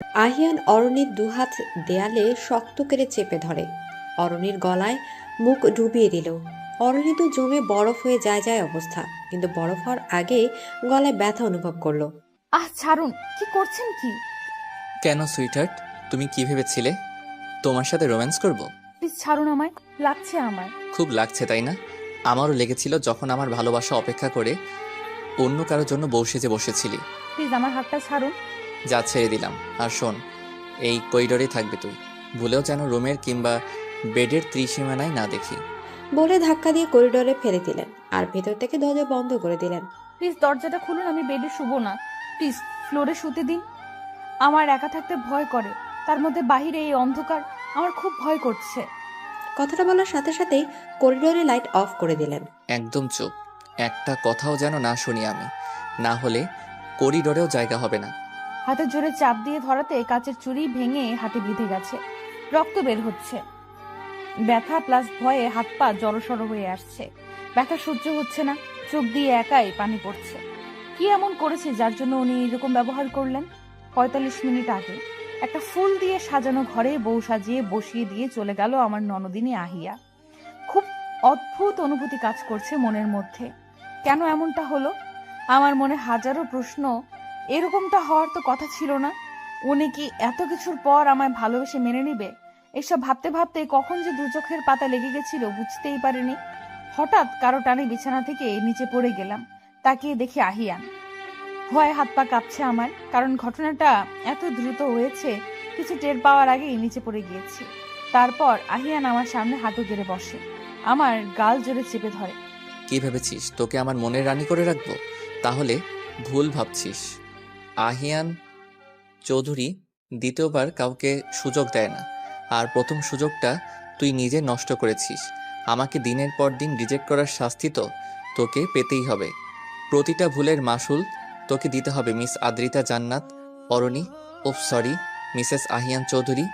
আহিয়ান অরণির দুহাত দেয়ালে শক্ত করে চেপে ধরে। অরণির গলায় মুখ ডুবিয়ে দিল। অরণি তো জমে বরফ হয়ে যায় যায় অবস্থা, কিন্তু বরফ হওয়ার আগে গলায় ব্যথা অনুভব করলো। ছাড়ুন, কি করছেন কি? কেন সুইটহার্ট, তুমি কি ভেবেছিলে তোমার সাথে রোম্যান্স করব? প্লিজ ছাড়ুন আমায়, লাগছে আমায়। খুব লাগছে তাই না? আমারও লেগেছিল যখন আমার ভালোবাসা অপেক্ষা করে অন্য কারোর জন্য বউ সেজে বসেছিলি। প্লিজ আমার হাতটা ছাড়ুন। যা, ছেড়ে দিলাম। আর শোন, এই করিডোরেই থাকবে তুই, ভুলেও যেন রুমের কিংবা বেডের ত্রিসীমানায় না দেখি। বলে ধাক্কা দিয়ে করিডোরে ফেলে দিলেন আর ভেতর থেকে দরজা বন্ধ করে দিলেন। প্লিজ দরজাটা খুলুন, আমি বেডে শুবো না। প্লিজ ফ্লোরে শুতে দিন। আমার একা থাকতে ভয় করে, তার মধ্যে বাহিরে এই অন্ধকার, আমার খুব ভয় করছে। কথাটা বলার সাথে সাথেই করিডোরে লাইট অফ করে দিলেন। একদম চুপ, একটা কথাও যেন না শুনি আমি, না হলে করিডোরেও জায়গা হবে না। হাতে জোরে চাপ দিয়ে ধরাতে কাচের চুড়ি ভেঙে হাতে বিঁধে গেছে, রক্ত বের হচ্ছে। ব্যথা প্লাস ভয়ে হাত পা জড়সড় হয়ে আসছে। ব্যথা সহ্য হচ্ছে না, চোখ দিয়ে একাই পানি পড়ছে। কি এমন করেছে যার জন্য উনি এরকম ব্যবহার করলেন? ৪৫ মিনিট আগে একটা ফুল দিয়ে সাজানো ঘরে বউ সাজিয়ে বসিয়ে দিয়ে চলে গেল আমার ননদিনী আহিয়া। খুব অদ্ভুত অনুভূতি কাজ করছে মনের মধ্যে। কেন এমনটা হলো? আমার মনে হাজারো প্রশ্ন। এরকমটা হওয়ার তো কথা ছিল না। উনি কি এত কিছুর পর আমায় ভালোবেসে মেনে নিবে? এসব ভাবতে ভাবতে কখন যে দু চোখের পাতা লেগে গেছিল বুঝতেই পারিনি। হঠাৎ কারো টানে বিছানা থেকে নিচে পড়ে গেলাম। তাকিয়ে দেখি আহিয়ান। ভয়ে হাত পা কাঁপছে আমার, কারণ ঘটনাটা এত দ্রুত হয়েছে, কিছু টের পাওয়ার আগেই নিচে পড়ে গিয়েছি। তারপর আহিয়ান আমার সামনে হাঁটু গেড়ে বসে, আমার গাল জোরে চেপে ধরে। কি ভেবেছিস তোকে আমার মনের রানী করে রাখবো? তাহলে ভুল ভাবছিস। আহিয়ান চৌধুরী দ্বিতীয়বার কাউকে সুযোগ দেয় না, আর প্রথম সুযোগটা তুই নিজে নষ্ট করেছিস। আমাকে দিনের পর দিন রিজেক্ট করার শাস্তি তো তোকে পেতেই হবে। প্রতিটা ভুলের মাসুল তোকে দিতে হবে মিস আদ্রিতা জান্নাত অরণি, সরি, মিসেস আহিয়ান চৌধুরী।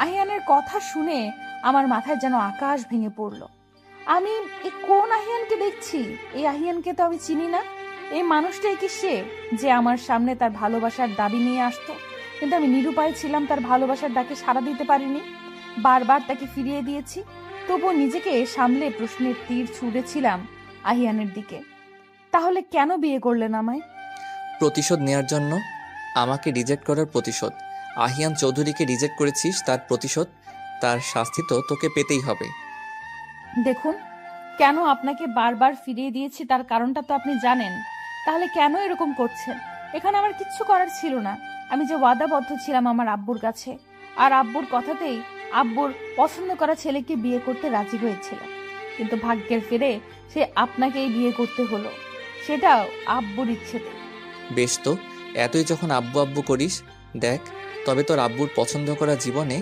আহিয়ানের কথা শুনে আমার মাথায় যেন আকাশ ভেঙে পড়ল। আমি এই কোন আহিয়ানকে দেখছি? এই আহিয়ানকে তো আমি চিনি না। এই মানুষটাই কি সে, যে আমার সামনে তার ভালোবাসার দাবি নিয়ে আসতো, কিন্তু আমি নিরুপায় ছিলাম, তার ভালোবাসার ডাকে সাড়া দিতে পারিনি। বারবার তাকে ফিরিয়ে দিয়েছি, তবুও নিজেকে সামলে প্রশ্নের তীর ছুঁড়েছিলাম আহিয়ানের দিকে। তাহলে কেন বিয়ে করলেন আমায়? প্রতিশোধ নেয়ার জন্য। আমাকে রিজেক্ট করার প্রতিশোধ। আহিয়ান চৌধুরীকে রিজেক্ট করেছিস, তার প্রতিশোধ। তার শাস্তি তো তোকে পেতেই হবে। দেখুন, কেন আপনাকে বারবার ফিরিয়ে দিয়েছি তার কারণটা তো আপনি জানেন। তাহলে কেন এরকম করছেন? এখানে আমার কিচ্ছু করার ছিল না। আমি যে ওয়াদাবদ্ধ ছিলাম আমার আব্বুর কাছে, আর আব্বুর কথাতেই আব্বুর পছন্দ করা ছেলেকে বিয়ে করতে রাজি হয়েছিলাম। কিন্তু ভাগ্যের ফেরে সে আপনাকেই বিয়ে করতে হলো, সেটাও আব্বুর ইচ্ছেতে। বেশ তো, এতই যখন আব্বু আব্বু করিস, দেখ তবে তোর আব্বুর পছন্দ করা জীবনে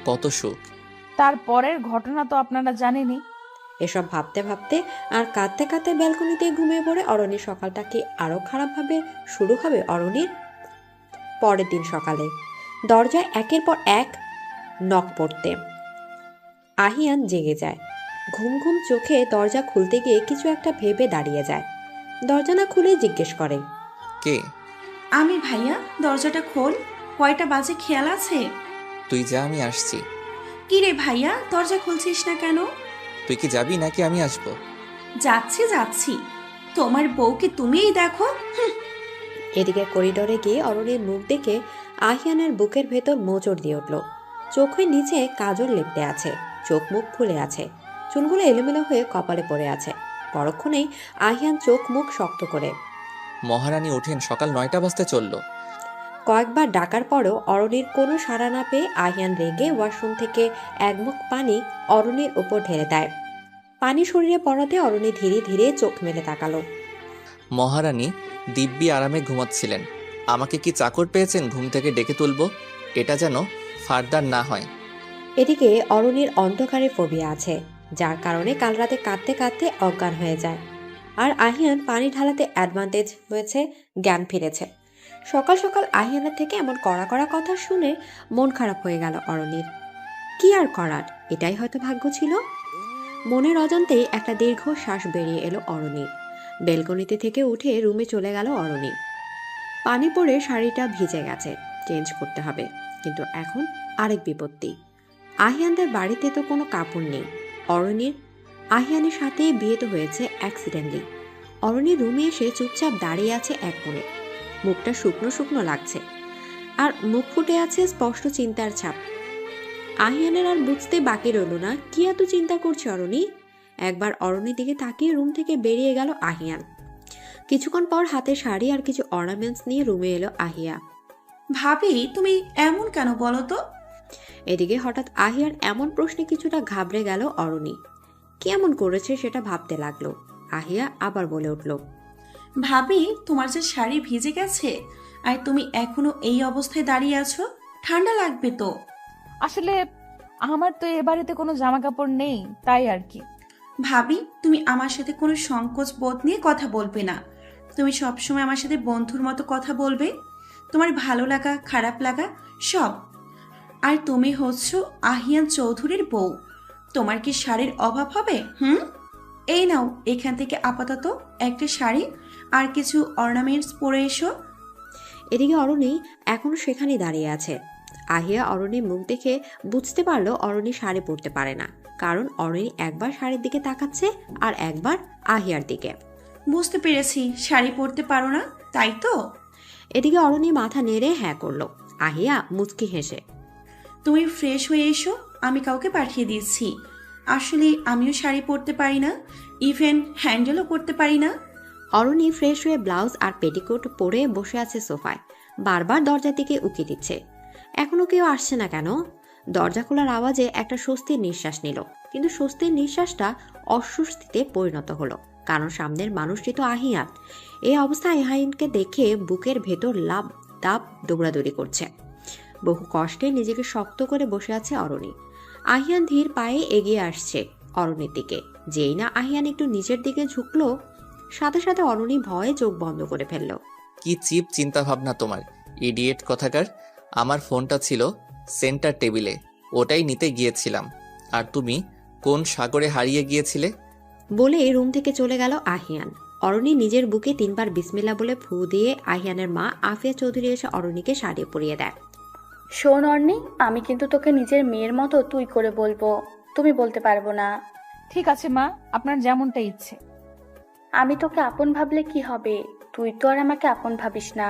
কত সুখ। তারপরের ঘটনা তো আপনারা জানেনই। এসব ভাবতে ভাবতে আর কাঁদতে কাঁদতে ব্যালকনিতে ঘুমিয়ে পড়ে অরণির। সকালটা কি আরো খারাপভাবে শুরু হবে অরণির? পরের দিন সকালে দরজায় একের পর এক নক পড়তে আহিয়ান জেগে যায়। ঘুম ঘুম চোখে দরজা খুলতে গিয়ে কিছু একটা ভেবে দাঁড়িয়ে যায়। দরজা না খুলে জিজ্ঞেস করে, কে? আমি ভাইয়া, দরজাটা খোল। কয়টা বাজে খেয়াল আছে? তুই যা, আমি আসছি। কি রে ভাইয়া, দরজা খুলছিস না কেন? তুই কি যাবি নাকি আমি আসবো? যাচ্ছি যাচ্ছি, তোমার বউকে তুমিই দেখো। এদিকে করিডোরে গিয়ে অরণির মুখ দেখে আহিয়ানের বুকের ভেতর মোচড় দিয়ে উঠল। চোখের নিচে কাজল লেপটে আছে, চোখ মুখ ফুলে আছে, চুলগুলো এলোমেলো হয়ে কপালে পড়ে আছে। পরক্ষণেই আহিয়ান চোখ মুখ শক্ত করে। মহারানী ওঠেন, সকাল 9টা বাজতে চললো। কয়েকবার ডাকার পরেও অরণির কোনো সাড়া না পেয়ে আহিয়ান রেগে ওয়াশরুম থেকে এক মুখ পানি অরণির উপর ঢেলে দেয়। পানি শরীরে পড়াতে অরণি ধীরে ধীরে চোখ মেলে তাকালো। মহারানী দিব্যি আরামে ঘুমাচ্ছিলেন। আমাকে কি চাকর পেয়েছেন ঘুম থেকে ডেকে তুলবো? এটা যেন ফারদার না হয়। এদিকে অরণির অন্ধকারে ফোবিয়া আছে, যার কারণে কাল রাতে কাঁদতে কাঁদতে অজ্ঞান হয়ে যায়। আর আহিয়ান পানি ঢালাতে অ্যাডভান্টেজ হয়েছে, জ্ঞান ফিরেছে। সকাল সকাল আহিয়ানের থেকে এমন কড়া কড়া কথা শুনে মন খারাপ হয়ে গেল অরণির। কি আর করার, এটাই হয়তো ভাগ্য ছিল। মনের অজান্তেই একটা দীর্ঘ শ্বাস বেরিয়ে এলো অরণির। বেলকনিতে থেকে উঠে রুমে চলে গেল অরণি। পানি পড়ে শাড়িটা ভিজে গেছে, চেঞ্জ করতে হবে। কিন্তু এখন আরেক বিপত্তি। আহিয়ানদের বাড়িতে তো কোনো কাপড় নেই। অরণির আহিয়ানের সাথে বিয়ে তো হয়েছে অ্যাক্সিডেন্টলি। অরণি রুমে এসে চুপচাপ দাঁড়িয়ে আছে এক কোণে। মুখটা শুকনো শুকনো লাগছে, আর মুখ ফুটে আছে স্পষ্ট চিন্তার ছাপ। আহিয়ানের আর বুঝতে বাকি রইল না কি এত চিন্তা করছে অরণি। একবার অরণির দিকে তাকিয়ে রুম থেকে বেরিয়ে গেল আহিয়ান। কিছুক্ষণ পর হাতে শাড়ি আর কিছু অর্নামেন্টস নিয়ে রুমে এলো আহিয়া। ভাবি তুমি এমন কেন বলো তো? এদিকে হঠাৎ আহিয়ার এমন প্রশ্নে কিছুটা ঘাবড়ে গেল অরণি। কি এমন করেছে সেটা ভাবতে লাগলো। আহিয়া আবার বলে উঠল, ভাবি তোমার যে শাড়ি ভিজে গেছে আর তুমি এখনো এই অবস্থায় দাঁড়িয়ে আছো, ঠান্ডা লাগবে তো। আসলে আমার তো এ বাড়িতে কোনো জামা কাপড় নেই, তাই আর কি। ভাবি তুমি আমার সাথে কোনো সংকোচ বোধ নিয়ে কথা বলবে না। তুমি সবসময় আমার সাথে বন্ধুর মতো কথা বলবে, তোমার ভালো লাগা খারাপ লাগা সব। আর তুমি হচ্ছ আহিয়ান চৌধুরীর বউ, তোমার কি শাড়ির অভাব হবে? এই নাও এখান থেকে আপাতত একটা শাড়ি আর কিছু অর্নামেন্টস পরে এসো। এদিকে অরণি এখনো সেখানেই দাঁড়িয়ে আছে। আহিয়া অরণির মুখ দেখে বুঝতে পারলো অরণি শাড়ি পরতে পারে না, কারণ অরণি একবার শাড়ির দিকে তাকাচ্ছে আর একবার আহিয়ার দিকে। বুঝতে পেরেছি শাড়ি পরতে পারো না, তাই তো? এদিকে অরণি মাথা নেড়ে হ্যাঁ করলো। আহিয়া মুচকি হেসে, তুমি ফ্রেশ হয়ে এসো, আমি কাউকে পাঠিয়ে দিচ্ছি। আসলে আমিও শাড়ি পরতে পারি না, ইভেন হ্যান্ডেলও করতে পারি না। অরণি ফ্রেশ হয়ে ব্লাউজ আর পেটিকোট পরে বসে আছে সোফায়। বারবার দরজার দিকে উকি দিচ্ছে। এখনো কেউ আসছে না কেন? দরজা খোলার আওয়াজে একটা স্বস্তির নিঃশ্বাস নিল, কিন্তু স্বস্তির নিঃশ্বাসটা অস্বস্তিতে পরিণত হলো, কারণ সামনের মানুষটি তো আহিয়ান। এই অবস্থায় আহিয়ানকে দেখে বুকের ভেতর লাভ দাপ দৌড়াদৌড়ি করছে। বহু কষ্টে নিজেকে শক্ত করে বসে আছে অরণি। আহিয়ান ধীর পায়ে এগিয়ে আসছে অরণির দিকে। যেই না আহিয়ান একটু নিচের দিকে ঝুঁকলো, সাথে সাথে অরণি ভয়ে চোখ বন্ধ করে ফেলল। কি চিপ চিন্তা ভাবনা তোমার, ইডিয়েট কথাকার। আমার ফোনটা ছিল সেন্টার টেবিলে, ওটাই নিতে গিয়েছিলাম। আর তুমি কোন সাগরে হারিয়ে গিয়েছিলে? বলে রুম থেকে চলে গেল আহিয়ান। অরণি নিজের বুকে 3 বার বিসমিল্লাহ বলে ফু দিয়ে আহিয়ানের মা আফিয়া চৌধুরী এসে অরণিকে শাড়ি পরিয়ে দেয়। শোন অর্নি, আমি কিন্তু তোকে নিজের মেয়ের মতো তুই করে বলবো, তুমি বলতে পারবো না। ঠিক আছে মা, আপনার যেমনটা ইচ্ছে। আমি তোকে আপন ভাবলে কি হবে? তুই তো আর আমাকে আপন ভাবিস না।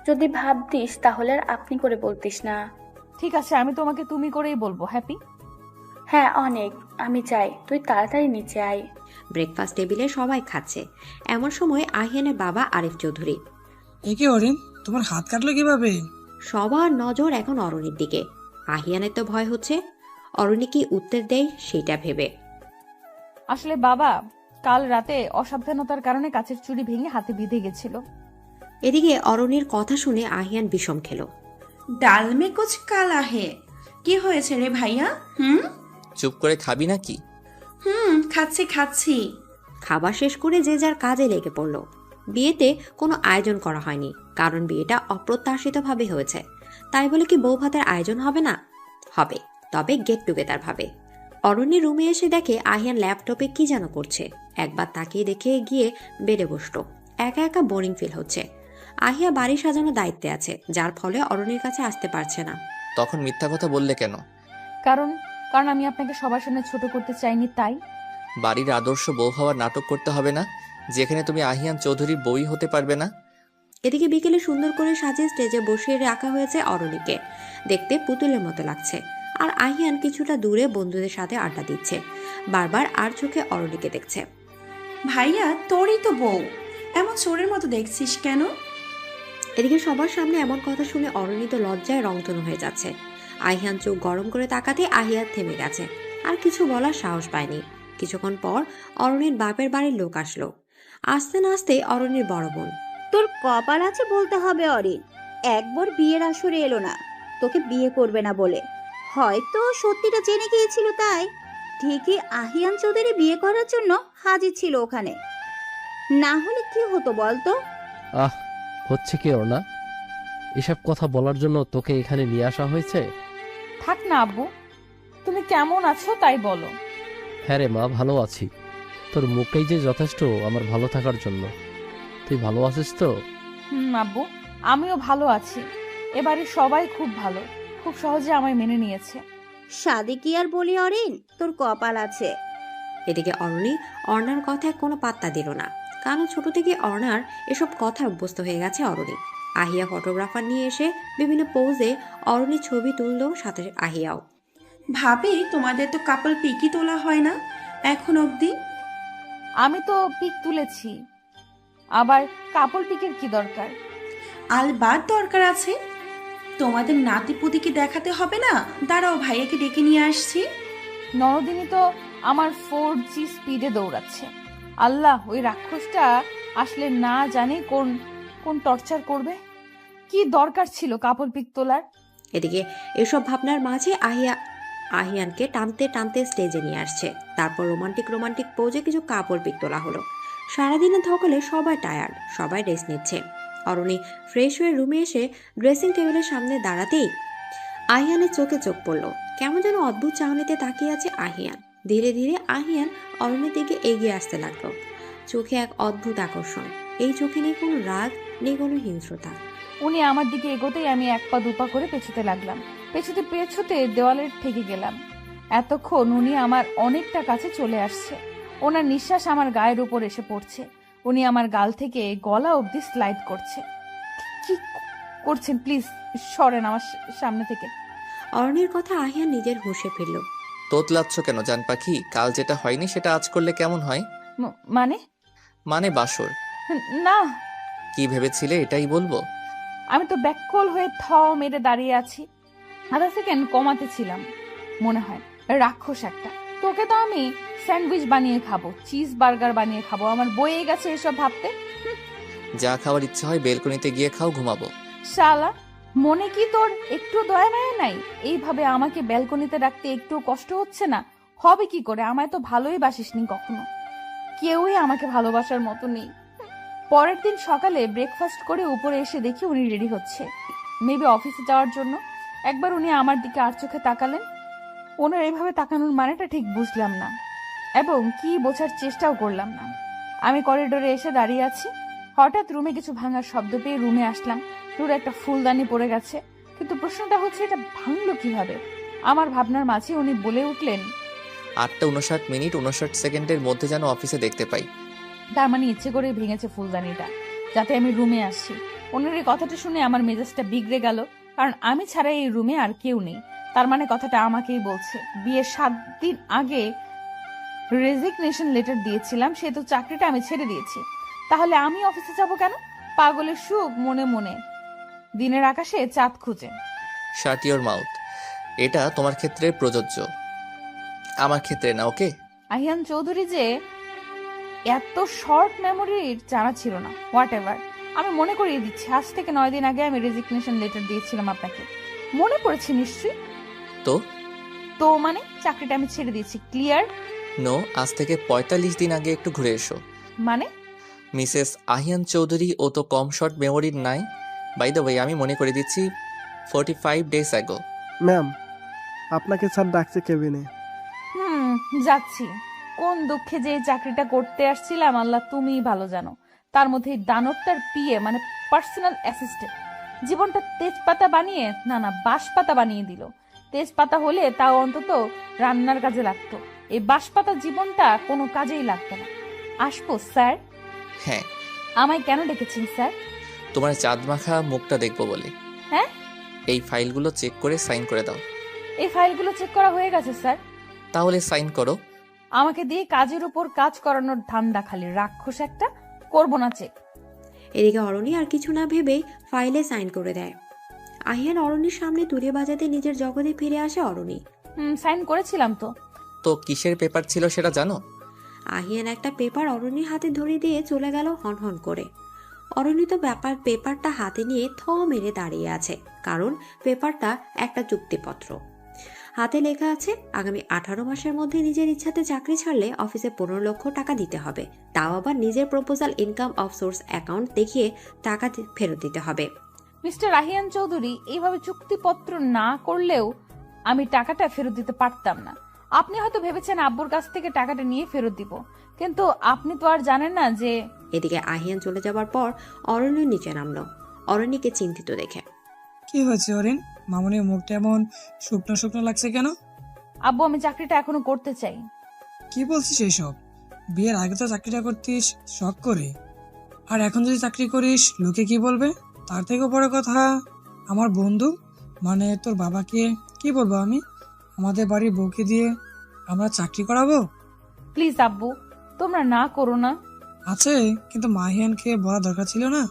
যদি ভাবতিস তাহলে আর আপনি করে বলতিস না। ঠিক আছে, আমি তোমাকে তুমি করেই বলবো। হ্যাপি? হ্যাঁ অনেক। আমি চাই তুই তাড়াতাড়ি নিচে আয়। ব্রেকফাস্ট টেবিলে সবাই খাচ্ছে। এমন সময় আহিয়ানের বাবা আরিফ চৌধুরী। একে অরিন, তোমার হাত কাটলো কিভাবে? সবার নজর এখন অরণির দিকে। আহিয়ানের তো ভয় হচ্ছে অরণি কি উত্তর দেয় সেটা ভেবে। আসলে বাবা, কাল রাতে অসাবধানতার কারণে কাচের চুড়ি ভেঙে হাতে বিঁধে গেছিল। এদিকে অরণির কথা শুনে আহিয়ান বিষম খেল। ডাল মে কুছ কালা হে। কি হয়েছে রে ভাইয়া? চুপ করে খাবি নাকি? খাচ্ছি খাচ্ছি। খাবার শেষ করে যে যার কাজে লেগে পড়ল। বিয়েতে কোনো আয়োজন করা হয়নি, কারণ বিয়েটা অপ্রত্যাশিতভাবে হয়েছে। তাই বলে কি বউ ভাতের আয়োজন হবে না? হবে, তবে গেট টুগেদার ভাবে। অরণ্যের রুমে এসে দেখে আহিয়ান ল্যাপটপে কি যেন করছে। একবার তাকিয়ে দেখে গিয়ে বেডে বসলো। একা একা বোরিং ফিল হচ্ছে। আহিয়া বাড়ি সাজানোর দায়িত্বে আছে, যার ফলে অরণ্যের কাছে আসতে পারছে না। তখন মিথ্যা কথা বললে কেন? কারণ আমি আপনাকে সবার সামনে ছোট করতে চাইনি, তাই। বাড়ির আদর্শ বউ হওয়ার নাটক করতে হবে না, যেখানে তুমি আহিয়ান চৌধুরীর বই হতে পারবে না। এদিকে বিকেলে সুন্দর করে সাজিয়ে স্টেজে বসিয়ে রাখা হয়েছে অরণিকে। দেখতে পুতুলের মতো লাগছে। আর আহিয়ান কিছুটা দূরে বন্ধুদের সাথে আড্ডা দিচ্ছে। বারবার আর চোখে অরণিকে দেখছে। ভাইয়া তোরই তো বউ, এমন চোরের মতো দেখছিস কেন? এদিকে সবার সামনে এমন কথা শুনে অরণি তো লজ্জায় রংধনু হয়ে যাচ্ছে। আহিয়ান চোখ গরম করে তাকাতে আহিয়া থেমে গেছে, আর কিছু বলার সাহস পায়নি। কিছুক্ষণ পর অরণির বাপের বাড়ির লোক আসলো। আসতে না আসতে অরণির বড় বোন। তোর কপাল আছে বলতে হবে অরিন, একবার বিয়ের আসরে এলো না, তোকে বিয়ে করবে না বলে। হয়তো সত্যিটা জেনে গিয়েছিল, তাই ঠিকই আহিয়ান চৌধুরী বিয়ে করার জন্য হাজির ছিল ওখানে। না হলে কি হতো বলতো? হচ্ছে কি ওর না, এসব কথা বলার জন্য তোকে এখানে নিয়ে আসা হয়েছে? থাক না আব্বু, তুমি কেমন আছো তাই বলো। হ্যাঁ রে মা, ভালো আছি। তোর মুখটাই যে যথেষ্ট আমার ভালো থাকার জন্য। তুই ভালো আছিস তো? আব্বু, আমিও ভালো আছি। এবারে সবাই খুব ভালো, খুব সহজে আমায় মেনে নিয়েছে। সাদে কি আর বলি অরিন, তোর কপাল আছে। এদিকে অরণি অর্ণার কথায় কোনো পাত্তা দিল না, কারণ ছোট থেকে অর্ণার এসব কথায় অভ্যস্ত হয়ে গেছে অরণি। আহিয়া ফটোগ্রাফার নিয়ে এসে বিভিন্ন পোজে অরণির ছবি তুলল, সাথে আহিয়াও। ভাবি তোমাদের তো কাপল পিকই তোলা হয় না এখন অবধি। আমি তো পিক তুলেছি, আবার কাপল পিকের কি দরকার? আলবাত দরকার আছে। তোমাদের নাতিপুতিকে দেখাতে হবে না? দাঁড়াও, ভাইয়াকে ডেকে নিয়ে আসছি। নরদিনী তো আমার 4G স্পিডে দৌড়াচ্ছে। আল্লাহ, ওই রাক্ষসটা আসলে না জানে কোন কোন টর্চার করবে। কি দরকার ছিল কাপল পিক তোলার? এদিকে এসব ভাবনার মাঝে আহিয়ানকে টানতে টানতে স্টেজে নিয়ে আসছে। তারপর রোমান্টিক পোজে কিছু কাপড় পিক তোলা হলো। সারাদিনের ধকলে সবাই টায়ার্ড, সবাই রেস্ট নিচ্ছে। অরণি ফ্রেশ হয়ে রুমে এসে ড্রেসিং টেবিলের সামনে দাঁড়াতেই আহিয়ানের চোখে চোখ পড়ল। কেমন যেন অদ্ভুত চাহনিতে তাকিয়ে আছে আহিয়ান। ধীরে ধীরে আহিয়ান অরণির দিকে এগিয়ে আসতে লাগলো, চোখে এক অদ্ভুত আকর্ষণ। এই চোখে নেই কোনো রাগ, নেই কোনো হিংস্রতা। উনি আমার দিকে এগোতেই আমি এক পা দুপা করে পেছোতে লাগলাম। পেছোতে দেওয়ালের ঠেকে গেলাম। এতক্ষণ উনি আমার অনেকটা কাছে চলে আসছে। ওনার নিঃশ্বাস আমার গায়ের উপর এসে পড়ছে। উনি আমার গাল থেকে গলা অবধি স্লাইড করছে। কি করছেন? প্লিজ সরেন আমার সামনে থেকে। অরণির কথা আহিয়ান নিজের হুঁশে ফিরল। তোতলাচ্ছ কেন জান পাখি? কাল যেটা হয়নি সেটা আজ করলে কেমন হয়? মানে বাসর। না, কি ভেবেছিলে এটাই বলবো? আমি তো ব্যাককল হয়ে মেরে দাঁড়িয়ে আছি। আধা সেকেন্ড কমাতে ছিলাম মনে হয়। রাক্ষস একটা। তোকে তো আমি স্যান্ডউইচ বানিয়ে খাবো, চিজ বার্গার বানিয়ে খাবো। আমার বয়ে গেছে এসব ভাবতে। যা খাওয়ার ইচ্ছা হয় বেলকনিতে গিয়ে খাও, ঘুমাবো। শালা, মনে কি তোর একটু দয়া মায়া নাই? এইভাবে আমাকে ব্যালকনিতে রাখতে একটু কষ্ট হচ্ছে না? হবে কি করে? আমায় তো ভালোই বাসিসনি কখনো। কেউই আমাকে ভালোবাসার মতো নেই। পরের দিন সকালে ব্রেকফাস্ট করে উপরে এসে দেখি উনি রেডি হচ্ছে, মেবি অফিসে যাওয়ার জন্য। একবার উনি আমার দিকে আর চোখে তাকালেন। ওনার এইভাবে তাকানোর মানেটা ঠিক বুঝলাম না, এবং কি বোঝার চেষ্টাও করলাম না। আমি করিডোরে এসে দাঁড়িয়ে আছি। হঠাৎ রুমে কিছু ভাঙার শব্দ পেয়ে রুমে আসলাম। দূরে একটা ফুলদানি পড়ে গেছে, কিন্তু প্রশ্নটা হচ্ছে এটা ভাঙলো কিভাবে? আমার ভাবনার মাঝে উনি বলে উঠলেন, 8:59:59 মধ্যে যেন অফিসে দেখতে পাই। তার মানে ইচ্ছে করে ভেঙেছে ফুলদানিটা, যাতে আমি রুমে আসি। ওনার এই কথাটা শুনে আমার মেজাজটা বিগড়ে গেল, কারণ আমি ছাড়া এই রুমে আর কেউ নেই। তার মানে কথাটা আমাকেই বলছে। বিয়ের 7 দিন আগে রেজিগনেশন লেটার দিয়েছিলাম, সে তো চাকরিটা আমি ছেড়ে দিয়েছি। তাহলে আমি অফিসে যাব কেন? পাগলের সুখ মনে মনে দিনের আকাশে চাঁদ খুঁজে। শাট ইওর মাউথ। এটা তোমার ক্ষেত্রে প্রযোজ্য, আমার ক্ষেত্রে না, ওকে? আহিয়ান চৌধুরী যে এত শর্ট মেমোরির জানা ছিল না। হোয়াট এভার, আমি মনে করিয়ে দিচ্ছি, আজ থেকে 9 দিন আগে আমি রেজিগনেশন লেটার দিয়েছিলাম আপনাকে। মনে পড়েছে নিশ্চয়ই? তো মানে চাকরিটা আমি ছেড়ে দিয়েছি, ক্লিয়ার? নো, আজ থেকে 45 দিন আগে একটু ঘুরে এসো। মানে? মিসেস আহিয়ান চৌধুরী ও তো কম শর্ট মেমোরির নাই। বাই দ্য ওয়ে, আমি মনে করে দিচ্ছি 45 ডেজ অ্যাগো। ম্যাম, আপনাকে স্যার ডাকছে কেবিনে। যাচ্ছি। কোন দুঃখে যে এই চাকরিটা করতে আসছিলাম আল্লাহ তুমিই ভালো জানো। তার মধ্যে দানবটার পিএ মানে পার্সোনাল অ্যাসিস্ট্যান্ট জীবনটা তেজপাতা বানিয়ে, না বাঁশপাতা বানিয়ে দিল। তেজপাতা হলে তাও অন্তত রান্নার কাজে লাগতো, এই বাঁশপাতা জীবনটা কোনো কাজেই লাগতো না। আসবো স্যার? হ্যাঁ। আমায় কেন ডেকেছেন স্যার? তোমার চাঁদ মাখা মুখটা দেখবো বলে। হ্যাঁ? এই ফাইলগুলো চেক করে সাইন করে দাও। এই ফাইলগুলো চেক করা হয়ে গেছে স্যার। তাহলে সাইন করো। আমাকে দিয়ে কাজের উপর কাজ করানোর ধান্দা খালি, রাক্ষস একটা। করবো না চেক। এদিকে অরণি আর কিছু না ভেবেই ফাইলে সাইন করে দেয়। আহিয়ান অরণির সামনে তুলে বাজাতে নিজের জগতে ফিরে আসে অরণি। সাইন করেছিলাম তো। তো কিসের পেপার ছিল সেটা জানো? আহিয়ান একটা পেপার অরণির হাতে ধরিয়ে দিয়ে চলে গেল হনহন করে। অরণি তো পেপারটা হাতে নিয়ে মেরে দাঁড়িয়ে আছে, কারণ পেপারটা একটা চুক্তিপত্র। হাতে লেখা আছে আগামী 18 মাসের মধ্যে নিজের ইচ্ছাতে চাকরি ছাড়লে অফিসে 15 লক্ষ টাকা দিতে হবে, তাও আবার নিজের proposal income of swords account দেখিয়ে টাকা ফেরত দিতে হবে। মিস্টার আহিয়ান চৌধুরী, এইভাবে চুক্তিপত্র না করলেও আমি টাকাটা ফেরত দিতে পারতাম না। আপনি হয়তো ভেবেছেন আব্বুর কাছ থেকে টাকাটা নিয়ে ফেরত দিব, কিন্তু আপনি তো আর জানেন না যে। এদিকে আহিয়ান চলে যাবার পর অরণ্য নিচে নামলো অরণ্যকে চিন্তিত দেখে। কি হয়েছে অরিন? মামুনির মুখটা এমন শুকনো শুকনো লাগছে কেন? আব্বু, আমি চাকরিটা এখনো করতে চাই। কি বলছিস এইসব? বিয়ের আগে তো চাকরিটা করতিস শখ করে, আর এখন যদি চাকরি করিস লোকে কি বলবে? তার থেকেও বড় কথা, আমার বন্ধু মানে তোর বাবাকে কি বলবো আমি? আমাদের বাড়ির বউকে দিয়ে আমরা চাকরি করাবো? প্লিজ আব্বু, তোমরা না করো না। আছে, কিন্তু মাহিয়ানকে বলা দরকার ছিল না?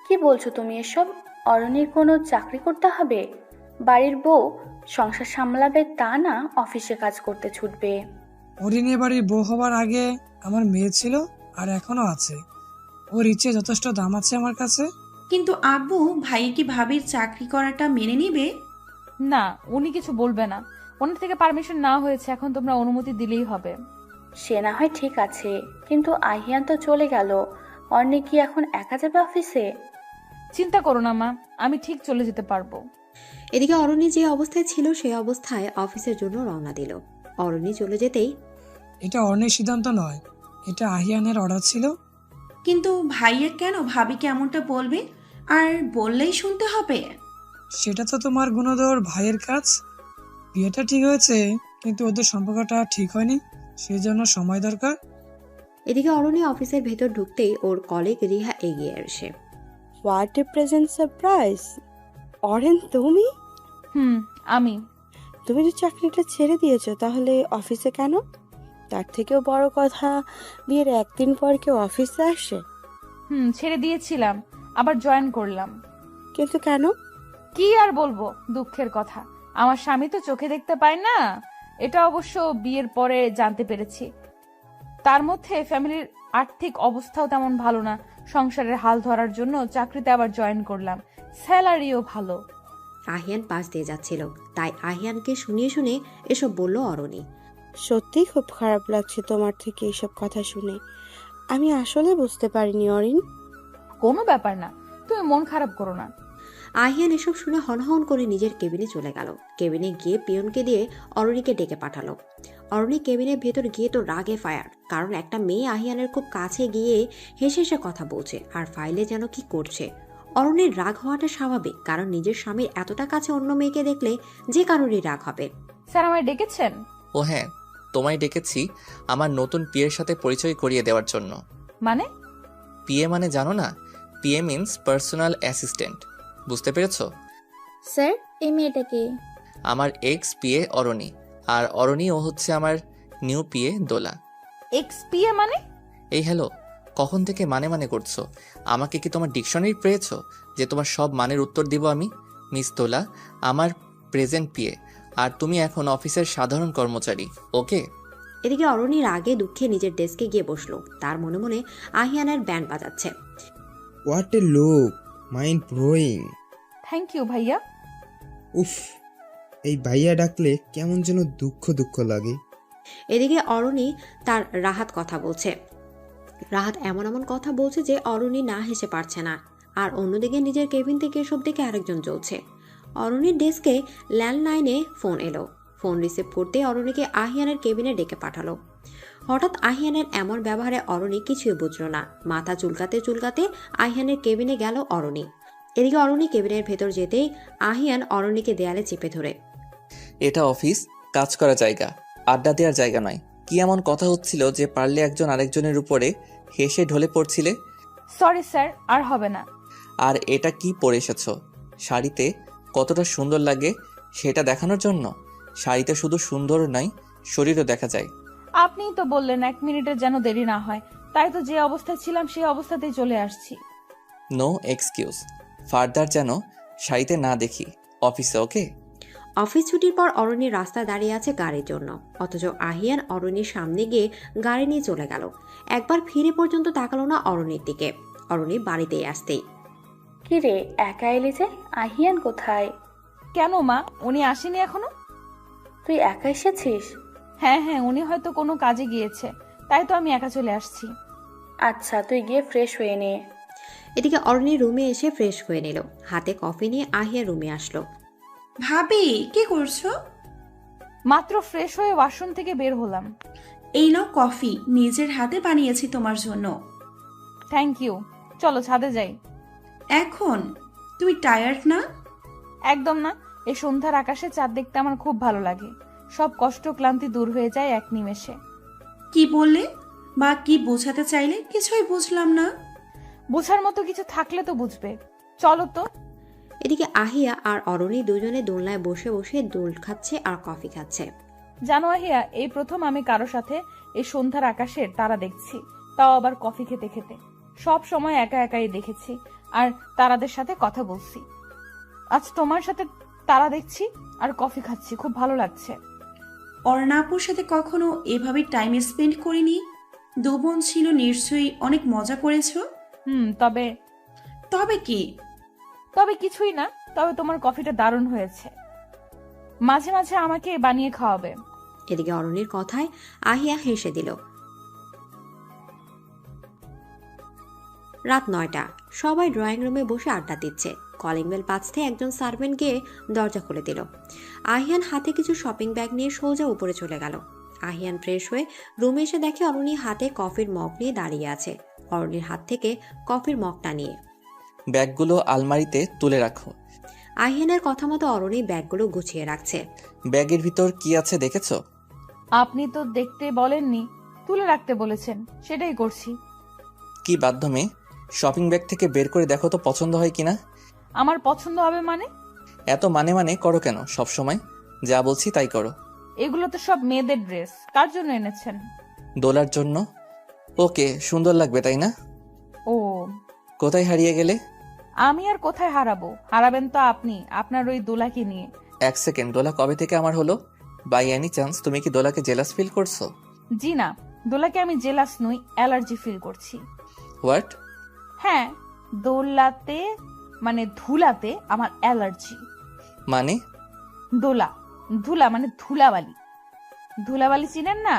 কি বলছো তুমি এসব? অরণির কোনো চাকরি করতে হবে? বাড়ির বউ সংসার সামলাবে তা না অফিসে কাজ করতে ছুটবে। অরিনের বাড়ির বউ হবার আগে আমার মেয়ে ছিল, আর এখনো আছে। ওর ইচ্ছে যথেষ্ট দাম আছে আমার কাছে। কিন্তু আব্বু, ভাই কি ভাবির চাকরি করাটা মেনে নিবে? না, উনি কিছু বলবে না। ওনার থেকে পারমিশন না হয়েছে, এখন তোমরা অনুমতি দিলেই হবে। সে না হয় ঠিক আছে, কিন্তু আহিয়ান তো চলে গেল। অর্ণি কি এখন একা যাবে অফিসে? চিন্তা করো না মা, আমি ঠিক চলে যেতে পারবো। এদিকে অরণি যে অবস্থায় ছিল সেই অবস্থায় অফিসের জন্য রওনা দিল। অরণি চলে যেতেই এটা অর্ণের সিদ্ধান্ত নয়, এটা আহিয়ানের অর্ডার ছিল। কিন্তু ভাইয়ের কেন ভাবিকে এমনটা বলবে? আর বললেই শুনতে হবে? সেটা তো তোমার গুণধর ভাইয়ের কাজ। বিয়েটা ঠিক হয়েছে, কিন্তু ওদের সম্পর্কটা ঠিক হয়নি, সেই জন্য সময় দরকার। এদিকে অরণি অফিসের ভেতর ঢুকতেই ওর কলিগ রিহা এগিয়ে আসে। What a present surprise! অরেন, তুমি আমি। তুমি যে চাকরিটা ছেড়ে দিয়েছো, তাহলে অফিসে কেন? তার থেকেও বড় কথা, বিয়ের একদিন পর কেউ অফিসে আসে? ছেড়ে দিয়েছিলাম, আবার জয়েন করলাম। কিন্তু কেন? কি আর বলবো, দুঃখের কথা। আমার স্বামী তো চোখে দেখতে পায় না, এটা অবশ্য বিয়ের পরে জানতে পেরেছি। তার মধ্যে ফ্যামিলির আর্থিক অবস্থাও তেমন ভালো না। সংসারের হাল ধরার জন্য চাকরিতে আবার জয়েন করলাম, স্যালারিও ভালো। আহিয়ান পাশ দিয়ে যাচ্ছিল, তাই আহিয়ানকে শুনিয়ে শুনে এসব বলল অরণি। সত্যি খুব খারাপ লাগছে তোমার থেকে এইসব কথা শুনে। আমি আসলে বুঝতে পারিনি অরিন। কোনো ব্যাপার না, তুমি মন খারাপ করো না। আহিয়ান এসব শুনে হনহন করে নিজের কেবিনে চলে গেল। কেবিনে গিয়ে পিয়নকে দিয়ে অরণিকে ডেকে পাঠালো। অরণি কেবিনের ভেতর গিয়ে তো রাগে ফায়ার, কারণ একটা মেয়ে আহিয়ানের খুব কাছে গিয়ে হেসে হেসে কথা বলছে আর ফাইলে যেন কি করছে। অরণির রাগ হওয়াটা স্বাভাবিক, কারণ নিজের স্বামীর এতটা কাছে অন্য মেয়েকে দেখলে যে কারোরই রাগ হবে। স্যার, আমায় ডেকেছেন? ও হ্যাঁ, তোমায় ডেকেছি আমার নতুন পিএর সাথে পরিচয় করিয়ে দেওয়ার জন্য। মানে? পিএ মানে জানো না? পিএ মিন্স পার্সোনাল অ্যাসিস্ট্যান্ট, বুঝতে পেরেছো? স্যার, এই মেয়েটাকে? আমার এক্স পিএ অরণি, আর অরণি ও হচ্ছে আমার নিউ পিএ দোলা। এক্স পিএ মানে? এই হ্যালো, কখন থেকে মানে মানে করছো? আমাকে কি তোমার ডিকশনারি পেয়েছো যে তোমার সব মানের উত্তর দিব আমি? মিস দোলা আমার প্রেজেন্ট পিএ, আর তুমি এখন অফিসের সাধারণ কর্মচারী, ওকে? এদিকে অরণির আগে দুঃখে নিজের ডেস্কে গিয়ে বসলো। তার মনে মনে আহিয়ানের ব্যান্ড বাজাচ্ছে। What a look, mind blowing. Thank you ভাইয়া। উফ, এই ভাইয়া ডাকলে কেমন যেন দুঃখ দুঃখ লাগে। এদিকে অরণি তার রাহাত কথা বলছে। রাহাত এমন এমন কথা বলছে যে অরণি না হেসে পারছে না। আর অন্যদিকে নিজের কেবিন থেকে এসব দেখে আরেকজন চলছে। অরণির ডেস্কে ল্যান্ডলাইনে ফোন এলো। ফোন রিসিভ করতে অরণিকে আহিয়ানের কেবিনে ডেকে পাঠালো। হঠাৎ আহিয়ানের এমন ব্যবহারে অরণি কিছুই বুঝলো না। মাথা চুলকাতে চুলকাতে আহিয়ানের কেবিনে গেল অরণি। এদিকে অরণি কেবিনের ভেতর যেতেই আহিয়ান অরণিকে দেয়ালে চেপে ধরে। এটা অফিস, কাজ করার জায়গা, আড্ডা দেওয়ার জায়গা নয়। কি এমন কথা হচ্ছিল যে পারলে একজন আরেকজনের উপরে হেসে ঢলে পড়ছিলে? সরি স্যার, আর হবে না। আর এটা কি পরে এসেছো? শাড়িতে কতটা সুন্দর লাগে সেটা দেখানোর জন্য? শাড়িতে শুধু সুন্দর নয়, শরীরও দেখা যায়। আপনিই তো বললেন 1 মিনিটের যেন দেরি না হয়, তাই তো যে অবস্থায় ছিলাম সেই অবস্থাতেই চলে আসছি। নো এক্সকিউজ, ফার্দার যেন শাড়িতে না দেখি অফিসে, ওকে? অফিস ছুটির পর অরণি রাস্তায় দাঁড়িয়ে আছে গাড়ির জন্য, অথচ আহিয়ান অরণির সামনে গিয়ে গাড়ি নিয়ে চলে গেল। একবার ফিরে পর্যন্ত তাকালো না অরণির দিকে। অরণি বাড়িতেই আসতেই, কি রে, একা এলি যে? আহিয়ান কোথায়? কেন মা, উনি আসেনি এখনো? তুই একা এসেছিস? হ্যাঁ হ্যাঁ, উনি হয়তো কোনো কাজে গিয়েছে, তাই তো আমি একা চলে আসছি। আচ্ছা, তুই গিয়ে ফ্রেশ হয়ে নে। এদিকে অরণি রুমে এসে ফ্রেশ হয়ে নিল। হাতে কফি নিয়ে আহিয়া রুমে আসলো। ভাবি, কি করছো? মাত্র ফ্রেশ হয়ে ওয়াশরুম থেকে বের হলাম। এই নাও কফি, নিজের হাতে বানিয়েছি তোমার জন্য। Thank you. চলো ছাদে যাই। এখন? তুমি টায়ার্ড না? একদম না। এই সন্ধ্যার আকাশে চাঁদ দেখতে আমার খুব ভালো লাগে। সব কষ্ট ক্লান্তি দূর হয়ে যায় এক নিমেষে। কি বললে বা কি বোঝাতে চাইলে কিছুই বুঝলাম না। বোঝার মতো কিছু থাকলে তো বুঝবে। চলো তো। এদিকে আহিয়া আর অরণি দুজনে দোলনায় বসে বসে দোল খাচ্ছে আর কফি খাচ্ছে। জানো আহিয়া, এই প্রথম আমি কারো সাথে এই সন্ধ্যার আকাশের তারা দেখছি, তাও আবার কফি খেতে খেতে। সব সময় একা একাই দেখেছি আর তারাদের সাথে কথা বলছি। আজ তোমার সাথে তারা দেখছি আর কফি খাচ্ছি, খুব ভালো লাগছে। অর্ণাপুর সাথে কখনো এভাবে টাইম স্পেন্ড করিনি। দু বোন ছিল, নিশ্চয়ই অনেক মজা করেছো। তবে তবে কি? তবে কিছুই না। তবে তোমার কফিটা দারুণ হয়েছে। মাঝে মাঝে আমাকে বানিয়ে খাওয়াবে। এদিকে অরণির কথায় আহিয়া হেসে দিল। রাত 9টা। সবাই ড্রয়িং রুমে বসে আড্ডা দিচ্ছে। কলিং বেল বাজতে একজন সার্ভেন্ট গিয়ে দরজা খুলে দিল। আহিয়ান হাতে কিছু শপিং ব্যাগ নিয়ে সোজা উপরে চলে গেল। আহিয়ান ফ্রেশ হয়ে রুমে এসে দেখে অরণি হাতে কফির মগ নিয়ে দাঁড়িয়ে আছে। অরণির হাত থেকে কফির মগটা নিয়ে ব্যাগগুলো আলমারিতে তুলে রাখো। আহিয়ানের কথা মতো অরণি ব্যাগগুলো গুছিয়ে রাখছে। ব্যাগের ভিতর কি আছে দেখেছো? আপনি তো দেখতে বলেননি, তুলে রাখতে বলেছেন, সেটাই করছি। কি বাধ্য মেয়ে? শপিং ব্যাগ থেকে বের করে দেখো তো পছন্দ হয় কিনা। আমার পছন্দ হবে মানে? এত মানে করো কেন সব সময়? যা বলছি তাই করো। এগুলো তো সব মেয়েদের ড্রেস। কার জন্য এনেছেন? দোলার জন্য। ওকে, সুন্দর লাগবে তাই না? ও, কোথায় হারিয়ে গেলে? আমি আর কোথায় হারাবো? হারাবেন তো আপনি, আপনার ওই দোলাকে নিয়ে। এক সেকেন্ড, দোলা কবে থেকে আমার হলো? বাই এনি চান্স তুমি কি দোলাকে জেলাস ফিল করছো? জি না, দোলাকে আমি জেলাস নই, অ্যালার্জি ফিল করছি। হোয়াট? হ্যাঁ, দোলাতে মানে ধুলাতে আমার অ্যালার্জি। মানে? দোলা, ধুলা মানে ধুলাবালি। ধুলাবালি চিনেন না?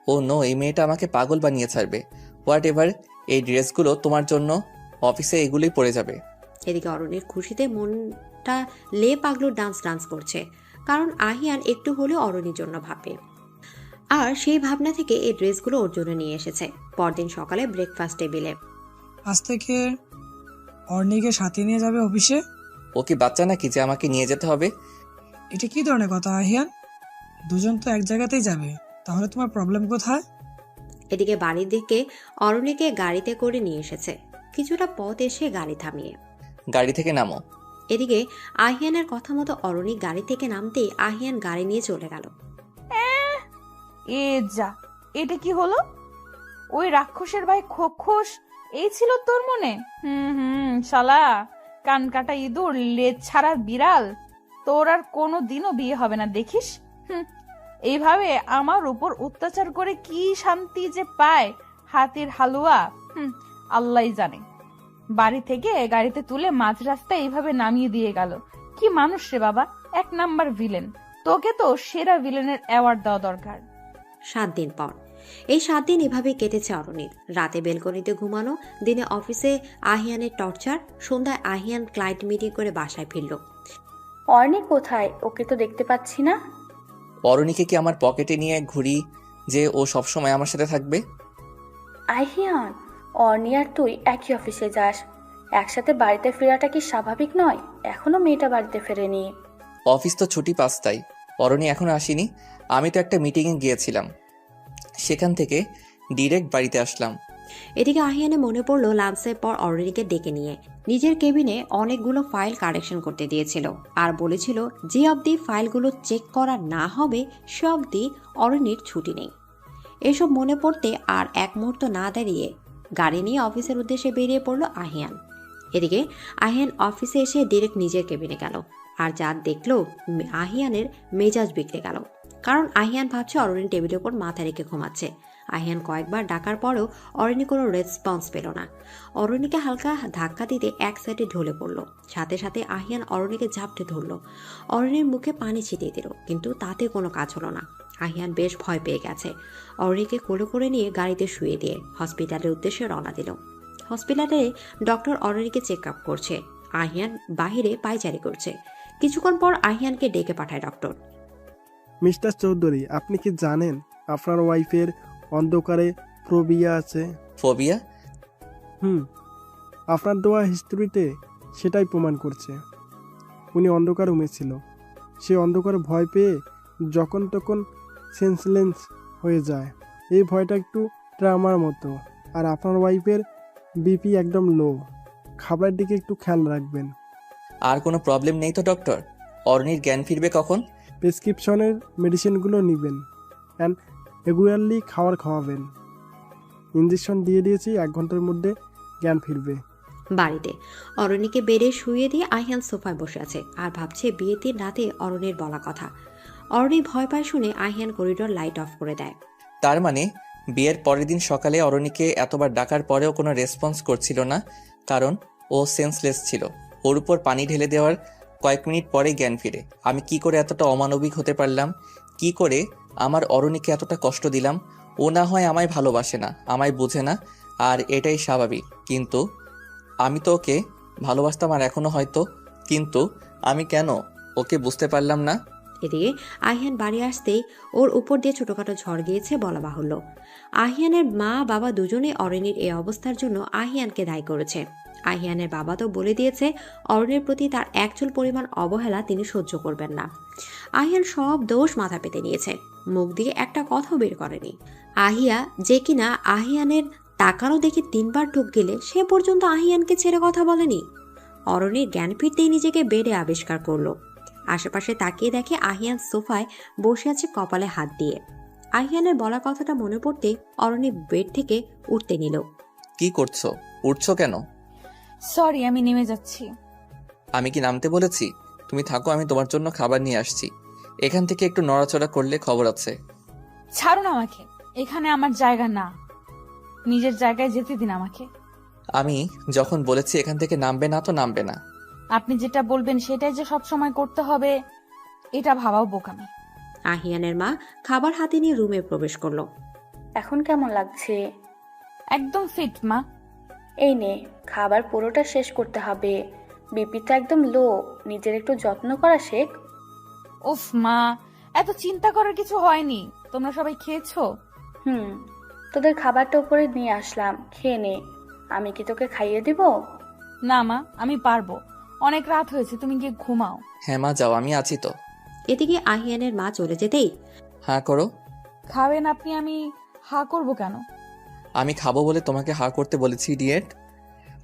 ও নো, এই মেয়েটা আমাকে পাগল বানিয়ে ছাড়বে। হোয়াট এভার, এই ড্রেসগুলো তোমার জন্য, অফিসে এগুলোই পরে যাবে। এদিকে অরণির খুশিতে মনটা লে পাগলুর ডান্স করছে, কারণ আহিয়ান একটু হলেও অরণির জন্য ভাবে। আর সেই ভাবনা থেকে এই ড্রেসগুলো ওর জন্য নিয়ে এসেছে। পরদিন সকালে ব্রেকফাস্ট টেবিলে আজ থেকে অর্ণিকে সাথে নিয়ে যাবে অফিসে। ও কি বাচ্চা নাকি যে আমাকে নিয়ে যেতে হবে? এটা কি ধরনের কথা আহিয়ান? দুজন তো এক জায়গাতেই যাবে, তাহলে তোমার প্রবলেম কোথায়? এদিকে বাড়ির দিকে অরণিকে গাড়িতে করে নিয়ে এসেছে। কিছুটা পথ এসে গাড়ি থামিয়ে গাড়ি থেকে নামো। এদিকে আহিয়ানের কথা মতো অরণি গাড়ি থেকে নামতেই আহিয়ান গাড়ি নিয়ে চলে গেল। এ যা, এটা কি হলো? ওই রাক্ষসের ভাই খোখস এই ছিল তোর মনে? শালা কান কাটা ইঁদুর, লেজ ছাড়া বিড়াল, তোর আর কোনো দিনও বিয়ে হবে না দেখিস। এইভাবে আমার উপর অত্যাচার করে কি শান্তি যে পায় হাতির হালুয়া, আল্লাহই জানে। বাড়ি থেকে গাড়িতে তুলে মাঝ রাস্তায় এইভাবে নামিয়ে দিয়ে গেল। কি মানুষ রে বাবা, 1 নাম্বার ভিলেন। তোকে তো সেরা ভিলেনের অ্যাওয়ার্ড দেওয়া দরকার। 7 দিন পর। এই 7 দিন এভাবে কেটেছে অরণির। রাতে বেলকনিতে ঘুমানো, দিনে অফিসে আহিয়ানের টর্চার, সন্ধ্যায় আহিয়ান ক্লায়েন্ট মিটিং করে বাসায় ফিরল। অর্ণি কোথায়? ওকে তো দেখতে পাচ্ছি না। অরণিকে কি আমার পকেটে নিয়ে ঘুরি যে ও সবসময় আমার সাথে থাকবে? আহিয়ান, অর্ণি আর তুই একই অফিসে যাস, একসাথে বাড়িতে ফেরাটা কি স্বাভাবিক নয়? এখনো মেয়েটা বাড়িতে ফেরেনি। অফিস তো ছুটি 5টায়, অরণি এখনো আসেনি। আমি তো একটা মিটিংয়ে গিয়েছিলাম, সেখান থেকে ডিরেক্ট বাড়িতে আসলাম। এদিকে আহিয়ানে মনে পড়লো লাঞ্চের পর অরণিকে ডেকে নিয়ে নিজের কেবিনে অনেকগুলো ফাইল কারেকশন করতে দিয়েছিল আর বলেছিল যে অবধি ফাইলগুলো চেক করা না হবে সে অবধি অরণির ছুটি নেই। এসব মনে পড়তে আর এক মুহূর্ত না দাঁড়িয়ে গাড়ি নিয়ে অফিসের উদ্দেশ্যে বেরিয়ে পড়ল আহিয়ান। এদিকে আহিয়ান অফিসে এসে ডিরেক্ট নিজের কেবিনে গেল আর যা দেখলো আহিয়ানের মেজাজ বিগড়ে গেল, কারণ আহিয়ান ভাবছে অরণি টেবিলের উপর মাথা রেখে ঘুমাচ্ছে। আহিয়ান কয়েকবার ডাকার পরেও অরণি কোনো রেসপন্স পেল না। অরণিকে হালকা ধাক্কা দিতে এক সাইডে ঢলে পড়ল। সাথে সাথে আহিয়ান অরণিকে ঝাপটে ধরল, অরণির মুখে পানি ছিটিয়ে দিল, কিন্তু তাতে কোনো কাজ হলো না। আহিয়ান বেশ ভয় পেয়ে গেছে। অরণিকে কোলে করে নিয়ে গাড়িতে শুয়ে দিয়ে হসপিটালের উদ্দেশ্যে রওনা দিল। হসপিটালে ডক্টর অরণিকে চেক আপ করছে, আহিয়ান বাহিরে পায়চারি করছে। কিছুক্ষণ পর আহিয়ানকে ডেকে পাঠায় ডক্টর। মিস্টার চৌধুরী, আপনি কি জানেন আপনার ওয়াইফের অন্ধকারে ফোবিয়া আছে? ফোবিয়া? আপনার দেওয়া হিস্ট্রিতে সেটাই প্রমাণ করছে। উনি অন্ধকার রুমে ছিল। সে অন্ধকার ভয় পেয়ে যখন তখন সেন্সলেস হয়ে যায়। এই ভয়টা একটু ট্রামার মতো। আর আপনার ওয়াইফের বিপি একদম লো, খাবারের দিকে একটু খেয়াল রাখবেন। আর কোনো প্রবলেম নেই তো ডক্টর? অরণির জ্ঞান ফিরবে কখন? প্রেসক্রিপশনের মেডিসিনগুলো নেবেন অ্যান্ড রেগুলারলি খাওয়াবেন। ইঞ্জেকশন দিয়ে দিয়েছি, 1 ঘন্টার মধ্যে জ্ঞান ফিরবে। বাড়িতে অরণিকে বেডে শুয়ে দিয়ে আহিয়ান সোফায় বসে আছে আর ভাবছে বিয়ের দিন রাতে অরণির বলা কথা। অরণি ভয় পায় শুনে আহিয়ান করিডোর লাইট অফ করে দেয়। তার মানে বিয়ের পরের দিন সকালে অরণিকে এতবার ডাকার পরেও কোনো রেসপন্স করছিল না, কারণ ও সেন্সলেস ছিল। ওর উপর পানি ঢেলে দেওয়ার কয়েক মিনিট পরেই জ্ঞান ফিরে। আমি কি করে এতটা অমানবিক হতে পারলাম? কি করে আমার অরণিকে এতটা কষ্ট দিলাম? ও না হয় আমায় ভালোবাসে না, আমায় বোঝে না, আর এটাই স্বাভাবিক। কিন্তু আমি তো ওকে ভালোবাসতাম, আর এখনো হয়তো। কিন্তু আমি কেন ওকে বুঝতে পারলাম না? এদিকে আহিয়ান বাড়ি আসতেই ওর উপর দিয়ে ছোটখাটো ঝড় গিয়েছে বলা বাহুল্য। আহিয়ানের মা বাবা দুজনেই অরণির এই অবস্থার জন্য আহিয়ানকে দায়ী করেছে। আহিয়ানের বাবা তো বলে দিয়েছে অরণির প্রতি তার একচুল পরিমাণ অবহেলা তিনি সহ্য করবেন না। আহিয়ান সব দোষ মাথা পেতে নিয়েছে, মুখ দিয়ে একটা কথাও বের করেনি। আহিয়া যে কিনা আহিয়ানের তাকানো দেখে 3 বার ঢুক গেলে সে পর্যন্ত আহিয়ানকে ছেড়ে কথা বলেনি। অরণির জ্ঞান ফিরতেই নিজেকে বেডে আবিষ্কার করলো। আশেপাশে তাকিয়ে দেখে আহিয়ান সোফায় বসে আছে কপালে হাত দিয়ে। আহিয়ানের বলা কথাটা মনে পড়তে অরণি বেড থেকে উঠতে নিল। কি করছো? উঠছো কেন? সরি, আমি নেমে যাচ্ছি। আমি কি নামতে বলেছি? তুমি থাকো, আমি তোমার জন্য খাবার নিয়ে আসছি। এখান থেকে একটু নড়াচড়া করলে খবর আছে। ছাড়ুন আমাকে, এখানে আমার জায়গা না। নিজের জায়গায় যেতে দিন আমাকে। আমি যখন বলেছি এখান থেকে নামবে না তো নামবে না। আপনি যেটা বলবেন সেটাই যে সব সময় করতে হবে, এটা ভাবাও বোকামি। আহিয়ানের মা খাবার হাতে নিয়ে রুমে প্রবেশ করলো। এখন কেমন লাগছে? একদম ফিট মা। এই নে, খাবার পুরোটা শেষ করতে হবে। বিপিটা একদম লো, নিজের একটু যত্ন করা শেখ। উফ মা, এত চিন্তা করার কিছু হয়নি। তোমরা সবাই খেয়েছো? তোদের খাবারটা উপরে নিয়ে আসলাম, খেয়ে নে। আমি কি তোকে খাইয়ে দিব? না মা, আমি পারবো। অনেক রাত হয়েছে, তুমি গিয়ে ঘুমাও। হ্যাঁ মা, যাও, আমি আছি তো। এদিকে আহিয়ানের মা চলে যেতেই, হ্যাঁ করো। খাবেন আপনি? আমি হা করবো কেন? আমি খাবো বলে তোমাকে হা করতে বলেছি ইডিয়েট।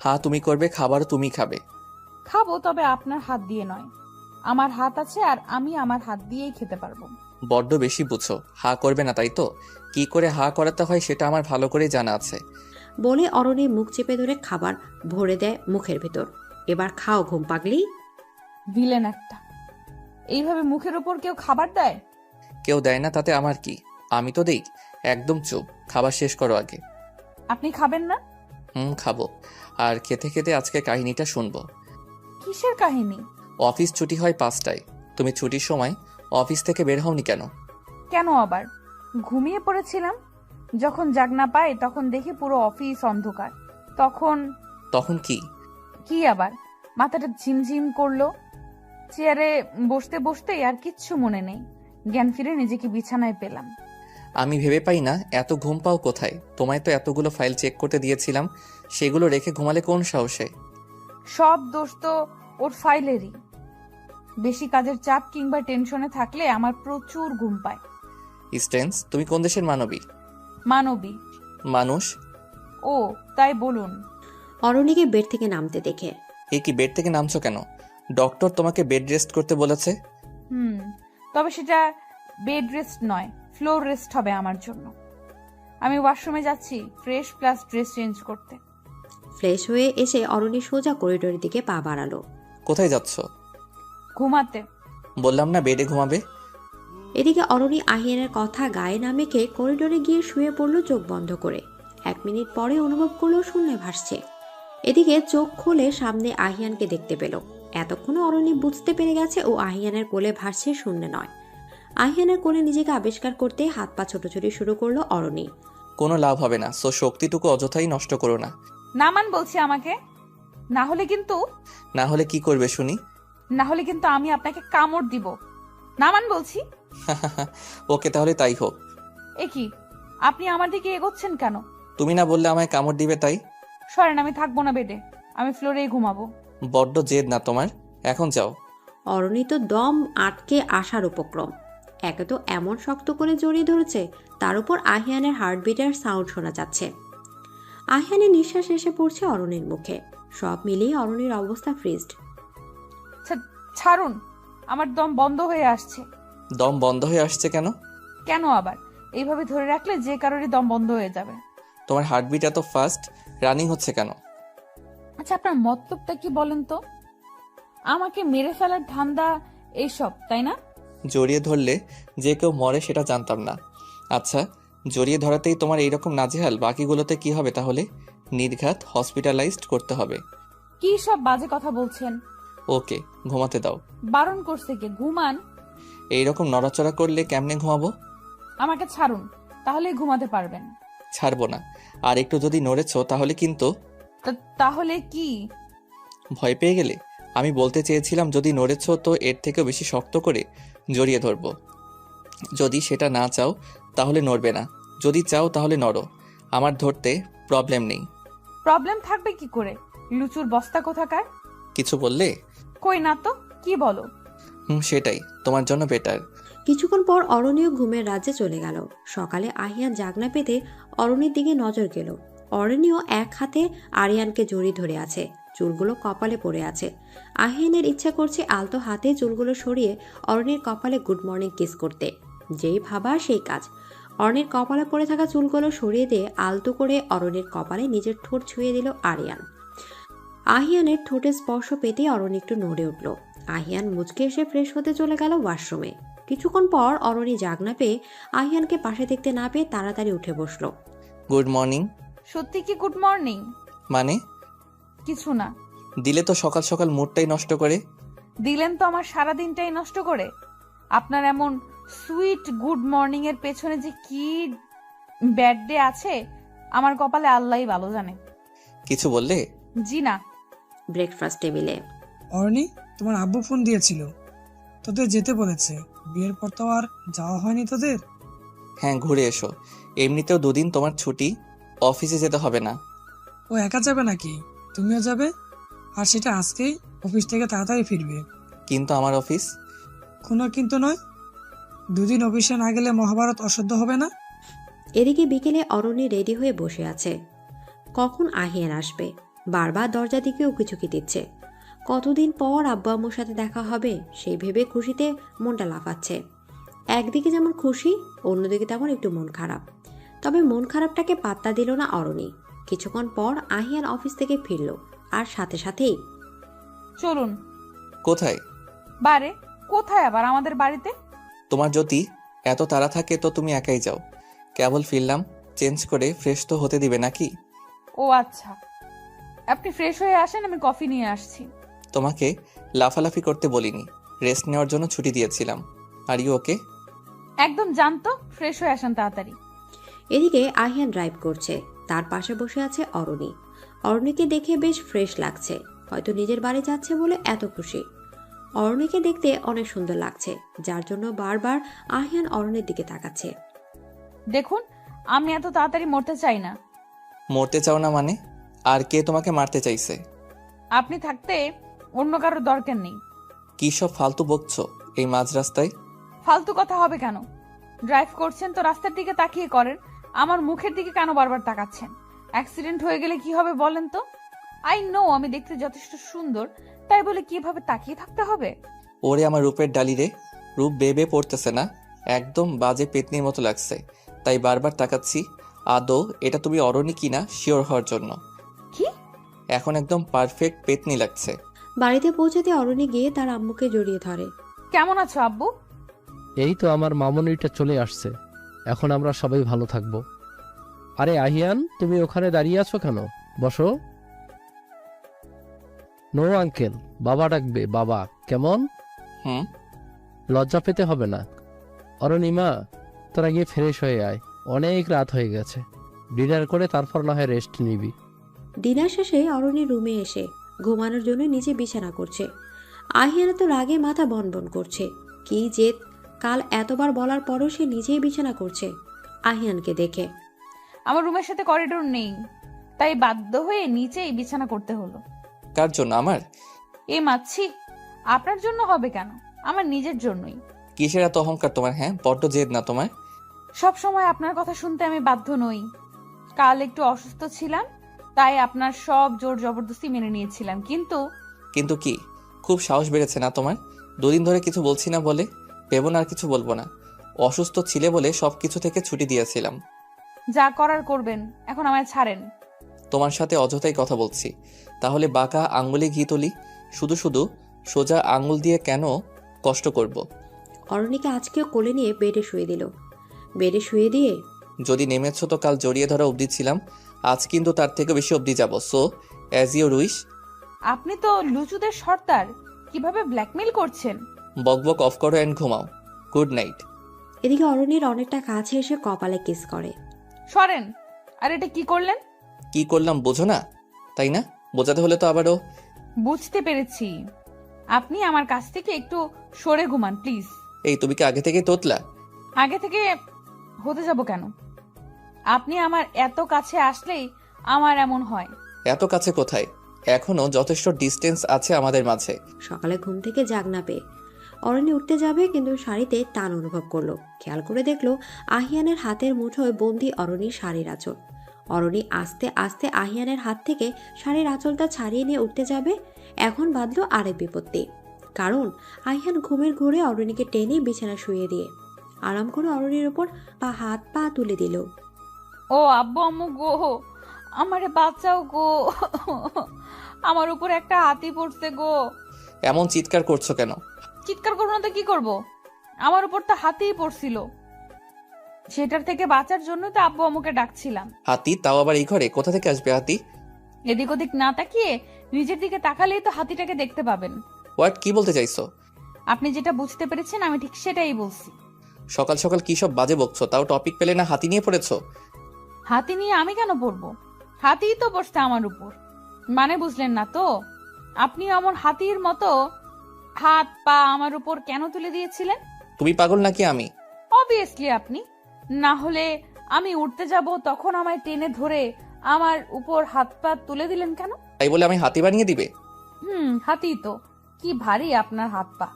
হ্যাঁ তুমি করবে, খাবারও তুমি খাবে। খাবো, তবে আপনার হাত দিয়ে নয়। আমার হাত আছে আর আমি আমার হাত দিয়েই খেতে পারবো। বড্ড বেশি বুঝো। হা করবে না তাই তো? কি করে হা করাতে হয় সেটা আমার ভালো করে জানা আছে। বলে অরণি মুখ চেপে ধরে খাবার ভরে দেয় মুখের ভেতর। এবার খাও ঘুম পাগলি। ভিলেন একটা। এইভাবে মুখের উপর কেউ খাবার দেয়? কেউ দেয় না তাতে আমার কি? আমি তো দেই। একদম চুপ, খাবার শেষ করো আগে। আপনি খাবেন না? খাবো। আর খেতে খেতে আজকে কাহিনীটা শুনবো। কিসের কাহিনী? অফিস ছুটি হয় 5টায়। তুমি ছুটির সময় অফিস থেকে বের হওনি কেন? কেন আবার? ঘুমিয়ে পড়েছিলাম। যখন জাগনা পাই তখন দেখি পুরো অফিস অন্ধকার। তখন কি আবার? মাথাটা ঝিমঝিম করলো। চেয়ারে বসতে বসতেই আর কিচ্ছু মনে নেই। জ্ঞান ফিরে নিজেকে বিছানায় পেলাম। আমি ভেবে পাই না এত ঘুম পাও কোথায়? তোমায় তো এতগুলো ফাইল চেক করতে দিয়েছিলাম, সেগুলো রেখে ঘুমালে কোন সাহসে? সব দোষ তো ওর ফাইলেরই। বেশি কাজের চাপ কিংবা টেনশনে থাকলে আমার প্রচুর ঘুম পায়। স্টেন্স, তুমি কোন দেশের মানবী? মানবী মানুষ? ও তাই বলুন। অরণিকে বেড থেকে নামতে দেখে, এ কি, বেড থেকে নামছো কেন? ডক্টর তোমাকে বেড রেস্ট করতে বলেছে। তবে সেটা বেড রেস্ট নয়, ফ্লোর রেস্ট হবে আমার জন্য। আমি ওয়াশরুমে যাচ্ছি ফ্রেশ প্লাস ড্রেস চেঞ্জ করতে। ফ্রেশ হয়ে এসে অরণি সোজা করিডোরের দিকে পা বাড়ালো। কোথায় যাচ্ছ? ঘুমাতে। বললাম না বেডে ঘুমাবে। এদিকে অরণি আহিয়ানের কথা গায়ে না মেখে করিডোরে গিয়ে শুয়ে পড়লো চোখ বন্ধ করে। 1 মিনিট পরে অনুভব করলো শূন্যে ভাসছে। এদিকে চোখ খুলে সামনে আহিয়ানকে দেখতে পেল। এতক্ষণে অরণি বুঝতে পেরে গেছে ও আহিয়ানের কোলে ভাসছে, শূন্যে নয়। আহিয়ানের কোলে নিজেকে আবিষ্কার করতে হাত পা ছোটাছুটি শুরু করলো অরণি। কোনো লাভ হবে না, সো শক্তিটুকু অযথাই নষ্ট করো না। নামান বলছি আমাকে, না হলে কিন্তু। না হলে কি করবে শুনি? না হলে কিন্তু আমি আপনাকে কামড় দিব। নামান বলছি। ওকে, তাহলে তাই হোক। এ কি, আপনি আমার দিকে এগোচ্ছেন কেন? তুমি না বললে আমায় কামড় দিবে তাই? সরেন, আমি থাকবো না বেডে, আমি ফ্লোরেই ঘুমাবো। বড্ড জেদ না তোমার? এখন যাও। অরণি তো দম আটকে আসার উপক্রম। একে তো এমন শক্ত করে জড়িয়ে ধরেছে, তার উপর আহিয়ানের হার্টবিটের সাউন্ড শোনা যাচ্ছে। আহিয়ানের নিঃশ্বাস এসে পড়ছে অরণির মুখে। সব মিলিয়ে অরণির অবস্থা ফ্রিজড। ছাড়ুন, আমার দম বন্ধ হয়ে আসছে। দম বন্ধ হয়ে আসছে কেন? কেন আবার? এইভাবে ধরে রাখলে যে কারোরই দম বন্ধ হয়ে যাবে। তোমার হার্টবিট এত ফাস্ট রানিং হচ্ছে কেন? আচ্ছা, আপনার মতলবটা কি বলেন তো? আমাকে মেরে ফেলার ধান্দা এইসব, তাই না? জড়িয়ে ধরলে যে কেউ মরে সেটা জানতাম না। আচ্ছা, জড়িয়ে ধরাতেই তোমার এইরকম নাজেহাল, বাকিগুলোতে কি হবে তাহলে? নির্ঘাত হসপিটালাইজড করতে হবে। কি সব বাজে কথা বলছেন? ওকে, ঘুমাতে দাও। বারণ করছে কে? ঘুমান। এইরকম নড়াচড়া করলে কেমনে ঘুমাবো? আমাকে ছাড়ুন, তাহলেই ঘুমাতে পারবেন। ছাড়বো না। আর একটু যদি নড়েছো তাহলে কিন্তু। তাহলে কি? ভয় পেয়ে গেলে? আমি বলতে চেয়েছিলাম যদি নড়েছো তো এর থেকেও বেশি শক্ত করে জড়িয়ে ধরবো। যদি সেটা না চাও তাহলে নড়বে না, যদি চাও তাহলে নড়ো। আমার ধরতে প্রবলেম নেই। প্রবলেম থাকবে কি করে? লুচুর বস্তা কোথাকার। কিছু বললে? কই না তো, কি বলো? সেটাই তোমার জন্য বেটার। কিছুক্ষণ পর অরণিও ঘুমের রাজ্যে চলে গেল। সকালে আহিয়ান জাগনা পেতে অরণির দিকে নজর গেল। অরণিও এক হাতে আরিয়ানকে জড়িয়ে ধরে আছে, চুলগুলো কপালে পড়ে আছে। আহিয়ানের ইচ্ছা করছে আলতো হাতে চুলগুলো সরিয়ে অরণির কপালে গুড মর্নিং কিস করতে। যেই ভাবা সেই কাজ। অরণির কপালে পড়ে থাকা চুলগুলো সরিয়ে দিয়ে আলতো করে অরণির কপালে নিজের ঠোঁট ছুঁয়ে দিল আরিয়ান। আহিয়ানের ঠোঁটে স্পর্শ পেতেই অরণি একটু নড়ে উঠল। আহিয়ান মুচকে এসে ফ্রেশ হতে চলে গেল ওয়াশরুমে। কিছুক্ষণ পর অরণি জাগনা পেয়ে আহিয়ানকে পাশে দেখতে না পেয়ে তাড়াতাড়ি উঠে বসলো। Good morning. সত্যি কি গুড মর্নিং? মানে? কিছু না। দিলে তো সকাল সকাল মুডটাই নষ্ট করে। দিলেন তো আমার সারা দিনটাই নষ্ট করে। আপনার এমন সুইট গুড মর্নিং এর পেছনে যে কি ব্যাড ডে আছে আমার কপালে আল্লাহই ভালো জানে। কিছু বললে? জি না। ব্রেকফাস্ট টেবিলে অরণি, তোমার আব্বু ফোন দিয়েছিল, তোদের যেতে বলেছে। বিয়ের পর তো আর যাওয়া হয়নি তোদের। হ্যাঁ, ঘুরে এসো। এমনিতেও দুদিন তোমার ছুটি, অফিসে যেতে হবে না। ও একা যাবে নাকি? তুমিও যাবে? আর সেটা আজকেই, অফিস থেকে তাড়াতাড়ি ফিরবে। কিন্তু আমার অফিস। কোনো কিন্তু নয়। দুদিন অফিসে না গেলে মহাভারত অশুদ্ধ হবে না? এদিকে বিকেলে অরণি রেডি হয়ে বসে আছে। কখন আহিয়ান আসবে বারবার দরজা দিকে উকিঝুঁকি দিচ্ছে। কতদিন পর আব্বু আম্মুর সাথে দেখা হবে সেই ভেবে খুশিতে মনটা লাফাচ্ছে। একদিকে যেমন খুশি, অন্যদিকে তেমন একটু মন খারাপ। তবে মন খারাপটাকে পাত্তা দিল না অরণি। কিছুক্ষণ পর আহিয়ান অফিস থেকে ফিরল, আর সাথে সাথেই চলুন। কোথায়? বারে। কোথায় আবার? আমাদের বাড়িতে। তোমার যদি এত তাড়া থাকে তো তুমি একাই যাও। কেবল ফিরলাম, চেঞ্জ করে ফ্রেশ তো হতে দিবে নাকি? ও আচ্ছা, আপনি ফ্রেশ হয়ে আসেন, আমি কফি নিয়ে আসছি। তোমাকে লাফালাফি করতে বলিনি, রেস্ট নেওয়ার জন্য ছুটি দিয়েছিলাম। Are you okay? একদম জানতো, ফ্রেশ হয়ে আসেন তাড়াতাড়ি। এদিকে আহিয়ান ড্রাইভ করছে, তার পাশে বসে আছে অরণি। অরণিকে দেখে বেশ ফ্রেশ লাগছে, হয়তো নিজের বাড়ি যাচ্ছে বলে এত খুশি। অরণিকে দেখতে অনেক সুন্দর লাগছে, যার জন্য বারবার আহিয়ান অরণির দিকে তাকাচ্ছে। দেখুন, আমি এত তাড়াতাড়ি মরতে চাই না। মরতে চাও না মানে? আর কে তোমাকে মারতে চাইছে? আপনি থাকতে অন্য কারোর দরকার নেই। কি সব ফালতু বকছো এই মাঝ রাস্তায়? ফালতু কথা হবে কেন? ড্রাইভ করছেন তো রাস্তার দিকে তাকিয়ে করেন, আমার মুখের দিকে কেন বারবার তাকাচ্ছেন? অ্যাক্সিডেন্ট হয়ে গেলে কি হবে বলেন তো? আই নো আমি দেখতে যথেষ্ট সুন্দর, তাই বলে কিভাবে তাকিয়ে থাকতে হবে? ওরে আমার রূপের ডালি রে, রূপ বেবে পড়তেছে না, একদম বাজে পেতনির মতো লাগছে, তাই বারবার তাকাচ্ছি আদৌ এটা তুমি অরণি কিনা শিওর হওয়ার জন্য। কি? এখন একদম পারফেক্ট পেতনি লাগছে। বাড়িতে পৌঁছাতে অরণি গিয়ে তার আম্মুকে জড়িয়ে ধরে। কেমন আছো আব্বু? এই তো আমার মামনিটা চলে আসছে, এখন আমরা সবাই ভালো থাকবো। আরে আহিয়ান, তুমি ওখানে দাঁড়িয়ে আছো কেন? বসো। নো আঙ্কেল, বাবা ডাকবে, বাবা। কেমন? লজ্জা পেতে হবে না। অরণিমা, তোরা গিয়ে ফ্রেশ হয়ে আয়, অনেক রাত হয়ে গেছে। ডিনার করে তারপর না হয় রেস্ট নিবি। ডিনার শেষে অরণি রুমে এসে ঘুমানোর জন্য নিচে বিছানা করছে। আহিয়ান তো রাগে মাথা বনবন করছে। কি জেদ, কাল এতবার বলার পরও সে নিজেই বিছানা করছে আহিয়ানকে দেখে। আমার রুমের সাথে করিডোর নেই, তাই বাধ্য হয়ে নিচেই বিছানা করতে হলো। কার জন্য? আমার? এ মাছি, আপনার জন্য হবে কেন, আমার নিজের জন্যই। কিসের এত অহংকার তোমার? হ্যাঁ, বড্ড জেদ না তোমার? সব সময় আপনার কথা শুনতে আমি বাধ্য নই। কাল একটু অসুস্থ ছিলাম, তাই আপনার সব জোর জবরদস্তি মেনে নিয়েছিলাম। কিন্তু কি? খুব সাহস বেড়েছে না তোমার? দুদিন ধরে কিছু বলছি না বলে ভেবো না আর কিছু বলবো না। অসুস্থ ছিলে বলে সবকিছু থেকে ছুটি দিয়েছিলাম। যা করার করবেন, এখন আমায় ছাড়েন। তোমার সাথে অযথাই কথা বলছি। তাহলে বাঁকা আঙ্গুলে ঘি তুলি? শুধু শুধু সোজা আঙ্গুল দিয়ে কেন কষ্ট করব? অরণিকে আজকেও কোলে নিয়ে বেডে শুয়ে দিল। বেডে শুয়ে দিয়ে, যদি নেমেছ তো কাল জড়িয়ে ধরা অবধি ছিলাম, আজ কিন্তু তার থেকে বেশি অবধি যাব। So as your wish. আপনি তো লুচুদের সর্দার, কিভাবে ব্ল্যাকমেল করছেন? বকবক অফ করো অ্যান্ড ঘুমাও। Good night. এদিকে অরণির অনেকটা কাছে এসে কপালে কিস করে। সরেন। আর এটা কি করলেন? কি করলাম বোঝো না, তাই না? বোঝাতে হলে তো আবারও। বুঝতে পেরেছি। আপনি আমার কাছ থেকে একটু সরে ঘুমান প্লিজ। এই তুমি কি আগে থেকে তোতলা? আগে থেকে হতে যাব কেন? আপনি আমার এত কাছে আসলেই আমার এমন হয়। এত কাছে কোথায়? এখনো যথেষ্ট ডিস্টেন্স আছে আমাদের মাঝে। সকালে ঘুম থেকে জাগ না পেয়ে অরণি উঠতে যাবে, কিন্তু শাড়িতে টান অনুভব করলো। খেয়াল করে দেখলো আহিয়ানের হাতের মুঠোয় বন্দি অরণির শাড়ির আঁচল। অরণি আস্তে আস্তে আহিয়ানের হাত থেকে শাড়ির আঁচলটা ছাড়িয়ে নিয়ে উঠতে যাবে। এখন বাঁধলো আরেক বিপত্তি। কারণ আহিয়ান ঘুমের ঘোরে অরণিকে টেনে বিছানা শুয়ে দিয়ে আরাম করে অরণির ওপর হাত পা তুলে দিল। ও আব্বু আম্মু গো, আমারে বাঁচাও গো, আমার উপর একটা হাতি পড়ছে গো। এমন চিৎকার করছো কেন? চিৎকার করবো না তো কি করব? আমার উপর তো হাতিই পড়ছিল, সেটার থেকে বাঁচার জন্য তো আব্বু আম্মুকে ডাকছিলাম। হাতি? তাও আবার এই ঘরে? কোথা থেকে আসবে হাতি? এদিক ওদিক না তাকিয়ে নিজের দিকে তাকালেই তো হাতিটাকে দেখতে পাবেন। হোয়াট? কি বলতে চাইছো? আপনি যেটা বুঝতে পেরেছেন আমি ঠিক সেটাই বলছি। সকাল সকাল কি সব বাজে বকছো? তাও টপিক পেলে না হাতি নিয়ে পড়েছো? হাতি নিয়ে আমি কেন পড়বো? হাতিই তো পড়ছে আমার উপর। মানে বুঝলেন না তো? আপনি এমন হাতির মতো হাত পা আমার উপর কেন তুলে দিয়েছিলেন? তুমি পাগল নাকি আমি? অবভিয়াসলি আপনি। না হলে আমি উঠতে যাব তখন আমায় টেনে ধরে আমার উপর হাত পা তুলে দিলেন কেন? তাই বলে আমি হাতি বানিয়ে দিবে? হাতি তো। কি ভারী আপনার হাত পা।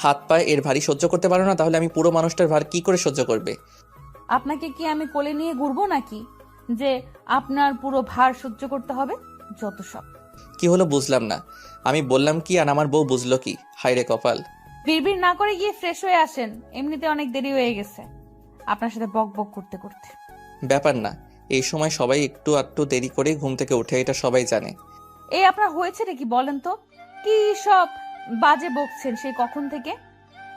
হাত পায়ে এর ভারী সহ্য করতে পারো না, তাহলে আমি পুরো মানুষটার ভার কি করে সহ্য করবে? আপনাকে কি আমি কোলে নিয়ে ঘুরবো নাকি যে আপনার পুরো ভার সহ্য করতে হবে? যত সব। কি হলো বুঝলাম না। আমি বললাম কি আর আমার বউ বুঝলো কি? হায়রে কপাল। বিড়বিড় না করে গিয়ে ফ্রেশ হয়ে আসেন, এমনিতে অনেক দেরি হয়ে গেছে আপনার সাথে বক বক করতে করতে। ব্যাপার না, এই সময় সবাই একটু আধটু দেরি করে ঘুম থেকে ওঠে, এটা সবাই জানে। এই আপনার হয়েছে নাকি বলেন তো? কি সব বাজে বকছেন সেই কখন থেকে?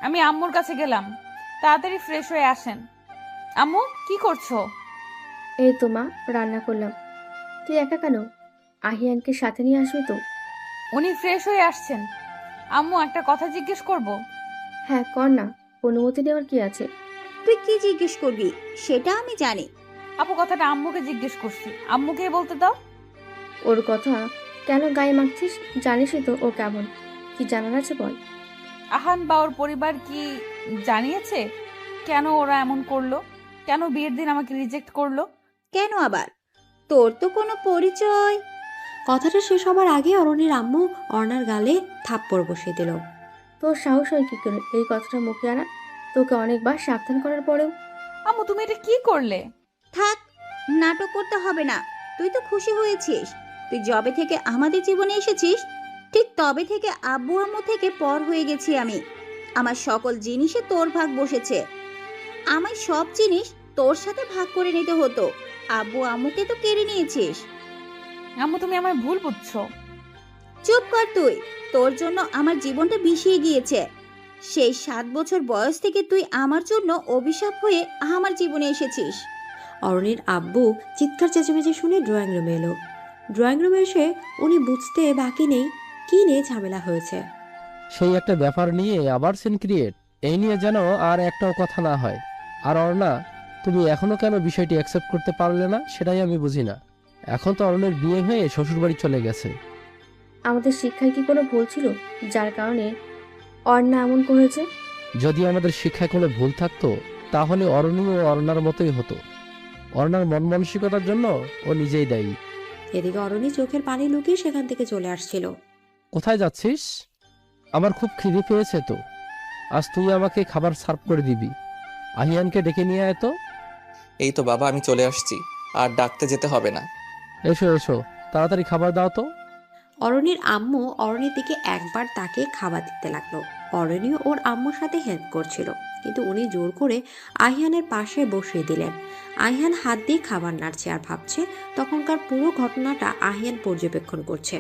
আমি আম্মুর কাছে গেলাম, তাড়াতাড়ি ফ্রেশ হয়ে আসেন। আম্মু কি করছো? এই তো মা, রান্না করলাম। তুই একা কেন? আহিয়ানকে সাথে নিয়ে আসবি তো? উনি ফ্রেশ হয়ে আসছেন। আম্মু একটা কথা জিজ্ঞেস করব? হ্যাঁ কর না, অনুমতি নেওয়ার কি আছে? তুই কি জিজ্ঞেস করবি সেটা আমি জানি। আপু কথাটা আম্মুকে জিজ্ঞেস করছি, আম্মুকে বলতে দাও। ওর কথা কেন গায়ে মাখছিস? জানিসই তো ও কেমন। কি জানার আছে বল। আহান বা ওর পরিবার কি জানিয়েছে কেন ওরা এমন করলো? কেন বিয়ের দিন আমাকে রিজেক্ট করলো? কেন আবার? তোর তো কোনো পরিচয়। কথাটা শেষ হবার আগে অরণির আম্মু অর্ণার গালে থাপ্পড় বসিয়ে দিল। তোর সাহস হয় কি করে এই কথাটা মুখে আনা? তোকে অনেকবার সাবধান করার পরেও। আম্মু তুমি এটা কি করলে? থাক, নাটক করতে হবে না। তুই তো খুশি হয়েছিস। তুই যবে থেকে আমাদের জীবনে এসেছিস ঠিক তবে থেকে আব্বু আম্মু থেকে পর হয়ে গেছি আমি। আমার সকল জিনিসে তোর ভাগ বসেছে। আমার সব জিনিস তোর সাথে ভাগ করে নিতে হতো, আব্বু আম্মুকে তো কেড়ে নিয়েছিস। আম্মু তুমি আমায় ভুল বুঝছো। চুপ কর তুই। তোর জন্য আমার জীবনটা বিষিয়ে গিয়েছে। সেই 7 বছর বয়স থেকে তুই আমার জন্য অভিশাপ হয়ে আমার জীবনে এসেছিস। অরণির আব্বু চিৎকার চেঁচামেচি শুনে ড্রয়িং রুমে এলো। ড্রয়িং রুমে এসে উনি বুঝতে বাকি নেই কি নিয়ে ঝামেলা হয়েছে। সেই একটা ব্যাপার নিয়ে আবার সিন ক্রিয়েট, এই নিয়ে যেন আর একটাও কথা না হয়। আর অর্ণা, তুমি এখনো কেন বিষয়টি অ্যাকসেপ্ট করতে পারলে না সেটাই আমি বুঝি না। এখন তো অরণের বিয়ে হয়ে শ্বশুরবাড়ি চলে গেছে। আমাদের শিক্ষায় কি কোনো ভুল ছিল যার কারণে অর্ণা এমন করেছে? যদি আমাদের শিক্ষায় কোনো ভুল থাকতো তাহলে অরণ্য অর্ণার মতোই হতো। অর্ণার মন মানসিকতার জন্য ও নিজেই দায়ী। এদিকে অরণি চোখের পানি লুকিয়ে সেখান থেকে চলে আসছিল। কোথায় যাচ্ছিস? আমার খুব খিদে পেয়েছে তো, আজ তুই আমাকে খাবার সার্ভ করে দিবি। আহিয়ানকে ডেকে নিয়ে আয় তো। এই তো বাবা, আমি চলে আসছি, আর ডাকতে যেতে হবে না। এসো এসো, তাড়াতাড়ি খাবার দাও তো। অরণির আম্মু অরণির দিকে একবার তাকে খাবার দিতে লাগলো। অরণিও ওর আম্মুর সাথে হেল্প করছিল, কিন্তু উনি জোর করে আহিয়ানের পাশে বসিয়ে দিলেন। আহিয়ান হাত দিয়ে খাবার নাড়ছে আর ভাবছে তখনকার পুরো ঘটনাটা আহিয়ান পর্যবেক্ষণ করছে।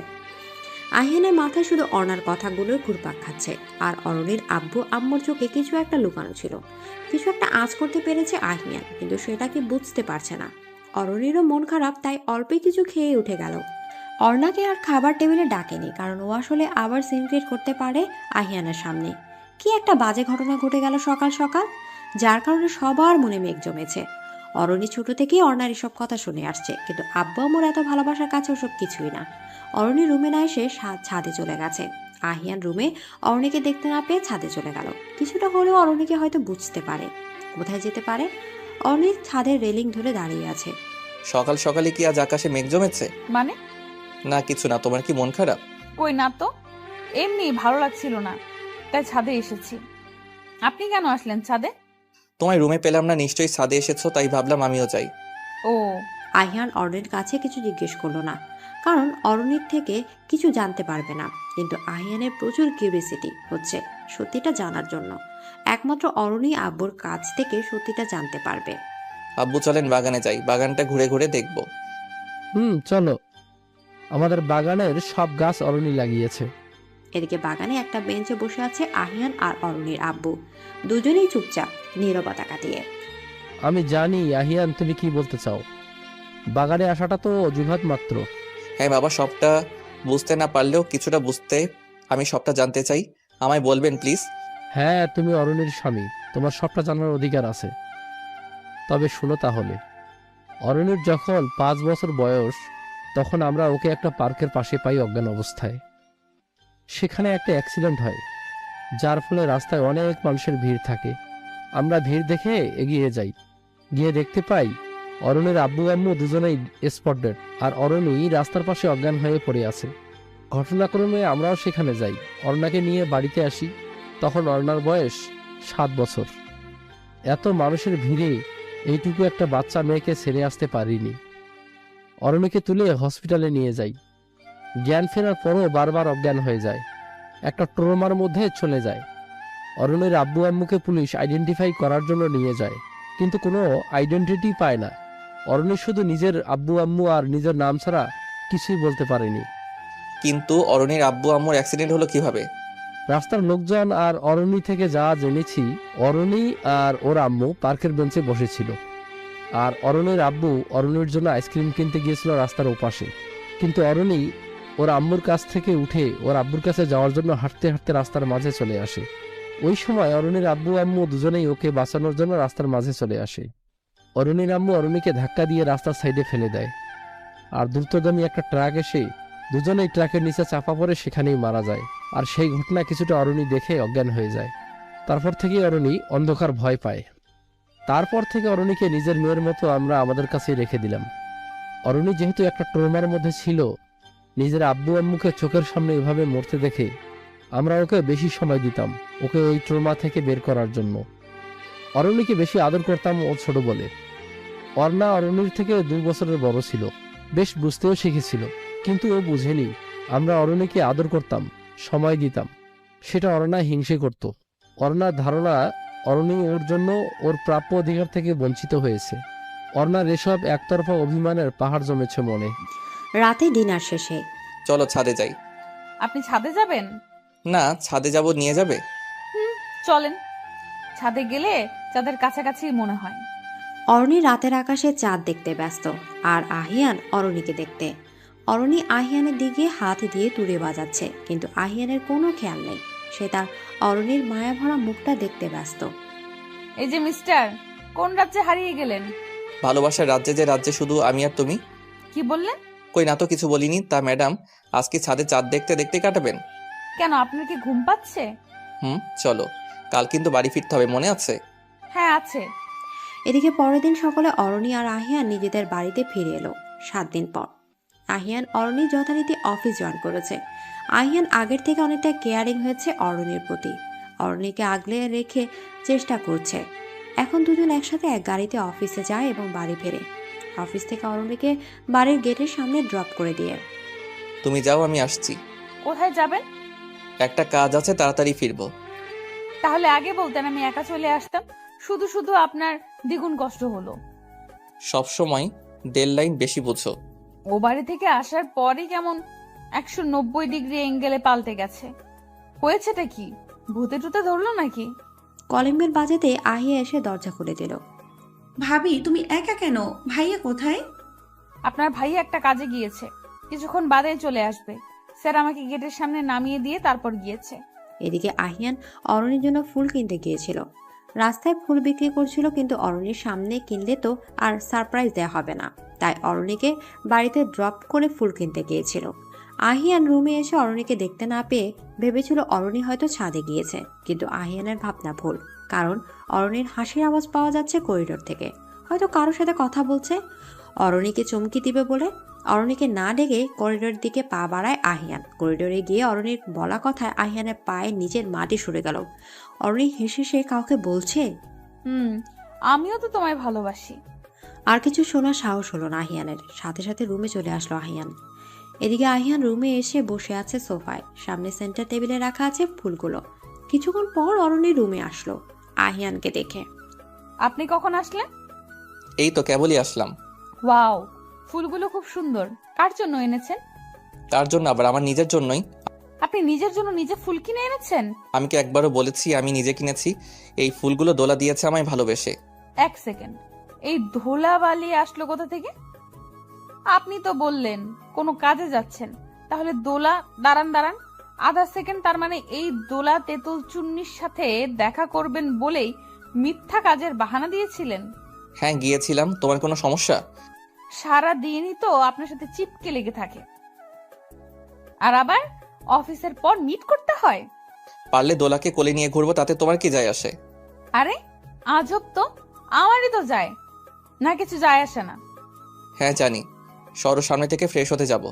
আহিয়ানের মাথায় শুধু অর্ণার কথাগুলোর ঘুরপাক খাচ্ছে, আর অরণির আব্বু আম্মুর চোখে কিছু একটা লুকানো ছিল। কিছু একটা আঁচ করতে পেরেছে আহিয়ান, কিন্তু সেটাকে বুঝতে পারছে না। অরণিরও মন খারাপ, তাই অল্পে কিছু খেয়ে উঠে গেল। অর্ণাকে আর খাবার টেবিলে ডাকেনি, কারণ ও আসলে আবার সিন ক্রিয়েট করতে পারে আহিয়ানের সামনে। কি একটা বাজে ঘটনা ঘটে গেল সকাল সকাল, যার কারণে সবার মনে মেঘ জমেছে। অরণি ছোট থেকেই অর্ণার এসব কথা শুনে আসছে, কিন্তু আব্বু আম্মুর এত ভালোবাসার কাছে ওসব কিছুই না। অরণি রুমে না এসে ছাদে চলে গেছে। আহিয়ান রুমে অরণিকে দেখতে না পেয়ে ছাদে চলে গেল। কিছুটা হলেও অরণিকে হয়তো বুঝতে পারে। কোথায় যেতে পারে? অরণি ছাদের রেলিং ধরে দাঁড়িয়ে আছে। সকাল সকালে কি আজ আকাশে মেঘ জমেছে? মানে? না কিছু না, তোমার কি মন খারাপ? কই না তো, এমনি ভালো লাগছিল না, তাই ছাদে এসেছি। আপনি কেন আসলেন ছাদে? তোমায় রুমে পেলাম না, নিশ্চয়ই ছাদে এসেছো, তাই ভাবলাম আমিও যাই। ও। আহিয়ান অরণির কাছে কিছু জিজ্ঞেস করলো না, কারণ অরণির থেকে কিছু জানতে পারবে না। কিন্তু আহিয়ানের প্রচুর কিউরিয়াসিটি হচ্ছে সত্যিটা জানার জন্য। একমাত্র অরণি আব্বুর কাছ থেকে সত্যিটা জানতে পারবে। আব্বু চলেন বাগানে যাই, বাগানটা ঘুরে ঘুরে দেখবো। চলো। আমাদের বাগানের সব গাছ অরণি লাগিয়েছে। এদিকে বাগানে একটা বেঞ্চে বসে আছে আহিয়ান আর অরণির আব্বু, দুজনেই চুপচাপ নীরবতা কাটিয়ে। আমি জানি আহিয়ান তুমি কি বলতে চাও, বাগানে আসাটা তো অজুহাত মাত্র। হ্যাঁ বাবা, সবটা বুঝতে না পারলেও কিছুটা বুঝতে আমি সবটা জানতে চাই, আমায় বলবেন প্লিজ। হ্যাঁ, তুমি অরণির স্বামী, তোমার সবটা জানার অধিকার আছে। তবে শুনো তাহলে, অরণির যখন 5 বছর বয়স, তখন আমরা ওকে একটা পার্কের পাশে পাই অজ্ঞান অবস্থায়। সেখানে একটা অ্যাক্সিডেন্ট হয়, যার ফলে রাস্তায় অনেক মানুষের ভিড় থাকে। আমরা ভিড় দেখে এগিয়ে যাই, গিয়ে দেখতে পাই অরণির আব্বু আম্মু দুজনেই স্পট ডেড, আর অরণি রাস্তার পাশে অজ্ঞান হয়ে পড়ে আছে। ঘটনাক্রমে আমরাও সেখানে যাই, অর্ণাকে নিয়ে বাড়িতে আসি। তখন অর্ণার বয়স 7 বছর। এত মানুষের ভিড়ে এইটুকু একটা বাচ্চা মেয়েকে ছেড়ে আসতে পারিনি। অরণিকে তুলে হসপিটালে নিয়ে যাই। জ্ঞান ফেরার পরও বারবার অজ্ঞান হয়ে যায়, একটা ট্রমার মধ্যে চলে যায়। অরণির আব্বু আম্মুকে পুলিশ আইডেন্টিফাই করার জন্য নিয়ে যায়, কিন্তু কোনো আইডেন্টিটি পায় না। অরণি শুধু নিজের আব্বু আম্মু আর নিজের নাম ছাড়া কিছুই বলতে পারেনি। কিন্তু অরণির আব্বু আম্মুর অ্যাক্সিডেন্ট হলো কিভাবে? রাস্তার লোকজন আর অরণি থেকে যা জেনেছি, অরণি আর ওর আম্মু পার্কের বেঞ্চে বসেছিল, আর অরণির আব্বু অরণির জন্য আইসক্রিম কিনতে গিয়েছিল রাস্তার ওপাশে। কিন্তু অরণি ওর আম্মুর কাছ থেকে উঠে ওর আব্বুর কাছে যাওয়ার জন্য হাঁটতে হাঁটতে রাস্তার মাঝে চলে আসে। ওই সময় অরণির আব্বু আম্মু দুজনেই ওকে বাঁচানোর জন্য রাস্তার মাঝে চলে আসে। অরণির আম্মু অরণিকে ধাক্কা দিয়ে রাস্তার সাইডে ফেলে দেয়, আর দ্রুতগামী একটা ট্রাক এসে দুজনেই ট্রাকের নিচে চাপা পড়ে সেখানেই মারা যায়। আর সেই ঘটনা কিছুটা অরণি দেখে অজ্ঞান হয়ে যায়। তারপর থেকে অরণি অন্ধকার ভয় পায়। তারপর থেকে অরণিকে নিজের মেয়ের মতো আমরা আমাদের কাছেই রেখে দিলাম। অরণি যেহেতু একটা ট্রমার মধ্যে ছিল, নিজের আব্বু আম্মুকে চোখের সামনে এভাবে মরতে দেখে আমরা ওকে বেশি সময় দিতাম ওকে ওই ট্রমা থেকে বের করার জন্য। অরণিকে বেশি আদর করতাম ও ছোট বলে। অর্ণা অরণির থেকে 2 বছরের বড় ছিল, বেশ বুঝতেও শিখেছিল, কিন্তু ও বুঝেনি আমরা অরণিকে আদর করতাম, সময় দিতাম। সেটা অরণা হিংসে করত। অরণার ধারণা অরণি ওর জন্য ওর প্রাপ্য অধিকার থেকে বঞ্চিত হয়েছে। অর্ণার এসব একতরফা অভিমানের পাহাড় জমেছে মনে। রাতে ডিনার শেষে চলো ছাদে যাই। আপনি ছাদে যাবেন? না, ছাদে যাব, নিয়ে যাবে? চলেন। ছাদে গেলে চাঁদের কাছাকাছি মনে হয়। অরণি রাতের আকাশে চাঁদ দেখতে ব্যস্ত, আর আহিয়ান অরণিকে দেখতে। অরণি আহিয়ানের দিকে হাত দিয়ে তুড়ে বাজাচ্ছে, কিন্তু আহিয়ানের কোনো খেয়াল নেই। সে তার অরণির মায়াভরা মুখটা দেখতে ব্যস্ত। এই যে মিস্টার, কোন রাজ্যে হারিয়ে গেলেন? ভালোবাসার রাজ্যে, যে রাজ্যে শুধু আমি আর তুমি। কি বললেন? কই না তো, কিছু বলিনি। তা ম্যাডাম, আজকে ছাদে চাঁদ দেখতে দেখতে কাটাবেন? কেন, আপনার কি ঘুম পাচ্ছে? চলো, কাল কিন্তু বাড়ি ফিরতে হবে, মনে আছে? হ্যাঁ আছে। এদিকে পরের দিন সকালে অরণি আর আহিয়ান নিজেদের বাড়িতে ফিরে এলো 7 দিন পর। আহিয়ান অরণি যথারীতি অফিস জয়েন করেছে, আহিয়ান আগের থেকে অনেকটা কেয়ারিং হয়েছে অরণির প্রতি। অরণিকে আগলে রেখে চেষ্টা করছে। এখন দুজন একসাথে এক গাড়িতে অফিসে যায় এবং বাড়ি ফেরে। অফিস থেকে অরণিকে বাড়ির গেটের সামনে ড্রপ করে দিয়ে। তুমি যাও, আমি আসছি। কোথায় যাবেন? একটা কাজ আছে, তাড়াতাড়ি ফিরবো। তাহলে আগে বলতেন, আমি একা চলে আসতাম। শুধু শুধু আপনার দ্বিগুণ কষ্ট হলো। সবসময় ডেডলাইন বেশি বোঝো। ও বাড়ি থেকে আসার পরই কেমন 190 ডিগ্রি এঙ্গেলে পাল্টে গেছে। হয়েছেটা কি? ভূতে টুতে ধরলো নাকি? কলিং বেল বাজাতে আহিয়া এসে দরজা খুলে দিল। ভাবি তুমি একা কেন? ভাইয়া কোথায়? আপনার ভাই একটা কাজে গিয়েছে, কিছুক্ষণ বাদে চলে আসবে। স্যার আমাকে গেটের সামনে নামিয়ে দিয়ে তারপর গিয়েছে। এদিকে আহিয়ান অরণির জন্য ফুল কিনতে গিয়েছিল। রাস্তায় ফুল বিক্রি করছিল, কিন্তু অরণির সামনে কিনলে তো আর সারপ্রাইজ দেওয়া হবে না, তাই অরণিকে বাড়িতে ড্রপ করে ফুল কিনতে গিয়েছিল। আহিয়ান রুমে এসে অরণিকে দেখতে না পেয়ে ভেবেছিল অরণি হয়তো ছাদে গিয়েছে, কিন্তু আহিয়ানের ভাবনা ভুল, কারণ অরণির হাসির আওয়াজ পাওয়া যাচ্ছে করিডোর থেকে। হয়তো কারোর সাথে কথা বলছে। অরণিকে চমকি দিবে বলে অরণিকে না ডেকে করিডোরের দিকে পা বাড়ায় আহিয়ান। করিডোরে গিয়ে অরণির বলা কথায় আহিয়ানের পায়ে নিচের মাটি সরে গেল। অরণি হেসে সে কাউকে বলছে, আমিও তো তোমায় ভালোবাসি। আর কিছু শোনার সাহস হলো না আহিয়ানের। সাথে সাথে রুমে চলে আসলো আহিয়ান। এদিকে আহিয়ান রুমে এসে বসে আছে সোফায়, সামনে সেন্টার টেবিলে রাখা আছে ফুলগুলো। কিছুক্ষণ পর অরণি রুমে আসলো আহিয়ানকে দেখে। আপনি কখন আসলেন? এই তো কেবলই আসলাম। ওয়াও, ফুলগুলো খুব সুন্দর। কার জন্য এনেছেন? তার জন্য আবার? আমার নিজের জন্যই। আপনি নিজের জন্য নিজে ফুল কিনে এনেছেন? আমি কি একবারও বলেছি আমি নিজে কিনেছি? এই ফুলগুলো দোলা দিয়েছে আমায় ভালোবেসে। এক সেকেন্ড, এই ধুলাবালি আসলো কোথা থেকে? আপনি তো বললেন কোনো কাজে যাচ্ছেন, তাহলে দোলা? দাঁড়ান আধা সেকেন্ড। তার মানে এই দোলা তেঁতুল চুন্নির সাথে দেখা করবেন বলেই মিথ্যা কাজের বাহানা দিয়েছিলেন? হ্যাঁ গিয়েছিলাম। তোমার কোনো সমস্যা? সারা দিনই তো আপনার সাথে চিপকে লেগে থাকে, আর আবার অফিসের পর মিট করতে হয়। পারলে দোলাকে কোলে নিয়ে ঘুরবো, তাতে তোমার কি যায় আসে? আরে আজব তো, আমারই তো যায় না, কিছু যায় আসে না। হ্যাঁ জানি, সরো সামনে থেকে ফ্রেশ হতে যাব।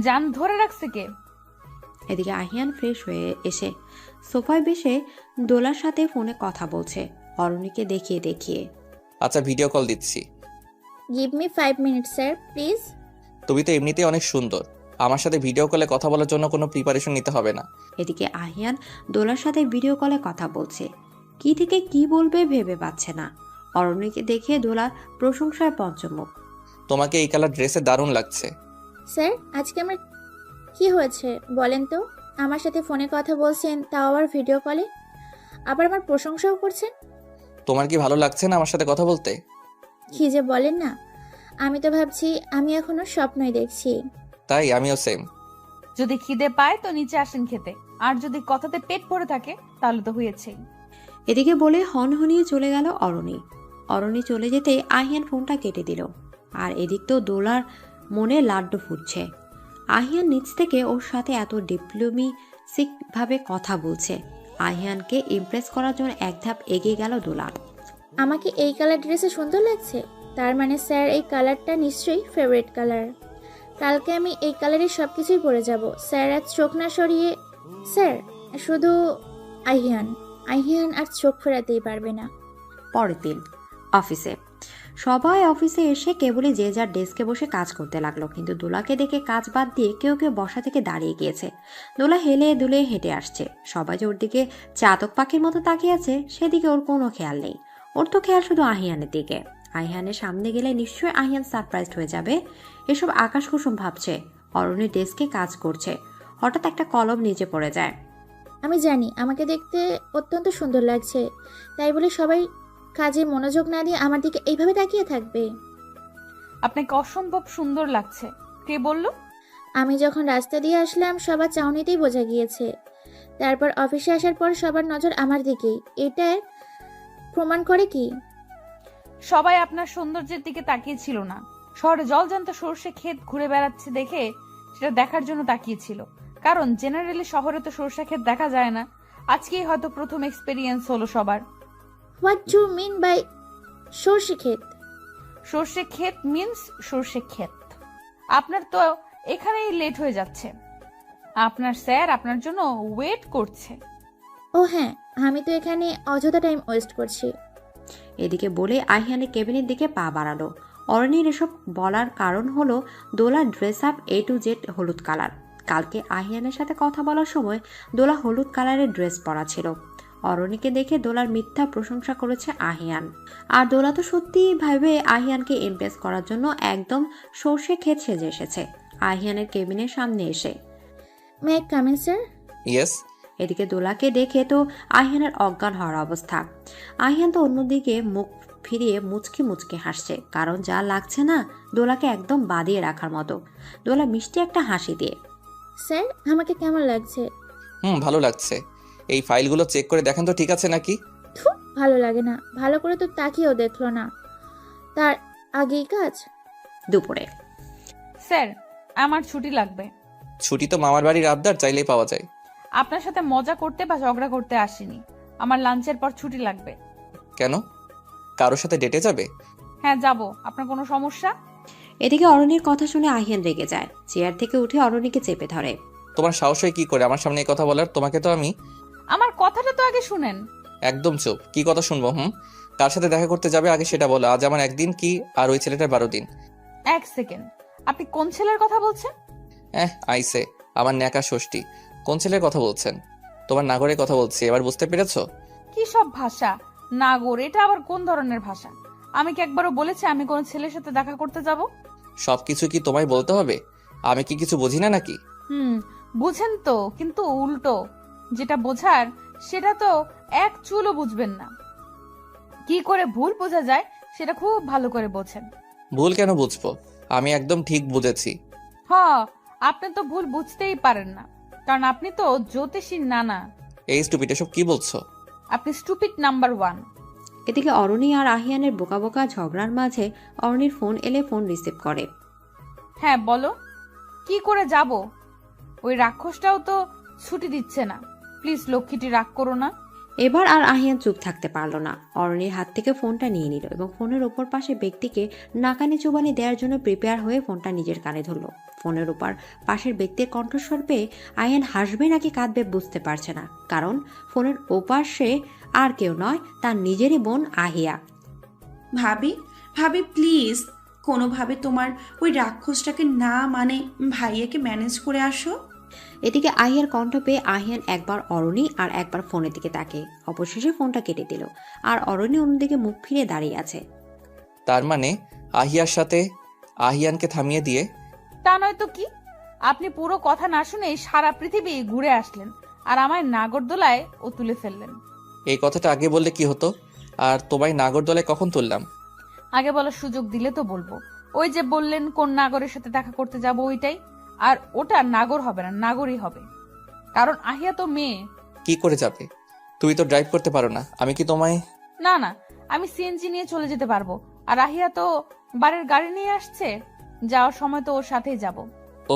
জান ধরে রাখছে কে? এদিকে আহিয়ান ফ্রেশ হয়ে এসে সোফায় বসে দোলার সাথে ফোনে কথা বলছে, অরণিকে দেখিয়ে দেখিয়ে। আচ্ছা ভিডিও কল দিচ্ছি। Give me 5 minutes sir please. তুমি তো এমনিতেই অনেক সুন্দর, আমার সাথে ভিডিও কলে কথা বলার জন্য কোনো প্রিপারেশন নিতে হবে না। এদিকে আহিয়ান দোলার সাথে ভিডিও কলে কথা বলছে, কি থেকে কি বলবে ভেবে পাচ্ছে না। অরণিকে দেখে দোলার প্রশংসায় পঞ্চমুখ। তোমাকে এই কালার ড্রেসে দারুণ লাগছে। স্যার আজকে আমার কি হয়েছে বলেন তো? আমার সাথে ফোনে কথা বলছেন, তাও আবার ভিডিও কলে, আবার আমার প্রশংসাও করছেন। তোমার কি ভালো লাগছে না আমার সাথে কথা বলতে? কি যে বলেন না, আমি তো ভাবছি আমি এখনো স্বপ্নই দেখছি। তাই আমিও সেম। যদি খিদে পায় তো নিচে আসেন খেতে, আর যদি কথাতে পেট ভরে থাকে তাহলে তো হয়েছেই। এদিকে বলে হনহনিয়ে চলে গেল অরণি। অরণি চলে যেতে আহিয়ান ফোনটা কেটে দিল। আর এদিক তো দোলার মনে লাড্ডু ফুটছে। আহিয়ান নিচ থেকে ওর সাথে এত ডিপ্লোমেসিক ভাবে কথা বলছে। আহিয়ানকে ইমপ্রেস করার জন্য এক ধাপ এগিয়ে গেল দোলা। আমাকে এই কালার ড্রেসে সুন্দর লাগছে, তার মানে স্যার এই কালারটা নিশ্চয়ই ফেভারিট কালার। কালকে আমি এই কালারের সব কিছুই পরে যাব। স্যার আজ চোখ না সরিয়ে, স্যার শুধু আহিয়ান আর চোখ ফেরাতেই পারবে না। পরের দিন অফিসে সবাই অফিসে এসে কেবলই যে যার ডেস্কে বসে কাজ করতে লাগলো, কিন্তু দোলাকে দেখে কাজ বাদ দিয়ে কেউ কেউ বসা থেকে দাঁড়িয়ে গিয়েছে। দোলা হেলে দুলে হেঁটে আসছে। সবাই যে ওর দিকে চাতক পাখির মতো তাকিয়ে আছে সেদিকে ওর কোনো খেয়াল নেই। ওর তো খেয়াল শুধু আহিয়ানের দিকে। আহিয়ানের সামনে গেলে নিশ্চয়ই আহিয়ান সারপ্রাইজড হয়ে যাবে, এসব আকাশ কুসুম ভাবছে। অরণির ডেস্কে কাজ করছে, হঠাৎ একটা কলম নিচে পড়ে যায়। আমি জানি আমাকে দেখতে অত্যন্ত সুন্দর লাগছে, তাই বলে সবাই কাজে মনোযোগ না দিয়ে আমার দিকে এইভাবে তাকিয়ে থাকবে? আপনাকে অসম্ভব সুন্দর লাগছে। কে বলল? আমি যখন রাস্তা দিয়ে আসলাম সবার চাউনিতেই বোঝা গিয়েছে। তারপর অফিসে আসার পর সবার নজর আমার দিকেই। এটা প্রমাণ করে কি সবাই আপনার সৌন্দর্যের দিকে তাকিয়েছিল না, শহরে জলজান্ত সর্ষে ক্ষেত ঘুরে বেড়াচ্ছে দেখে সেটা দেখার জন্য তাকিয়েছিল। কারণ জেনারেলি শহরে তো সর্ষে ক্ষেত দেখা যায় না। আজকেই হয়তো প্রথম এক্সপেরিয়েন্স হলো সবার। হোয়াট ডু মিন বাই সর্ষে ক্ষেত? সর্ষে ক্ষেত মিন্স সর্ষে ক্ষেত। আপনার তো এখানেই লেট হয়ে যাচ্ছে। আপনার স্যার আপনার জন্য ওয়েট করছে। ও হ্যাঁ, আমি তো এখানে অযথা টাইম ওয়েস্ট করছি। এদিকে বলে আহিয়ানের কেবিনের দিকে পা বাড়ালো। অরণির এসব বলার কারণ হলো দোলার dress up A to Z হলুদ কালার। কালকে আহিয়ানের সাথে কথা বলার সময় দোলা হলুদ কালারের ড্রেস পরা ছিল। অরণিকে দেখে দোলার মিথ্যা প্রশংসা করেছে আহিয়ান। আর দোলা তো সত্যিই ভাবে আহিয়ানকে ইমপ্রেস করার জন্য একদম সর্ষে ক্ষেত সেজে এসেছে আহিয়ানের কেবিনের সামনে এসে। May I come in sir? Yes. এদিকে দোলাকে দেখে তো আহিয়ানের অজ্ঞান হওয়ার অবস্থা। আহিয়ান তো অন্যদিকে মুখ ফিরিয়ে মুচকি মুচকি হাসছে, কারণ যা লাগছে না দোলাকে একদম বাদিয়ে রাখার মতো। দোলা মিষ্টি একটা হাসি দিয়ে, স্যার আমাকে কেমন লাগছে? ভালো লাগছে। এই ফাইলগুলো চেক করে দেখেন তো ঠিক আছে নাকি। ভালো লাগে না, ভালো করে তো তাকিয়েও দেখলো না, তার আগেই কাজ। দুপুরে স্যার আমার ছুটি লাগবে। ছুটি তো মামার বাড়ির আবদার, চাইলেই পাওয়া যায়। আপনার সাথে মজা করতে বা ঝগড়া করতে আসিনি, আমার লাঞ্চের পর ছুটি লাগবে। কেন, কারোর সাথে ডেটে যাবে? হ্যাঁ যাব, আপনার কোনো সমস্যা? এদিকে অরণির কথা শুনে আহিয়ান রেগে যায়, চেয়ার থেকে উঠে অরণিকে চেপে ধরে। তোমার সাহস হয় কি করে আমার সামনে এই কথা বলার? তোমাকে তো আমি... আমার কথাটা তো আগে শুনেন। একদম চুপ, কি কথা শুনবো? কার সাথে দেখা করতে যাবে আগে সেটা বলো। আজ আমার একদিন কি আর ওই ছেলেটার 12 দিন? এক সেকেন্ড, আপনি কোন ছেলের কথা বলছেন? আইসে আমার ন্যাকা ষষ্ঠী। কোন ছেলের কথা বলছেন? তোমার নাগরের কথা বলছি, এবার বুঝতে পেরেছো? কি সব ভাষা? নাগর, এটা আবার কোন ধরনের ভাষা? আমি কি একবারও বলেছি আমি কোন ছেলের সাথে দেখা করতে যাব? সবকিছু কি তোমায় বলতে হবে? আমি কি কিছু বুঝি না নাকি? বুঝেন তো, কিন্তু উল্টো যেটা বোঝার সেটা তো এক চুলও বুঝবেন না। কি করে ভুল বোঝা যায় সেটা খুব ভালো করে বোঝেন। ভুল কেন বুঝবো? আমি একদম ঠিক বুঝেছি। আপনি তো ভুল বুঝতেই পারেন না, কারণ আপনি তো জ্যোতিষীর নানা। এই স্টুপিড, এসব কি বলছো? আপনি স্টুপিড নাম্বার 1। এদিকে অরণি আর আহিয়ানের বোকা বোকা ঝগড়ার মাঝে অরণির ফোন এলে ফোন রিসিভ করে। হ্যাঁ বলো, কি করে যাব? ওই রাক্ষসটাও তো ছুটি দিচ্ছে না। প্লিজ লক্ষ্মীটি রাগ করো না। এবার আর আহিয়ান চুপ থাকতে পারলো না, অরণির হাত থেকে ফোনটা নিয়ে নিল এবং ফোনের ওপর পাশে ব্যক্তিকে নাকানি চুবানি দেওয়ার জন্য প্রিপেয়ার হয়ে ফোনটা নিজের কানে ধরল। ফোনের উপর পাশের ব্যক্তির কণ্ঠস্বর পেয়ে আহিয়ান হাসবে নাকি কাঁদবে বুঝতে পারছে না, কারণ ফোনের ওপাশে আর কেউ নয়, তার নিজেরই বোন আহিয়া। ভাবি ভাবি প্লিজ কোনোভাবে তোমার ওই রাক্ষসটাকে না মানে ভাইয়াকে ম্যানেজ করে আসো। এদিকে আহিয়ার কণ্ঠ পেয়ে আহিয়ান একবার অরণি আর একবার ফোনের দিকে তাকে অবশেষে ফোনটা কেটে দিল। আর অরণি অন্যদিকে মুখ ফিরে দাঁড়িয়ে আছে। তার মানে আহিয়ার সাথে আহিয়ানকে থামিয়ে দিয়ে? তা নয় তো কি, আপনি পুরো কথা না শুনে সারা পৃথিবী ঘুরে আসলেন আর আমায় নাগরদোলায় ও তুলে ফেললেন। এই কথাটা আগে বললে কি হতো? আর তোমায় নাগরদোলায় কখন তুললাম? আগে বলার সুযোগ দিলে তো বলবো। ওই যে বললেন কোন নাগরের সাথে দেখা করতে যাব, ওইটাই। আর ওটা নাগর হবে না, নাগরই হবে, কারণ আহিয়া তো মেয়ে। কি করে যাবে? তুমি তো ড্রাইভ করতে পারো না। আমি কি তোমায়... না না, আমি সিএনজি নিয়ে চলে যেতে পারবো। আর আহিয়া তো বাড়ির গাড়ি নিয়ে আসছে, যাওয়ার সময় তো ওর সাথেই যাব।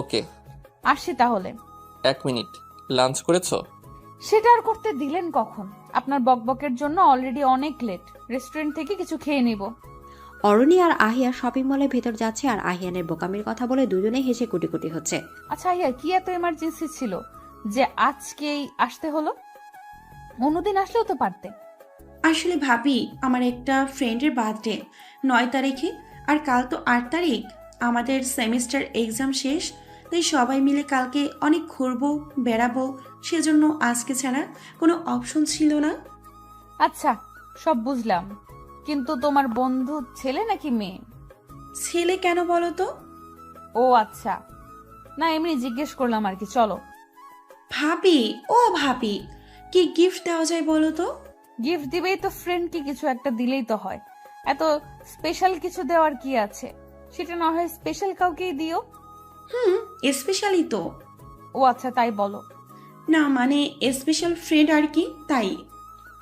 ওকে, আসছি তাহলে। 1 মিনিট, লাঞ্চ করেছো? সেটা আর করতে দিলেন কখন? আপনার বকবকের জন্য অলরেডি অনেক লেট। রেস্টুরেন্ট থেকে কিছু খেয়ে নিব। অরণি আর আহিয়া শপিং মলের ভেতর যাচ্ছে আর আহিয়ানের বোকামির কথা বলে দুজনেই হেসে কুটি কুটি হচ্ছে। আচ্ছা আহিয়া, কি এত এমার্জেন্সি ছিল যে আজকেই আসতে হলো? অন্যদিন আসলেও তো পারতে। আসলে ভাবি আমার একটা ফ্রেন্ডের বার্থডে 9 তারিখে, আর কাল তো 8 তারিখ। আমাদের সেমিস্টার এক্সাম শেষ, তাই সবাই মিলে কালকে অনেক ঘুরবো বেড়াবো, সেজন্য আজকে ছাড়া কোনো অপশন ছিল না। আচ্ছা সব বুঝলাম, কিন্তু তোমার বন্ধু ছেলে নাকি মেয়ে? ছেলে কেন বলো তো? ও আচ্ছা, না এমনি জিজ্ঞেস করলাম আর কি। চলো। ভাবি, ও ভাবি, কি গিফট দেওয়া যায় বলো তো? গিফট দিবেই তো, ফ্রেন্ডকে কিছু একটা দিলেই তো হয়। এত স্পেশাল কিছু দেওয়ার কি আছে? সেটা না হয় স্পেশাল কাউকেই দিও। স্পেশালি তো। ও আচ্ছা, তাই বলো। না মানে স্পেশাল ফ্রেন্ড আর কি, তাই।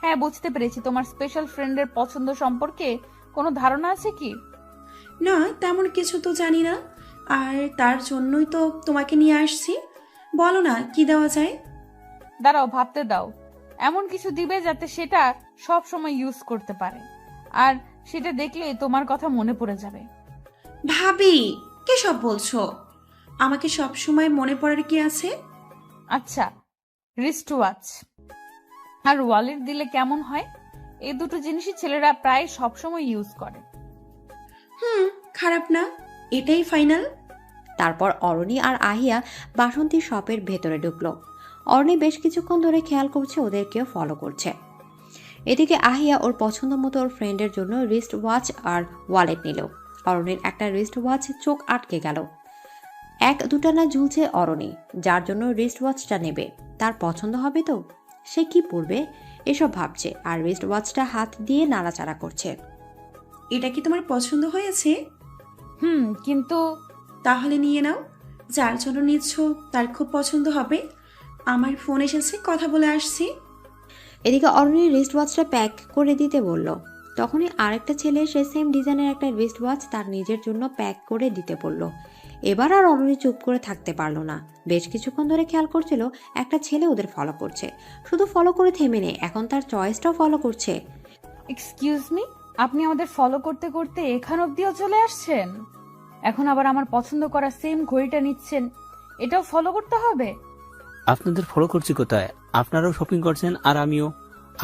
হ্যাঁ বুঝতে পেরেছি। তোমার স্পেশাল ফ্রেন্ডের পছন্দ সম্পর্কে কোনো ধারণা আছে কি? না তেমন কিছু তো জানি না, আর তার জন্যই তো তোমাকে নিয়ে আসছি। বলো না কি দেওয়া যায়। দাঁড়াও, ভাবতে দাও। এমন কিছু দিবে যাতে সেটা সব সময় ইউজ করতে পারে, আর সেটা দেখলেই তোমার কথা মনে পড়ে যাবে। ভাবি কি সব বলছো? আমাকে সব সময় মনে পড়ার কি আছে? আচ্ছা, রিস্ট ওয়াচ আর ওয়ালেট দিলে কেমন হয়? এই দুটো জিনিসই ছেলেরা প্রায় সবসময় ইউজ করে। খারাপ না, এটাই ফাইনাল। তারপর অরণি আর আহিয়া বাসন্তী শপের ভেতরে ঢুকলো। অরণি বেশ কিছুক্ষণ ধরে খেয়াল করছে ওদেরকেও ফলো করছে। এদিকে আহিয়া ওর পছন্দ মতো ওর ফ্রেন্ডের জন্য রিস্ট ওয়াচ আর ওয়ালেট নিল। অরণির একটা রিস্ট ওয়াচ চোখ আটকে গেল। এক দুটানা ঝুলছে অরণি, যার জন্য রিস্ট ওয়াচটা নেবে। তার পছন্দ হবে তো? সে কি পরবে এসব ভাবছে আর রিস্ট ওয়াচটা হাত দিয়ে নাড়াচাড়া করছে। এটা কি তোমার পছন্দ হয়েছে? কিন্তু তাহলে নিয়ে নাও। যার জন্য নিচ্ছ তার খুব পছন্দ হবে। আমার ফোন এসেছে, কথা বলে আসছি। এদিকে অরণির রিস্ট ওয়াচটা প্যাক করে দিতে বলল। তখনই আরেকটা ছেলে এসে সেম ডিজাইনের একটা রিস্ট ওয়াচ তার নিজের জন্য প্যাক করে দিতে বলল। এবার আর অরণি চুপ করে থাকতে পারল না। বেশ কিছুক্ষণ ধরে খেয়াল করছিল একটা ছেলে ওদের ফলো করছে। শুধু ফলো করে থেমে নেই, এখন তার চয়েসটাও ফলো করছে। এক্সকিউজ মি, আপনি আমাদের ফলো করতে করতে এখান অব্দিও চলে আসছেন? এখন আবার আমার পছন্দ করা সেম ঘড়িটা নিচ্ছেন, এটাও ফলো করতে হবে? আপনাদের ফলো করছি কোথায়? আপনারাও শপিং করছেন আর আমিও।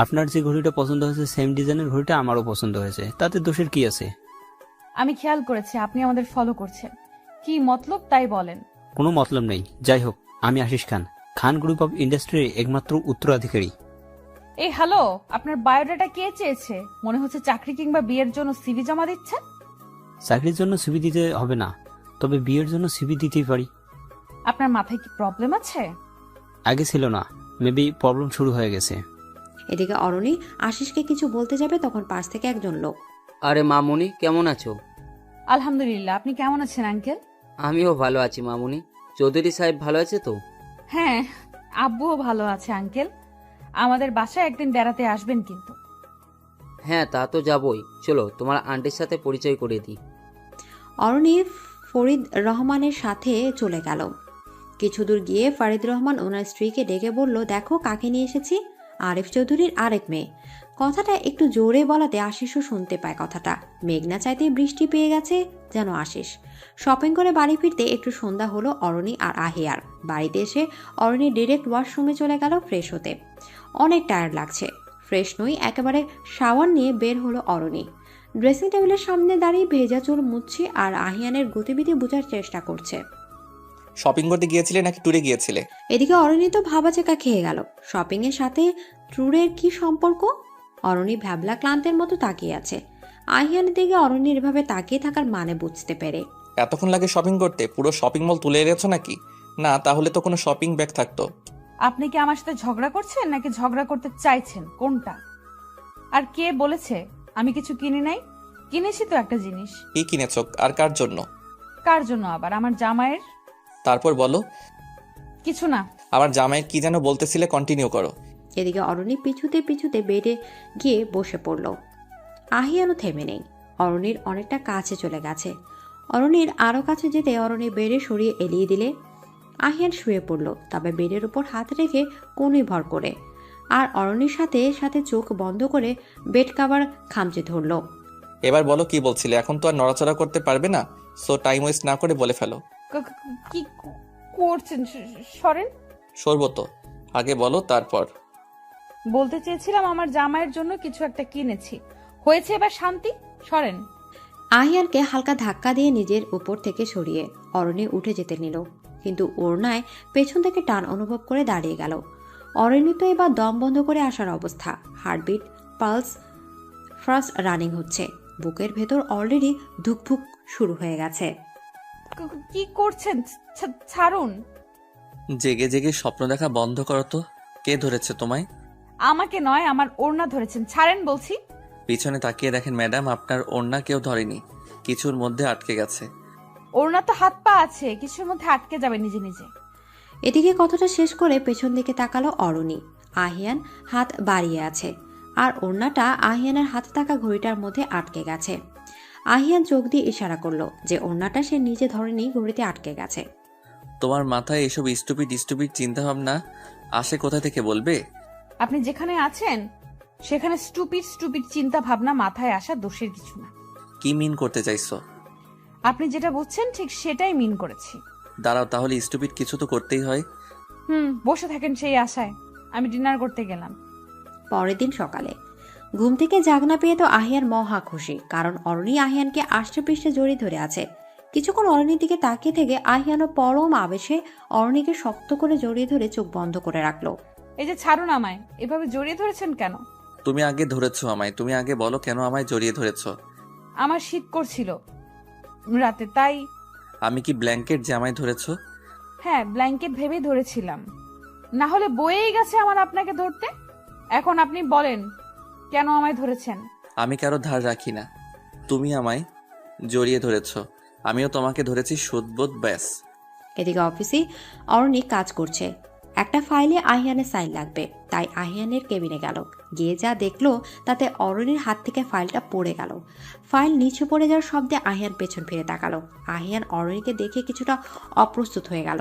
আপনার যে ঘড়িটা পছন্দ হয়েছে সেম ডিজাইনের ঘড়িটা আমারও পছন্দ হয়েছে, তাতে দোষের কি আছে? আমি খেয়াল করেছি আপনি আমাদের ফলো করছেন। কি মতলব তাই বলেন। কোনো মতলব নেই। যাই হোক, আমি আশিস খান, খান গ্রুপ অফ ইন্ডাস্ট্রির একমাত্র উত্তরাধিকারী। এই হ্যালো, আপনার বায়োডাটা কে চেয়েছে? মনে হচ্ছে চাকরি কিংবা বিয়ের জন্য সিভি জমা দিচ্ছেন। চাকরির জন্য সিভি দিতে হবে না, তবে বিয়ের জন্য সিভি দিতেই পারি। আপনার মাথায় কি প্রবলেম আছে? আগে ছিল না, মেবি প্রবলেম শুরু হয়ে গেছে। এদিকে অরণি আশিসকে কিছু বলতে যাবে, তখন পাশ থেকে একজন লোক। আরে মামুনি, কেমন আছো? আলহামদুলিল্লাহ, আপনি কেমন আছেন আঙ্কেল? আমিও ভালো আছি মামুনি। চৌধুরী সাহেব ভালো আছে তো? হ্যাঁ, আব্বুও ভালো আছে আঙ্কেল। আমাদের বাসায় একদিন বেড়াতে আসবেন কিন্তু। হ্যাঁ, তা তো যাবই। চলো তোমার আন্টির সাথে পরিচয় করে দিই। অরণি ফরিদ রহমানের সাথে চলে গেল। কিছু দূর গিয়ে ফরিদ রহমান ওনার স্ত্রীকে ডেকে বলল, দেখো কাকে নিয়ে এসেছি, আরিফ চৌধুরীর আরেক মেয়ে। কথাটা একটু জোরে বলাতে আশিসও শুনতে পায় কথাটা। মেঘনা চাইতে বৃষ্টি পেয়ে গেছে যেন আশিস। শপিং করে বাড়ি ফিরতে একটু সন্ধ্যা হলো অরণি আর আহিয়ার। বাড়িতে এসে অরণি ডিরেক্ট ওয়াশরুমে চলে গেল ফ্রেশ হতে। অনেক টায়ার্ড লাগছে। ফ্রেশ নই, একেবারে শাওয়ার নিয়ে বের হলো অরণি। ড্রেসিং টেবিলের সামনে দাঁড়িয়ে ভেজা চুল মুছছে আর আহিয়ানের গতিবিধি বোঝার চেষ্টা করছে। শপিং করতে গিয়েছিলে নাকি ট্যুরে গিয়েছিলে? এদিকে অরণি তো ভাবাচেকা খেয়ে গেল। শপিং এর সাথে ট্যুরের কি সম্পর্ক? অরণি ভ্যাবলা ক্লান্তের মতো তাকিয়ে আছে। আহিয়ানের দিকে অরণির এভাবে তাকিয়ে থাকার মানে বুঝতে পেরে। এতক্ষণ লাগে শপিং করতে? পুরো শপিং মল তুলে এনেছো নাকি? না, তাহলে তো কোনো শপিং ব্যাগ থাকতো। আপনি কি আমার সাথে ঝগড়া করছেন নাকি ঝগড়া করতে চাইছেন, কোনটা? আর কে বলেছে আমি কিছু কিনি নাই? কিনেছি তো একটা জিনিস। কি কিনেছো আর কার জন্য? কার জন্য আবার? আমার জামাইয়ের। তারপর বলো। কিছু না। আমার জামাইয়ের কি যেন বলতেছিলে, কন্টিনিউ করো। এদিকে অরণি পিছুতে পিছুতে বেডে গিয়ে বসে পড়ল। আহিয়ানও থেমে নেই। অরণির অনেকটা কাছে চলে গেছে। অরণির আরও কাছে যেতে অরণি বেডে সরিয়ে এলিয়ে দিলে আহিয়ান শুয়ে পড়ল, তবে বেডের উপর হাত রেখে কোণে ভর করে। আর অরণির সাথে সাথে চোখ বন্ধ করে বেড কাভার খামচে ধরল। এবার বলো কি বলছিলে। এখন তো আর নড়াচড়া করতে পারবে না, সো টাইম ওয়েস্ট না করে বলে ফেলো। কি করছেন? সরেন। সরবো তো, আগে বলো তারপর। বলতে চেয়েছিলাম আমার জামাইয়ের জন্য কিছু একটা কিনেছি। হয়েছে, এবার শান্তি। সরেন। আহিয়ানকে হালকা ধাক্কা দিয়ে নিজের উপর থেকে সরিয়ে অরণি উঠে যেতে নিল, কিন্তু ওড়নায় পেছন থেকে টান অনুভব করে দাঁড়িয়ে গেল। অরণি তো এবার দম বন্ধ করে আসার অবস্থা। হার্টবিট, পালস ফাস্ট রানিং হচ্ছে। বুকের ভেতর অলরেডি ধুকভুক শুরু হয়ে গেছে। কি করছেন? ছাড়ুন। জেগে জেগে স্বপ্ন দেখা বন্ধ করো তো। কে ধরেছে তোমায়? আমাকে নয়, আমার ওড়না ধরেছেন। ছাড়েন বলছি। পিছনে তাকিয়ে দেখেন ম্যাডাম, আপনার ওড়না কেউ ধরেনি, কিছুর মধ্যে আটকে গেছে। ওড়না তো হাত পা আছে, কিছুর মধ্যে আটকে যাবে নিজে নিজে। এদিকে কথাটা শেষ করে পেছন দিকে তাকালো অরণি। আহিয়ান হাত বাড়িয়ে আছে আর ওড়নাটা আহিয়ানের হাতে থাকা ঘড়িটার মধ্যে আটকে গেছে। আহিয়ান চোখ দিয়ে ইশারা করলো যে ওড়নাটা সে নিজে ধরেনি, ঘড়িতে আটকে গেছে। তোমার মাথায় এসব স্টুপিড চিন্তা ভাবনা আসে কোথা থেকে বলবে? আপনি যেখানে আছেন সেখানে স্টুপিড চিন্তা ভাবনা মাথায় আসা দোষের কিছু না। কি মিন করতে চাইছো? আপনি যেটা বুঝছেন ঠিক সেটাই মিন করেছি। দাঁড়াও, তাহলে স্টুপিড কিছু তো করতেই হয়। বসে থাকেন সেই আশায়। আমি ডিনার করতে গেলাম। পরের দিন সকালে ঘুম থেকে জাগনা পেয়ে তো আহিয়ান মহা খুশি, কারণ অরণি আহিয়ানকে আষ্টে পৃষ্ঠে জড়িয়ে ধরে আছে। কিছুক্ষণ অরণির দিকে তাকিয়ে থেকে আহিয়ানও পরম আবেশে অরণিকে শক্ত করে জড়িয়ে ধরে চোখ বন্ধ করে রাখলো। এই যে ছাড়ুন আমায়, এভাবে জড়িয়ে ধরেছেন কেন? তুমি আগে ধরেছো আমায়, তুমি আগে বলো কেন আমায় জড়িয়ে ধরেছো? আমার শীত করছিল রাতে, তাই। আমি কি ব্ল্যাঙ্কেট যে আমায় ধরেছো? হ্যাঁ, ব্ল্যাঙ্কেট ভেবেই ধরেছিলাম, না হলে বয়েই গেছে আমার আপনাকে ধরতে। এখন আপনি বলেন কেন আমায় ধরেছেন? আমি কারো ধার রাখি না, তুমি আমায় জড়িয়ে ধরেছো, আমিও তোমাকে ধরেছি, সুদবোধ ব্যাস। এদিকে অফিসে অরণি কাজ করছে। একটা ফাইলে আহিয়ানের সাইন লাগবে, তাই আহিয়ানের কেবিনে গেল। গিয়ে যা দেখলো তাতে অরণির হাত থেকে ফাইলটা পড়ে গেল। ফাইল নিচে পড়ে যাওয়ার শব্দে আহিয়ান পেছন ফিরে তাকালো। আহিয়ান অরণিকে দেখে কিছুটা অপ্রস্তুত হয়ে গেল।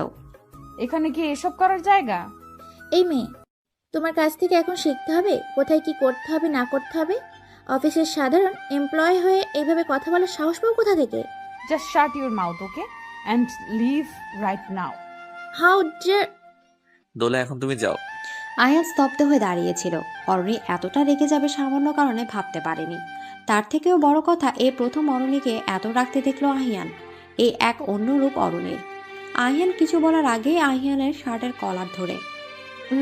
এখানে কি এসব করার জায়গা? এই মেয়ে, তোমার কাছ থেকে এখন শিখতে হবে কোথায় কি করতে হবে না করতে হবে। অফিসের সাধারণ এমপ্লয় হয়ে এইভাবে কথা বলার সাহস পাও কোথা থেকে? Just shut your mouth, okay, and leave right now. How dear. Dola, এখন তুমি যাও। আহিয়ান স্তব্ধ হয়ে দাঁড়িয়েছিল। অরণি এতটা রেগে যাবে সামান্য কারণে ভাবতে পারেনি। তার থেকেও বড় কথা, এই প্রথম অরণিকে এত রাখতে দেখলো আহিয়ান। এই এক অন্য রূপ অরণির। আহিয়ান কিছু বলার আগেই আহিয়ানের শার্টের কলার ধরে।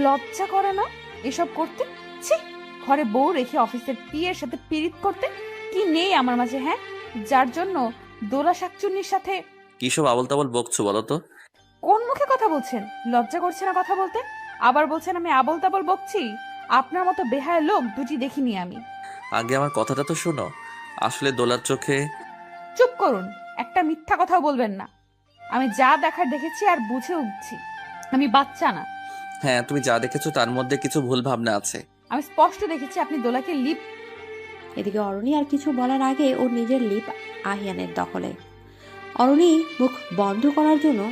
লজ্জা করে না এসব করতে? ছি, ঘরে বউ রেখে অফিসের পিয়ের সাথে পীড়িত করতে কি নেই আমার মাঝে, হ্যাঁ? যার জন্য দোলা শাকচুন্নির সাথে। কিসব আবল তাবল বকছো বলো তো? কোন মুখে কথা বলছেন? লজ্জা করছে না কথা বলতে? আবার বলছেন আমি আবল তাবল বকছি? আপনার মতো বেহায়া লোক দুটি দেখিনি আমি। আগে আমার কথাটা তো শোনো। আসলে দোলার চোখে। চুপ করুন, একটা মিথ্যা কথাও বলবেন না। আমি যা দেখার দেখেছি আর বুঝে উঠছি, আমি বাচ্চা না। হ্যাঁ, তুমি যা দেখেছো তার মধ্যে কিছু ভুল ভাবনা আছে। আমি স্পষ্ট দেখেছি আপনি দোলাকে লিপ। এদিকে অরণি আর কিছু বলার আগে ওর নিজের লিপ আহিয়ানের দখলে। অরণি মুখ বন্ধ করার জন্য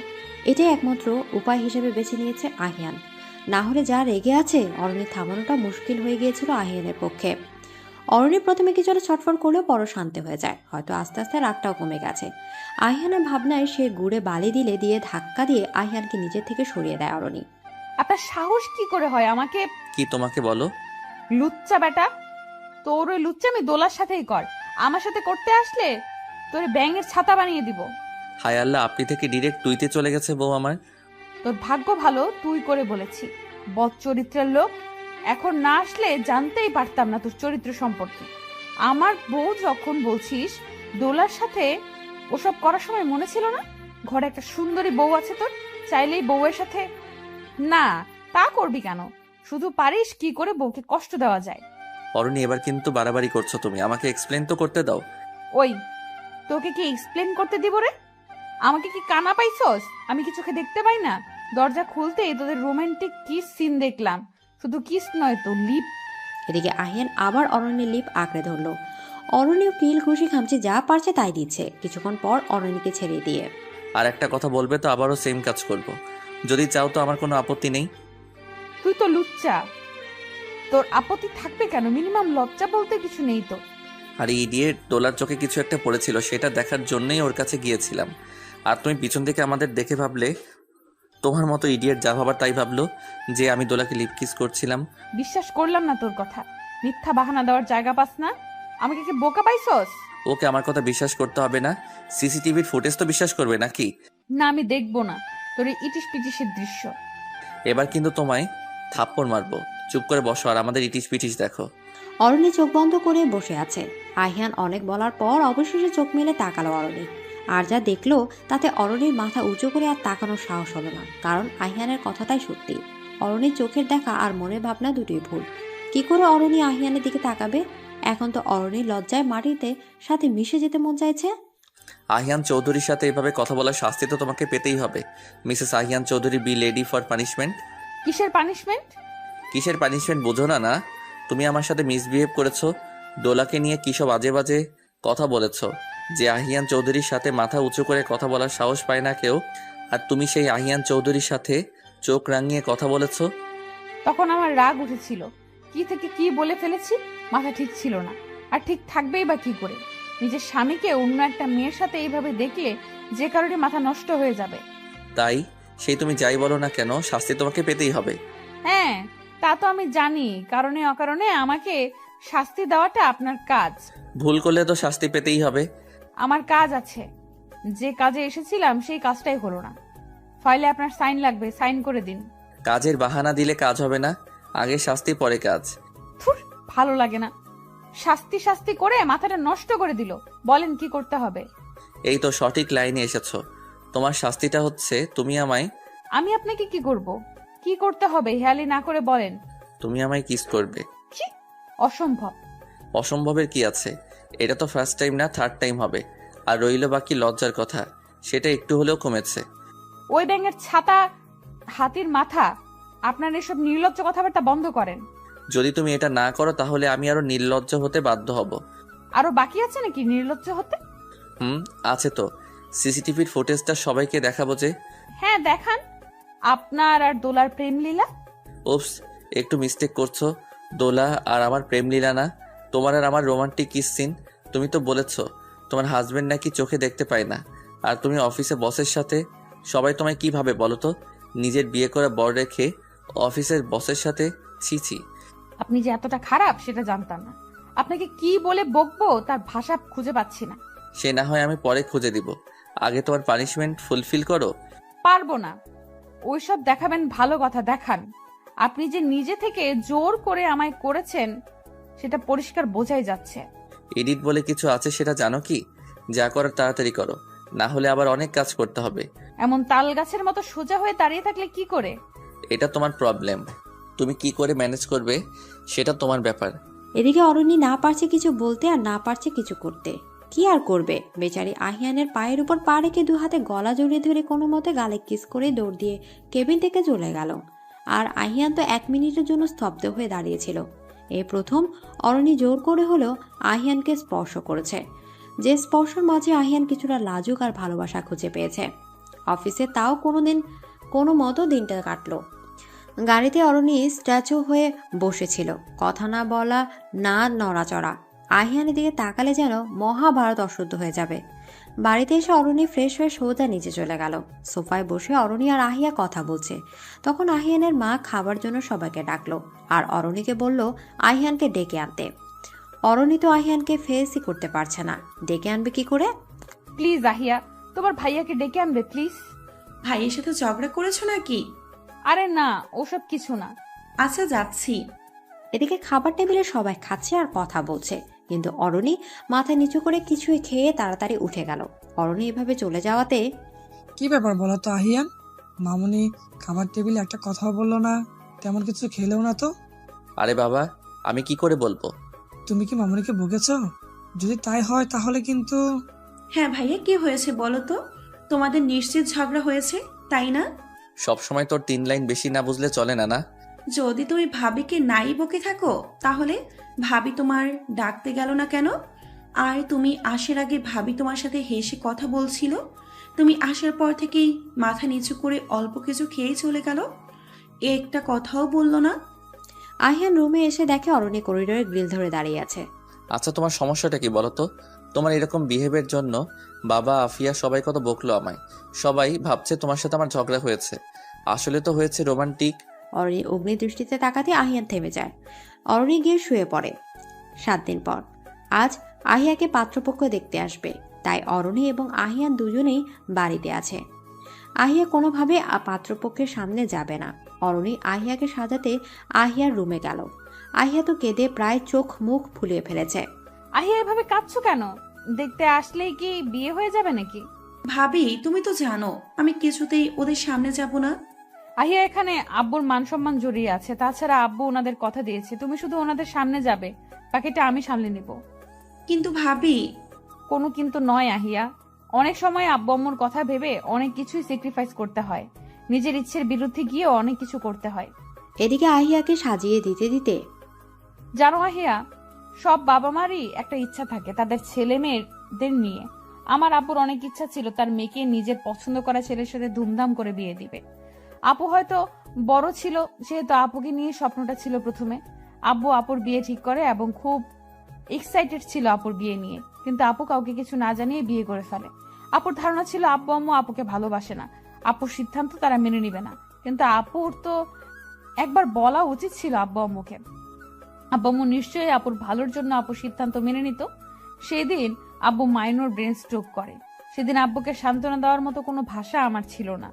এটাই একমাত্র উপায় হিসেবে বেছে নিয়েছে আহিয়ান। না হলে যা রেগে আছে অরণি থামানোটা মুশকিল হয়ে গিয়েছিল আহিয়ানের পক্ষে। অরণি প্রথমে কিছুটা ছটফট করলেও পরে শান্ত হয়ে যায়। হয়তো আস্তে আস্তে রাগটাও কমে গেছে। আহিয়ানের ভাবনায় সে গুড়ে বালি দিয়ে ধাক্কা দিয়ে আহিয়ানকে নিজের থেকে সরিয়ে দেয় অরণি। আপনার সাহস কি করে হয় আমাকে? কি তোমাকে বলো? লুচ্চা বেটা, তোর ওই লুচ্চা আমি দোলার সাথেই কর। আমার সাথে করতে আসলে তোর ব্যাঙের ছাতা বানিয়ে দিব। হায় আল্লাহ, আপনি থেকে ডিরেক্ট তুইতে চলে গেছে বউ আমার। তোর ভাগ্য ভালো তুই করে বলেছি, বদ চরিত্রের লোক। এখন না আসলে জানতেই পারতাম না তোর চরিত্র সম্পর্কে। আমার বউ যখন বলছিস দোলার সাথে ওসব করার সময় মনে ছিল না ঘরে একটা সুন্দরী বউ আছে তোর? চাইলেই বউয়ের সাথে না তা করবি কেন? শুধু পারিস কি করে বউকে কষ্ট দেওয়া যায়। অরণি, এবার কিন্তু বাড়াবাড়ি করছো তুমি, আমাকে এক্সপ্লেন তো করতে দাও। ওই, তোকে কি এক্সপ্লেন করতে দিব রে? আমাকে কি কানা পাইছস? আমি কি চোখে দেখতে পাই না? দরজা খুলতেই তোদের রোমান্টিক কিস সিন দেখলাম। শুধু কিস নয় তো লিপ। এদিকে আহিয়ান আবার অরণ্যের লিপ আঁকড়ে ধরলো। অরণ্য কিল খুশি খামচি যা পারছে তাই দিচ্ছে। কিছুক্ষণ পর অরণ্যকে ছেড়ে দিয়ে, আর একটা কথা বলবে তো আবারও সেম কাজ করব। যদি চাও তো আমার কোনো আপত্তি নেই। তুই তো লুচ্চা, তোর আপত্তি থাকবে কেন? মিনিমাম লজ্জা বলতে কিছু নেই তো। আর ইডিয়েট দোলার চোখে কিছু একটা পড়েছিল, সেটা দেখার জন্যই ওর কাছে গিয়েছিলাম। আর তুমি পিছন থেকে আমাদের দেখে ভাবলে, তোমার মতো ইডিয়েট যা ভাবার তাই ভাবলো যে আমি দোলাকে লিপ কিস করছিলাম। বিশ্বাস করলাম না তোর কথা। মিথ্যা বাহানা দেওয়ার জায়গা পাস না। আমাকে কি বোকা পাইছস? ওকে, আমার কথা বিশ্বাস করতে হবে না। সিসিটিভির ফুটেজ তো বিশ্বাস করবে নাকি? না, আমি দেখবো না তোর এই ইটিস পিটিসের দৃশ্য। এবার কিন্তু তোমায় থাপ্পড় মারবো। চুপ করে বসো আর আমাদের ইটিস পিটিস দেখো। অরণ্য চোখ বন্ধ করে বসে আছে। আহিয়ান অনেক বলার পর অবশেষে চোখ মেলে তাকালো অরণি। আর যা দেখলো তাতে অরণির মাথা উঁচু করে আর তাকানোর সাহস হলো না, কারণ আহিয়ানের কথাটাই সত্যি। অরণির চোখের দেখা আর মনের ভাবনা দুটোই ভুল। কি করে অরণি আহিয়ানের দিকে তাকাবে? এখন তো অরণির লজ্জায় মাটিতে সাথে মিশে যেতে মন চাইছে। আহিয়ান চৌধুরীর সাথে এভাবে কথা বলার শাস্তি তো তোমাকে পেতেই হবে। Mrs Ahiyan Chowdhury, be lady for punishment. কিসের পানিশমেন্ট? কিসের পানিশমেন্ট বোঝো না? না, তুমি আমার সাথে মিসবিহেভ করেছো, দোলাকে নিয়ে কিসব আজে বাজে কথা বলেছো, যে আহিয়ান চৌধুরীর সাথে মাথা উঁচু করে কথা বলার সাহস পায় না কেউ। আর তুমি সেই আহিয়ান চৌধুরীর সাথে চোখ রাঙিয়ে কথা বলেছো। তখন আমার রাগ উঠেছিল, কি থেকে কি বলে ফেলেছি মাথা ঠিক ছিল না। আর ঠিক থাকবেই বা কি করে? নিজের স্বামীকে অন্য একটা মেয়ের সাথে এইভাবে দেখলে যে কারণে মাথা নষ্ট হয়ে যাবে। তাই সেই তুমি যাই বলো না কেন, শাস্তি তোমাকে পেতেই হবে। হ্যাঁ, তা তো আমি জানি, কারণে অকারণে আমাকে শাস্তি দেওয়াটা আপনার কাজ। ভুল করলে তো শাস্তি পেতেই হবে। আমার কাজ আছে, যে কাজে এসেছিলাম সেই কাজটাই হলো না। ফাইলে আপনার সাইন লাগবে, সাইন করে দিন। কাজের বাহানা দিলে কাজ হবে না, আগে শাস্তি পরে কাজ। ভালো লাগে না, শাস্তি শাস্তি করে মাথাটা নষ্ট করে দিল। বলেন কি করতে হবে? এই তো সঠিক লাইনে এসেছো। তোমার শাস্তিটা হচ্ছে তুমি আমায় আমি আপনাকে কি করব? কি করতে হবে হেয়ালি না করে বলেন। তুমি আমায় কিস করবে। কি? অসম্ভব। অসম্ভবের কি আছে? এটা তো ফার্স্ট টাইম না, থার্ড টাইম হবে। আর রইল বাকি লজ্জার কথা, সেটা একটু হলেও কমেছে। ওই ব্যাঙের ছাতা, হাতির মাথা, আপনার এসব নির্লজ্জ কথাবার্তা বন্ধ করেন। যদি তুমি এটা না করো তাহলে আমি আরো নির্লজ্জ হতে বাধ্য হব। আরো বাকি আছে নাকি নির্লজ্জ হতে? আছে তো। সিসিটিভির ফুটেজটা সবাইকে দেখাবো যে। হ্যাঁ দেখান, আপনার আর দোলার প্রেম লীলা। ওপস, একটু মিস্টেক করছো। দোলা আর আমার প্রেম লীলা না, তোমার আর আমার রোমান্টিক কিস সিন। তুমি তো বলেছো তোমার হাজবেন্ড নাকি চোখে দেখতে পায় না, আর তুমি অফিসে বসের সাথে। সবাই তোমায় কি ভাবে বলো তো? নিজের বিয়ে করা বর রেখে অফিসের বসের সাথে? ছি ছি। আপনি যে এতটা খারাপ সেটা জানতাম না। আপনাকে কি বলে বকবো তার ভাষা খুঁজে পাচ্ছি না। সে না হয় আমি পরে খুঁজে দিব, আগে তোমার পানিশমেন্ট ফুলফিল করো। পারবো না। ওইসব দেখাবেন ভালো কথা দেখান। আপনি যে নিজে থেকে জোর করে আমায় করেছেন সেটা পরিষ্কার বোঝাই যাচ্ছে। এডিট বলে কিছু আছে সেটা জানো কি? যা করার তাড়াতাড়ি করো, না হলে আবার অনেক কাজ করতে হবে। এমন তাল গাছের মতো সোজা হয়ে দাঁড়িয়ে থাকলে কি করে? এটা তোমার প্রবলেম, তুমি কি করে ম্যানেজ করবে সেটা তোমার ব্যাপার। এদিকে অরণি না পারছে কিছু বলতে আর না পারছে কিছু করতে। কি আর করবে? বেচারি আহিয়ানের পায়ের উপর পা রেখে দু হাতে গলা জড়িয়ে ধরে কোনো মতে গালে কিস করে দৌড় দিয়ে কেবিন থেকে চলে গেল। আর আহিয়ান তো 1 মিনিটের জন্য স্তব্ধ হয়ে দাঁড়িয়েছিল। এই প্রথম অরণি জোর করে হলেও আহিয়ানকে স্পর্শ করেছে, যে স্পর্শের মাঝে আহিয়ান কিছুটা লাজুক আর ভালোবাসা খুঁজে পেয়েছে। অফিসে তাও কোনো মতো দিনটা কাটলো। গাড়িতে অরণি স্ট্যাচু হয়ে বসেছিল, কথা না বলা, না নড়াচড়া। আহিয়ানের দিকে তাকালে যেন মহাভারত অশুদ্ধ হয়ে যাবে। বাড়িতে এসে অরণি ফ্রেশ হয়ে সোজা নিচে চলে গেল। সোফায় বসে অরণি আর আহিয়া কথা বলছে। তখন আহিয়ানের মা খাবার জন্য সবাইকে ডাকলো আর অরণিকে বলল আহিয়ানকে ডেকে আনতে। অরণি তো আহিয়ানকে ফেসই করতে পারছে না, ডেকে আনবে কি করে? প্লিজ আহিয়া, তোমার ভাইয়াকে ডেকে আনবে প্লিজ। ভাইয়ের সাথে ঝগড়া করেছো নাকি? আরে না, ওসব কিছু না। আচ্ছা যাচ্ছি। এদিকে খাবার টেবিলে সবাই খাচ্ছে আর কথা বলছে, কিন্তু অরণি মাথা নিচু করে কিছুই খেয়ে তাড়াতাড়ি উঠে গেল। অরণি এভাবে চলে যাওয়াতে কি ব্যাপার বলো তো আহিয়ান? মামুনি খাবার টেবিলে একটা কথাও বললো না, তেমন কিছু খেলেও না তো। আরে বাবা, আমি কি করে বলবো? তুমি কি মামুনিকে বকেছো? যদি তাই হয় তাহলে কিন্তু। হ্যাঁ ভাইয়া, কি হয়েছে বলো তো? তোমাদের নিশ্চিত ঝগড়া হয়েছে, তাই না? সবসময় তোর 3 লাইন বেশি না বুঝলে চলে না। না যদি তুমি ভাবিকে নাই বকে থাকো তাহলে ভাবি তোমার ডাকতে গেল না কেন? আর তুমি আসার আগে ভাবি তোমার সাথে হেসে কথা বলছিল, তুমি আসার পর থেকেই মাথা নিচু করে অল্প কিছু খেয়ে চলে গেল, একটা কথাও বললো না। আহিয়ান রুমে এসে দেখে অরণি করিডোরে গ্রিল ধরে দাঁড়িয়ে আছে। আচ্ছা, তোমার সমস্যাটা কি বলো তো? তোমার এরকম বিহেভের জন্য বাবা, আফিয়া সবাই কত বকলো আমায়। সবাই ভাবছে তোমার সাথে আমার ঝগড়া হয়েছে, আসলে তো হয়েছে রোমান্টিক। অরণি অগ্নি দৃষ্টিতে তাকাতে আহিয়ান থেমে যায়। অরণি গিয়ে শুয়ে পড়ে। 7 দিন পর আজ আহিয়াকে পাত্রপক্ষ দেখতে আসবে, তাই অরণি এবং আহিয়ান দুজনেই বাড়িতে আছে। আহিয়া কোনোভাবে পাত্রপক্ষের সামনে যাবে না। অরণি আহিয়াকে সাজাতে আহিয়ার রুমে গেল। আহিয়া তো কেঁদে প্রায় চোখ মুখ ফুলিয়ে ফেলেছে। আহিয়া এভাবে কাঁদছো কেন? দেখতে আসলেই কি বিয়ে হয়ে যাবে নাকি? ভাবি তুমি তো জানো আমি কিছুতেই ওদের সামনে যাব না। আহিয়া, এখানে আব্বুর মান সম্মান জড়িয়ে আছে, তাছাড়া আব্বু ওনাদের কথা দিয়েছে তুমি শুধু ওনাদের সামনে যাবে, বাকিটা আমি সামলে নিব। কিন্তু ভাবি। কোনো কিন্তু নয় আহিয়া, অনেক সময় আব্বু আম্মুর কথা ভেবে অনেক কিছুই স্যাক্রিফাইস করতে হয়, নিজের ইচ্ছের বিরুদ্ধে গিয়েও অনেক কিছু করতে হয়। এদিকে আহিয়াকে সাজিয়ে দিতে দিতে জানো আহিয়া, সব বাবা মারই একটা ইচ্ছা থাকে তাদের ছেলে মেয়েদের নিয়ে। আমার আব্বুর অনেক ইচ্ছা ছিল তার মেয়েকে নিজের পছন্দ করা ছেলের সাথে ধুমধাম করে বিয়ে দিবে। আপু হয়তো বড় ছিল, সেহেতু আপুকে নিয়ে স্বপ্নটা ছিল প্রথমে। আব্বু আপুর বিয়ে ঠিক করে এবং খুব এক্সাইটেড ছিল আপুর বিয়ে নিয়ে, কিন্তু আপু কাউকে কিছু না জানিয়ে বিয়ে করে ফেলে। আপুর ধারণা ছিল আব্বু আম্মু আপুকে ভালোবাসে না, আপুর সিদ্ধান্ত তারা মেনে নিবে না, কিন্তু আপুর তো একবার বলা উচিত ছিল আব্বু আম্মুকে। আব্বু আম্মু নিশ্চয়ই আপুর ভালোর জন্য আপুর সিদ্ধান্ত মেনে নিত। সেদিন আব্বু মাইনর ব্রেন স্ট্রোক করে। সেদিন আব্বুকে সান্ত্বনা দেওয়ার মতো কোনো ভাষা আমার ছিল না।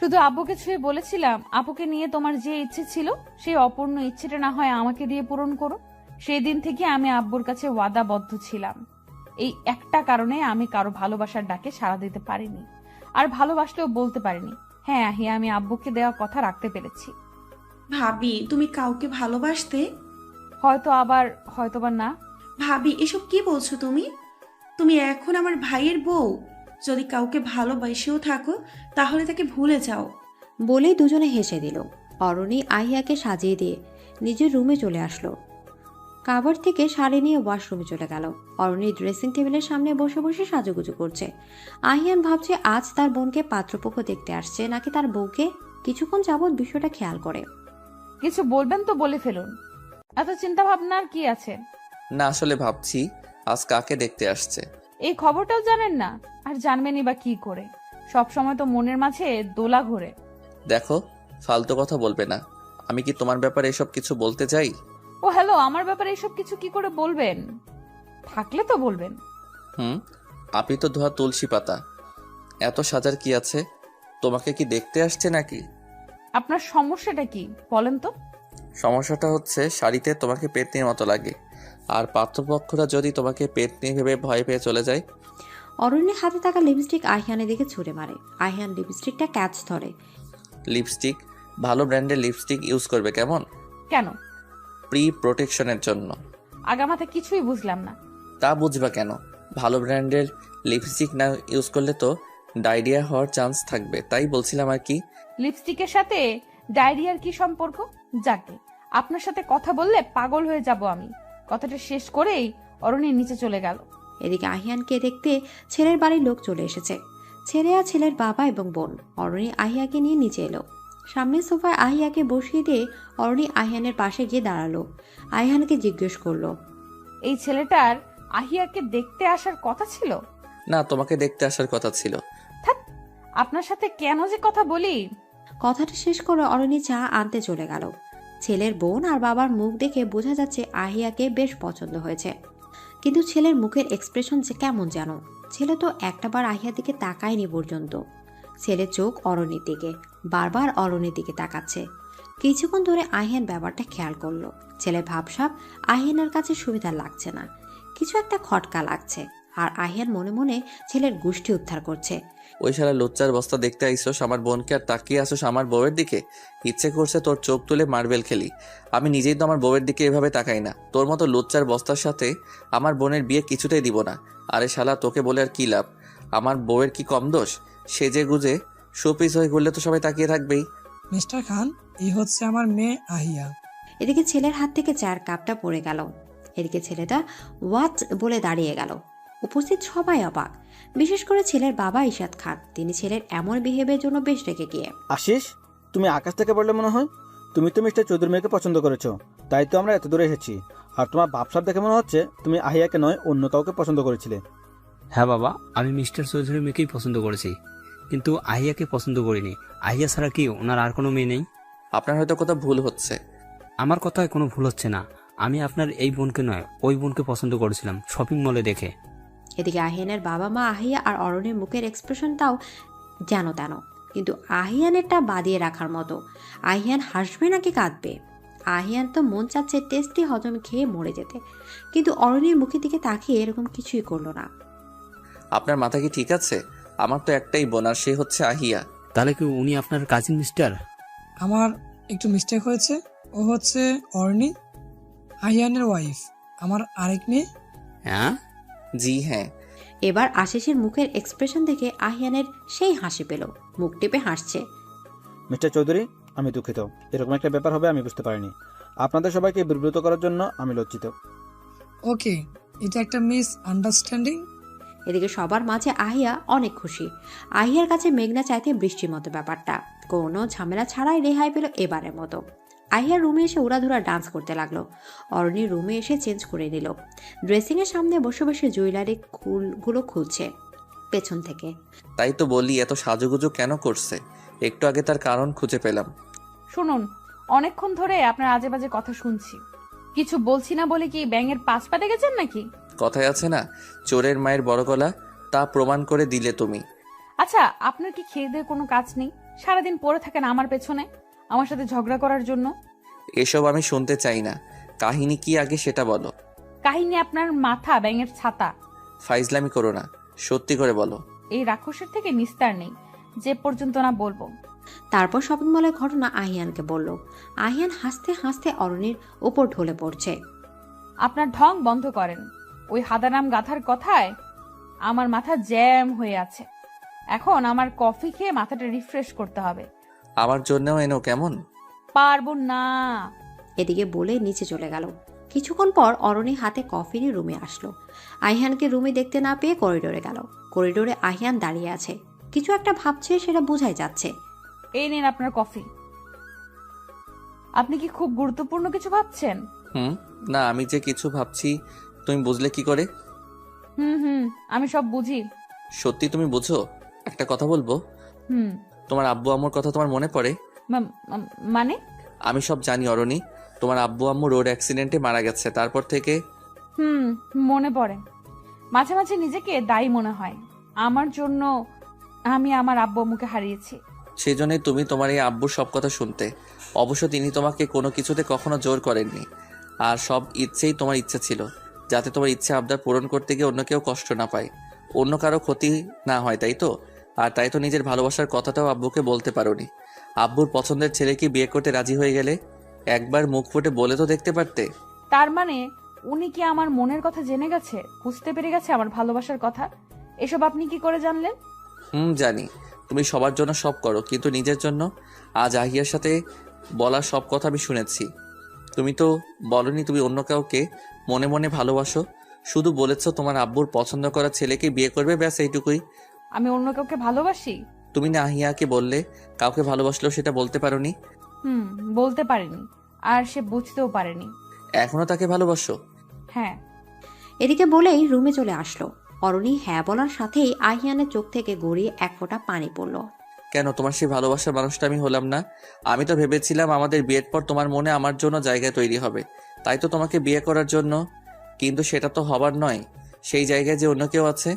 শুধু আব্বুকে ছুঁয়ে বলেছিলাম, আপুকে নিয়ে তোমার যে ইচ্ছে ছিল সেই অপূর্ণ ইচ্ছেটা না হয় আমাকে দিয়ে পূরণ করো। সেই দিন থেকে আমি আব্বুর কাছে ওয়াদাবদ্ধ ছিলাম। এই একটা কারণে আমি কারো ভালোবাসার ডাকে সাড়া দিতে পারিনি, আর ভালোবাসলেও বলতে পারিনি। হ্যাঁ আহিয়া, আমি আব্বুকে দেওয়া কথা রাখতে পেরেছি। ভাবি, তুমি কাউকে ভালোবাসতে? হয়তো আবার হয়তোবা না। ভাবি, এসব কি বলছো তুমি? তুমি এখন আমার ভাইয়ের বউ। যদি কাউকে ভালোবাসেও থাকো তাহলে তাকে ভুলে যাও। বলেই দুজনে হেসে দিল। অরণি আহিয়াকে সাজিয়ে দিয়ে নিজের রুমে চলে আসলো। কাভার থেকে শাড়ি নিয়ে ওয়াশরুমে চলে গেল। অরণি ড্রেসিং টেবিলের সামনে বসে বসে সাজুগুজু করছে। আহিয়ান ভাবছে আজ তার বোনকে পাত্রপক্ষ দেখতে আসছে নাকি তার বউকে। কিছুক্ষণ যাবৎ বিষয়টা খেয়াল করে। কিছু বলবেন তো বলে ফেলুন, এত চিন্তা ভাবনার কি আছে? না, আসলে ভাবছি আজ কাকে দেখতে আসছে। এই খবরটাও জানেন না? আর জানবেনই বা কি করে? সব সময় তো মনের মাঝে দোলা ঘোরে। দেখো, ফালতু কথা বলবে না। আমি কি তোমার ব্যাপারে এসব কিছু বলতে চাই? ও হ্যালো, আমার ব্যাপারে এসব কিছু কি করে বলবেন? থাকলে তো বলবেন। আপনি তো ধোয়া তুলসী পাতা। এত সাজার কি আছে? তোমাকে কি দেখতে আসছে নাকি? আপনার সমস্যাটা কি বলেন তো? সমস্যাটা হচ্ছে শাড়িতে তোমাকে পেতনির মতো লাগে, আর পাত্রপক্ষরা যদি তোমাকে পেতনি ভেবে ভয় পেয়ে চলে যায়। অরণ্যের হাতে থাকা লিপস্টিক আহিয়ানের দিকে ছুঁড়ে মারে। আহিয়ান লিপস্টিকটা ক্যাচ ধরে। লিপস্টিক? ভালো ব্র্যান্ডের লিপস্টিক ইউজ করবে কেমন? কেন? প্রি প্রোটেকশনের জন্য। আগামাথা কিছুই বুঝলাম না। তা বুঝবা কেন? ভালো ব্র্যান্ডের লিপস্টিক না ইউজ করলে তো ডায়রিয়া হওয়ার চান্স থাকবে, তাই বলছিলাম আর কি। লিপস্টিকের সাথে ডায়রিয়ার কি সম্পর্ক? যাকে আপনার সাথে কথা বললে পাগল হয়ে যাব আমি। কথাটা শেষ করেই অরণি নিচে চলে গেল। এদিকে আহিয়ানকে দেখতে ছেলের বাড়ির লোক চলে এসেছে। ছেলে আর ছেলের বাবা এবং বোন। অরণি আহিয়াকে নিয়ে নিচে এলো। সামনের সোফায় আহিয়াকে বসিয়ে দিয়ে অরণি আহিয়ানের পাশে গিয়ে দাঁড়ালো। আহিয়ানকে জিজ্ঞেস করলো, এই ছেলেটার আহিয়াকে দেখতে আসার কথা ছিল? না, তোমাকে দেখতে আসার কথা ছিল। আপনার সাথে কেন যে কথা বলি। কথাটা শেষ করে অরণি চা আনতে চলে গেল। ছেলের বোন আর বাবার মুখ দেখে বোঝা যাচ্ছে আহিয়াকে বেশ পছন্দ হয়েছে, কিন্তু ছেলের মুখের এক্সপ্রেশন যে কেমন যেন। ছেলে তো একটাবার আহিয়ার দিকে তাকায়নি পর্যন্ত। ছেলের চোখ অরণির দিকে, বারবার অরণির দিকে তাকাচ্ছে। কিছুক্ষণ ধরে আহিয়ান ব্যাপারটা খেয়াল করলো। ছেলে ভাবসাব আহিয়ানের কাছে সুবিধা লাগছে না, কিছু একটা খটকা লাগছে। আর আহিয়ান মনে মনে ছেলের গোষ্ঠী উদ্ধার করছে। ওই শালা লুচ্চার বস্তা দেখতে আইসোস আমার বোনকে, আর তাকিয়ে আসোস আমার বউয়ের দিকে। ইচ্ছে করছে তোর চোখ তুলে মার্বেল খেলি। আমি নিজেই তো আমার বউয়ের দিকে এভাবে তাকাই না। তোর মতো লুচ্চার বস্তার সাথে আমার বোনের বিয়ে কিছুতেই দিব না। আরে শালা, তোকে বলে আর কি লাভ? আমার বউয়ের কি কম দোষ? সেজে গুজে শোপিস হয়ে ঘুরলে তো সবাই তাকিয়ে থাকবেই। মিস্টার খান, এই হচ্ছে আমার মেয়ে আহিয়া। এদিকে ছেলের হাত থেকে চায়ের কাপটা পড়ে গেল। এদিকে ছেলেটা হোয়াট বলে দাঁড়িয়ে গেল। উপস্থিত সবাই অবাক, বিশেষ করে ছেলের বাবা ইশাদ খান। তিনি ছেলের এমন বিহেভিয়ারের জন্য বেশ রেগে গিয়ে, আশিস, তুমি আকাশ থেকে পড়লে মনে হয়। তুমি তো মিস্টার চৌধুরী মেয়েকে পছন্দ করেছো, তাই তো আমরা এত দূরে এসেছি। আর তোমার ভাবসাব দেখে মনে হচ্ছে তুমি আহিয়াকে নয় অন্য কাউকে পছন্দ করেছিলে। হ্যাঁ বাবা, আমি মিস্টার চৌধুরী মেয়েকেই পছন্দ করেছি, কিন্তু আহিয়াকে পছন্দ করিনি। আহিয়া ছাড়া কি ওনার আর কোনো মেয়ে নেই? আপনার হয়তো কোথাও ভুল হচ্ছে। আমার কথায় কোনো ভুল হচ্ছে না। আমি আপনার এই বোনকে নয় ওই বোনকে পছন্দ করেছিলাম শপিং মলে দেখে। এদিকে আহিয়ানের বাবা মা আহিয়া আর অরণের মুখের এক্সপ্রেশনটাও যেন তেন, কিন্তু আহিয়ানেরটা বাদিয়ে রাখার মতো। আহিয়ান হাসবে নাকি কাঁদবে? আহিয়ান তো মন চাচ্ছে টেস্টি হজম খেয়ে মরে যেতে, কিন্তু অরণের মুখের দিকে তাকিয়ে এরকম কিছুই করলো না। আপনার মাথা কি ঠিক আছে? আমার তো একটাই বোন, আর সে হচ্ছে আহিয়া। তাহলে কি উনি আপনার কাজিন মিস্টার? আমার একটু মিস্টেক হয়েছে। ও হচ্ছে অর্নি, আহিয়ানের ওয়াইফ, আমার আরেক মেয়ে। হ্যাঁ, জি হ্যাঁ। এবার আশিসের মুখের এক্সপ্রেশন দেখে আহিয়ানের সেই হাসি পেল, মুখ টিপে হাসছে। মিস্টার চৌধুরী, আমি দুঃখিত। এরকম একটা ব্যাপার হবে আমি বুঝতে পারিনি। আপনাদের সবাইকে বিব্রত করার জন্য আমি লজ্জিত। ওকে, এটা একটা মিস আন্ডারস্ট্যান্ডিং। এদিকে সবার মাঝে আহিয়া অনেক খুশি। আহিয়ার কাছে মেঘনা চাইতে বৃষ্টির মতো ব্যাপারটা, কোনো ঝামেলা ছাড়াই রেহাই পেল এবারের মতো। আহিয়ার রুমে এসে উড়াধুরা ডান্স করতে লাগলো। অরণির রুমে এসে চেঞ্জ করে নিল। ড্রেসিংয়ের সামনে বসে বসে জুয়েলারি গুলো খুলছে। পেছন থেকে। তাই তো বলি এত সাজুগুজু কেন করছে, একটু আগে তার কারণ খুঁজে পেলাম। শুনুন, অনেকক্ষণ ধরে আপনার আজে বাজে কথা শুনছি। কিছু বলছি না বলে কি ব্যাঙের পাশ পাতে গেছেন নাকি? কথায় আছে না, চোরের মায়ের বড় গলা, তা প্রমাণ করে দিলে তুমি। আচ্ছা, আপনার কি খেয়ে দিয়ে কোনো কাজ নেই? সারাদিন পড়ে থাকেন আমার পেছনে, আমার সাথে ঝগড়া করার জন্য। এসব আমি শুনতে চাই না, কাহিনী কি আগে সেটা বলো। কাহিনী আপনার মাথা ব্যাঙের ছাতা। ফাইজলামি করো না, সত্যি করে বলো। এই রাক্ষসের থেকে নিস্তার নেই যে পর্যন্ত না বলবো। তারপর শপিং মলের ঘটনা আহিয়ানকে বলল। আহিয়ান হাসতে হাসতে অরণির উপর ঢলে পড়ছে। আপনার ঢং বন্ধ করেন। ওই হাদারাম গাথার কথায় আমার মাথা জ্যাম হয়ে আছে। এখন আমার কফি খেয়ে মাথাটা রিফ্রেশ করতে হবে। আমার জন্যও এনো কেমন? পারবো না। এদিকে বলে নিচে চলে গেল। কিছুক্ষণ পর অরণি হাতে কফি নিয়ে রুমে আসলো। আহিয়ানকে রুমে দেখতে না পেয়ে করিডোরে গেল। করিডোরে আহিয়ান দাঁড়িয়ে আছে, কিছু একটা ভাবছে, সেটা বোঝাই যাচ্ছে। এই নিন আপনার কফি। আপনি কি খুব গুরুত্বপূর্ণ কিছু ভাবছেন? না, আমি যে কিছু ভাবছি তুমি বুঝলে কি করে? আমি সব বুঝি। সত্যি তুমি বুঝো? একটা কথা বলবো। তোমার আব্বু আম্মুর কথা তোমার মনে পড়ে? মানে? আমি সব জানি অরণি, তোমার আব্বু আম্মু রোড অ্যাক্সিডেন্টে মারা গেছে, তারপর থেকে মনে পড়ে। মাঝে মাঝে নিজেকে দায়ী মনে হয় আমার জন্য। আমি আমার আব্বু আম্মুকে হারিয়েছি। সেই জন্যই তুমি তোমার এই আব্বুর সব কথা শুনতে। অবশ্য তিনি তোমাকে কোনো কিছুতে কখনো জোর করেননি, আর সব ইচ্ছেই তোমার ইচ্ছা ছিল, যাতে তোমার ইচ্ছে আবদার পূরণ করতে গিয়ে অন্য কেউ কষ্ট না পায়, অন্য কারো ক্ষতি না হয়, তাই তো? আর তাই তো নিজের ভালোবাসার কথাটাও আব্বুকে বলতে পারোনি। আব্বুর পছন্দের ছেলেকে বিয়ে করতে রাজি হয়ে গেলে একবার মুখ ফুটে বলে তো দেখতে পারতে। তার মানে উনি কি আমার মনের কথা জেনে গেছে, বুঝতে পেরে গেছে আমার ভালোবাসার কথা? এসব আপনি কি করে জানলেন? জানি তুমি সবার জন্য সব করো, কিন্তু নিজের জন্য? আজ আহিয়ার সাথে বলা সব কথা আমি শুনেছি। তুমি তো বলনি তুমি অন্য কাউকে মনে মনে ভালোবাসো, শুধু বলেছো তোমার আব্বুর পছন্দ করা ছেলেকে বিয়ে করবে, ব্যাস এইটুকুই। আমি অন্য কাউকে ভালোবাসি? তুমি না আহিয়াকে বললে কাউকে ভালোবাসলেও সেটা বলতে পারোনি। বলতে পারিনি, আর সে বুঝতেও পারেনি। এখনো তাকে ভালোবাসো? হ্যাঁ। এদিকে বলেই রুমে চলে আসলো। অরণি হ্যাঁ বলার সাথেই আহিয়ানের চোখ থেকে গড়িয়ে এক ফোঁটা পানি পড়ল। কেন তোমার সেই ভালোবাসার মানুষটা আমি হলাম না? আমি তো ভেবেছিলাম আমাদের বিয়ের পর তোমার মনে আমার জন্য জায়গা তৈরি হবে, তাই তো তোমাকে বিয়ে করার জন্য, কিন্তু সেটা তো হবার নয়। সেই জায়গায় যে অন্য কেউ আছে।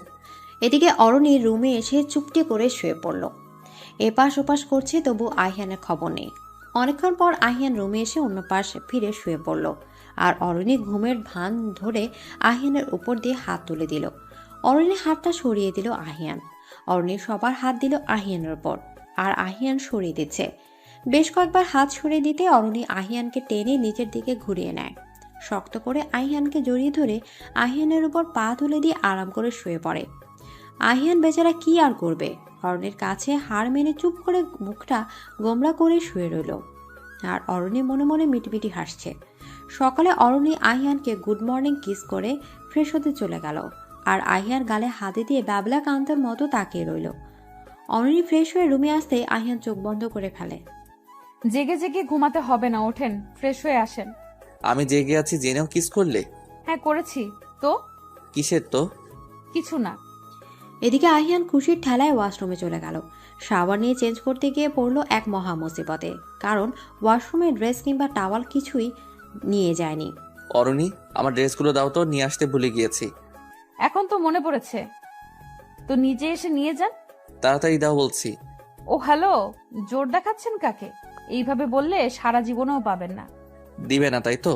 এদিকে অরণি রুমে এসে চুপটি করে শুয়ে পড়ল। এপাশ ওপাশ করছে, তবু আহিয়ানের খবর নেই। অনেকক্ষণ পর আহিয়ান রুমে এসে অন্য পাশে ফিরে শুয়ে পড়ল, আর অরণি ঘুমের ভান ধরে আহিয়ানের উপর দিয়ে হাত তুলে দিল। অরণির হাতটা সরিয়ে দিল আহিয়ান। অরণি সবার হাত দিল আহিয়ানের উপর, আর আহিয়ান সরিয়ে দিচ্ছে। বেশ কয়েকবার হাত সরিয়ে দিতে অরণি আহিয়ানকে টেনে নিচের দিকে ঘুরিয়ে নেয়। শক্ত করে আহিয়ানকে জড়িয়ে ধরে আহিয়ানের উপর পা তুলে দিয়ে আরাম করে শুয়ে পড়ে। আহিয়ান বেচারা কি আর করবে, অরণির কাছে হার মেনে চুপ করে মুখটা গোমড়া করে শুয়ে রইল। আর অরণি মনে মনে মিটিমিটি হাসছে। সকালে অরণি আহিয়ানকে গুড মর্নিং কিস করে ফ্রেশ হতে চলে গেল, আর আহিয়ার গালে হাতে দিয়ে বাবলা কান্তার মতো তাকিয়ে রইল। অরণি ফ্রেশ হয়ে রুমে আসতে আহিয়ান চোখ বন্ধ করে ফেলে। জেগে জেগে ঘুমাতে হবে না, ওঠেন, ফ্রেশ হয়ে আসেন। আমি জেগে আছি জেনেও কিস করলে? হ্যাঁ করেছি তো। কিসের তো? কিছু না। এদিকে আহিয়ান খুশির ঠেলায় ওয়াশরুমে চলে গেল। শাওয়ার নিয়ে চেঞ্জ করতে গিয়ে পড়ল এক মহা মুসিবতে, কারণ ওয়াশরুমে ড্রেস কিংবা টাওয়াল কিছুই নিয়ে যায়নি। অরণি, আমার ড্রেসগুলো দাও তো, নিয়ে আসতে ভুলে গিয়েছি। এখন তো মনে পড়েছে, তো নিজে এসে নিয়ে যান। তাড়াতাড়ি দাও বলছি। ও হ্যালো, জোর দেখাচ্ছেন কাকে? এইভাবে বললে সারা জীবনেও পাবেন না। দিবে না তাই তো?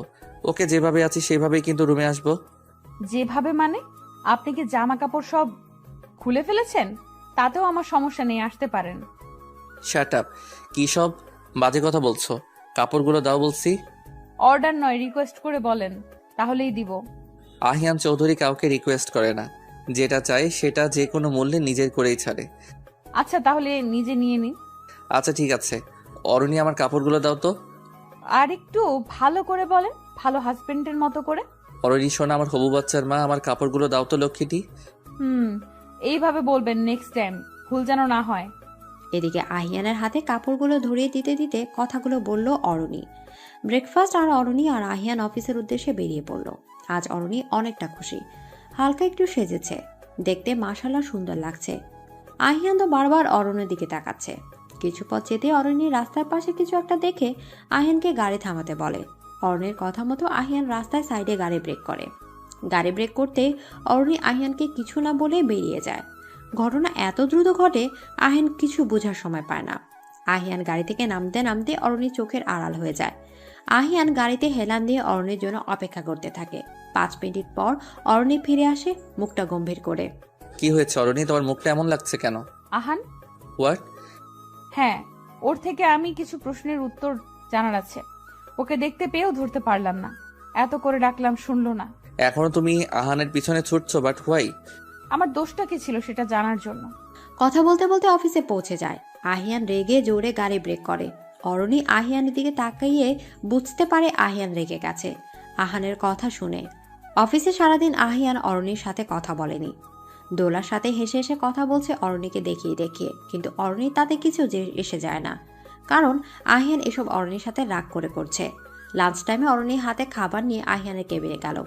ওকে, যেভাবে আছি সেভাবেই কিন্তু রুমে আসবো। যেভাবে মানে? আপনি কি জামা কাপড় সব খুলে ফেলেছেন? তাতেও আমার সমস্যা নেই, আসতে পারেন। শাট আপ, কি সব বাজে কথা বলছো? কাপড়গুলো দাও বলছি। অর্ডার নয়, রিকোয়েস্ট করে বলেন, তাহলেই দিব। আহিয়ান চৌধুরী কাউকে রিকোয়েস্ট করে না, যেটা চাই সেটা যে কোনো মূল্যে নিজের করেই ছাড়ে। আচ্ছা তাহলে নিজে নিয়ে নিন। আচ্ছা ঠিক আছে, অরণি আমার কাপড়গুলো দাও তো। আর একটু ভালো করে বলেন, ভালো হাজবেন্ডের মতো করে। অরণি শোনা, আমার হবু বাচ্চার মা, আমার কাপড়গুলো দাও তো লক্ষ্মীটি। এইভাবে বলবেন নেক্সট টাইম, ভুল যেন না হয়। এদিকে আহিয়ানের হাতে কাপড়গুলো ধরিয়ে দিতে দিতে কথাগুলো বলল অরণি। ব্রেকফাস্ট আর অরণি আর আহিয়ান অফিসের উদ্দেশ্যে বেরিয়ে পড়ল। আজ অরণি অনেকটা খুশি, হালকা একটু সেজেছে। দেখতে মাশাআল্লাহ সুন্দর লাগছে। আহিয়ান তো বারবার অরণ্যের দিকে তাকাচ্ছে। কিছু পথ যেতে অরণ্য রাস্তার পাশে কিছু একটা দেখে আহিয়ানকে গাড়ি থামাতে বলে। অরণ্যের কথা মতো আহিয়ান রাস্তায় সাইডে গাড়ি ব্রেক করে। গাড়ি ব্রেক করতে অরণ্য আহিয়ানকে কিছু না বলে বেরিয়ে যায়। ঘটনা এত দ্রুত ঘটে আহিয়ান কিছু বোঝার সময় পায় না। আহিয়ান গাড়ি থেকে নামতে নামতে অরণ্যের চোখের আড়াল হয়ে যায়। আহিয়ান গাড়িতে হেলান দিয়ে অরণ্যের জন্য অপেক্ষা করতে থাকে। 5 মিনিট পর অরণ্য ফিরে আসে, মুখটা গম্ভীর করে। কি হয়েছে অরণি, তোমার মুখটা এমন লাগছে কেন? আহান? হোয়াট? হ্যাঁ, ওর থেকে আমি কিছু প্রশ্নের উত্তর জানার আছে। ওকে দেখতে পেয়েও ধরতে পারলাম না। এত করে ডাকলাম, শুনলো না। এখনো তুমি আহানের পিছনে ছুটছো, বাট হোয়াই? আমার দোষটা কি ছিল সেটা জানার জন্য। কথা বলতে বলতে অফিসে পৌঁছে যায়। আহিয়ান রেগে জোরে গাড়ি ব্রেক করে। অরণি আহিয়ানের দিকে তাকিয়ে বুঝতে পারে আহিয়ান রেগে গেছে আহানের কথা শুনে। অফিসে সারাদিন আহিয়ান অরণির সাথে কথা বলেনি। দোলার সাথে হেসে হেসে কথা বলছে অরণিকে দেখিয়ে দেখিয়ে, কিন্তু অরণি তাতে কিছু এসে যায় না, কারণ আহিয়ান এসব অরণির সাথে রাগ করে করছে। লাঞ্চ টাইমে অরণির হাতে খাবার নিয়ে আহিয়ানের কেবিনে গেল।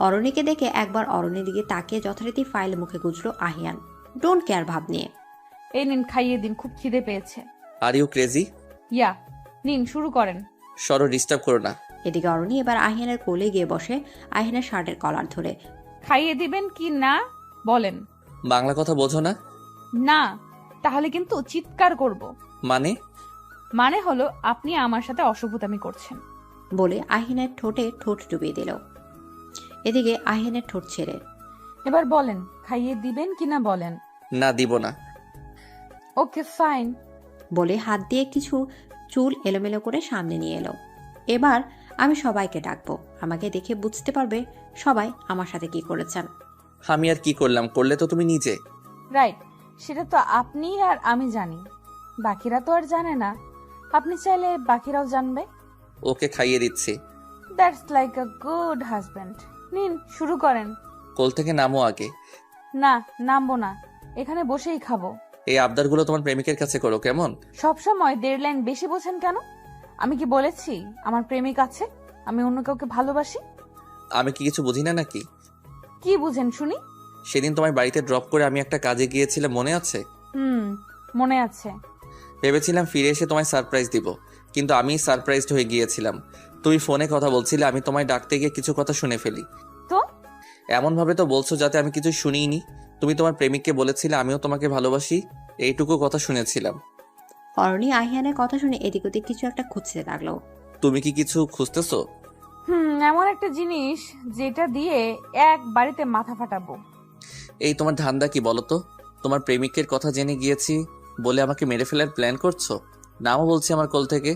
অরণিকে দেখে একবার অরণির দিকে তাকিয়ে যথারীতি ফাইল মুখে গুজলো আহিয়ান, ডোন্ট কেয়ার ভাব নিয়ে। এই নিন, খাইয়ে দিন, খুব খিদে পেয়েছে। Are you crazy? ইয়া, নিন শুরু করেন। সরো, ডিস্টার্ব করো না। এদিকে অরণি এবার আহিয়ানের কোলে গিয়ে বসে, আহিয়ানের শার্টের কলার ধরে। খাইয়ে দিবেন কি না বলেন। বাংলা কথা বোঝো না? না, তাহলে কিন্তু চিৎকার করব। মানে হলো আপনি আমার সাথে অসভ্যতামি করছেন বলে আহিয়ানের ঠোঁটে ঠোঁট ডুবিয়ে দিল। এদিকে আহিয়ানের ঠোঁট ছেড়ে, এবার বলেন খাইয়ে দিবেন কিনা বলেন। না, দিব না। ওকে ফাইন বলে হাত দিয়ে কিছু চুল এলোমেলো করে সামনে নিয়ে এলো। এবার আমি সবাইকে ডাকবো, আমাকে দেখে বুঝতে পারবে সবাই আমার সাথে কি করেছেন। আমি আর কি করলাম? করলে তো তুমি নিজে। রাইট, সেটা তো আপনি আর আমি জানি, বাকিরা তো আর জানে না। আপনি চাইলে বাকিরাও জানবে। ওকে খাইয়ে দিচ্ছি। That's like a good husband. নিন শুরু করেন। কোল থেকে নামো আগে। না, নামবো না, এখানে বসেই খাবো। এই আবদারগুলো তোমার প্রেমিকের কাছে করো, কেমন? সব সময় 1.5 লাইন বেশি বোঝেন কেন? আমি কি বলেছি আমার প্রেমিক আছে, আমি অন্য কাউকে ভালোবাসি? আমি কি কিছু বুঝি না নাকি? কি বুঝেন শুনি? সেদিন তোমার বাড়িতে ড্রপ করে আমি একটা কাজে গিয়েছিলাম, মনে আছে? মনে আছে। ভেবেছিলাম ফিরে এসে তোমায় সারপ্রাইজ দিব, কিন্তু আমি সারপ্রাইজড হয়ে গিয়েছিলাম। তুমি ফোনে কথা বলছিলে, আমি তোমায় ডাকতে গিয়ে কিছু কথা শুনে ফেলি। তো এমন ভাবে তো বলছো যাতে আমি কিছু শুনিনি। তুমি তোমার প্রেমিককে বলেছিলে আমিও তোমাকে ভালোবাসি, এইটুকু কথা শুনেছিলাম। অরণি আহিয়ানের কথা শুনে এদিক ওদিক কিছু একটা খুঁজতে লাগলো। তুমি কি কিছু খুঁজতেছো? এমন একটা জিনিস যেটা দিয়ে এক বাড়িতে মাথা ফাটাবো। এই তোমার ধান্দা কি বলো তো? তোমার প্রেমিকের কথা জেনে গিয়েছি বলে আমাকে মেরে ফেলার প্ল্যান করছো? নামও বলছি আমার কোল থেকে,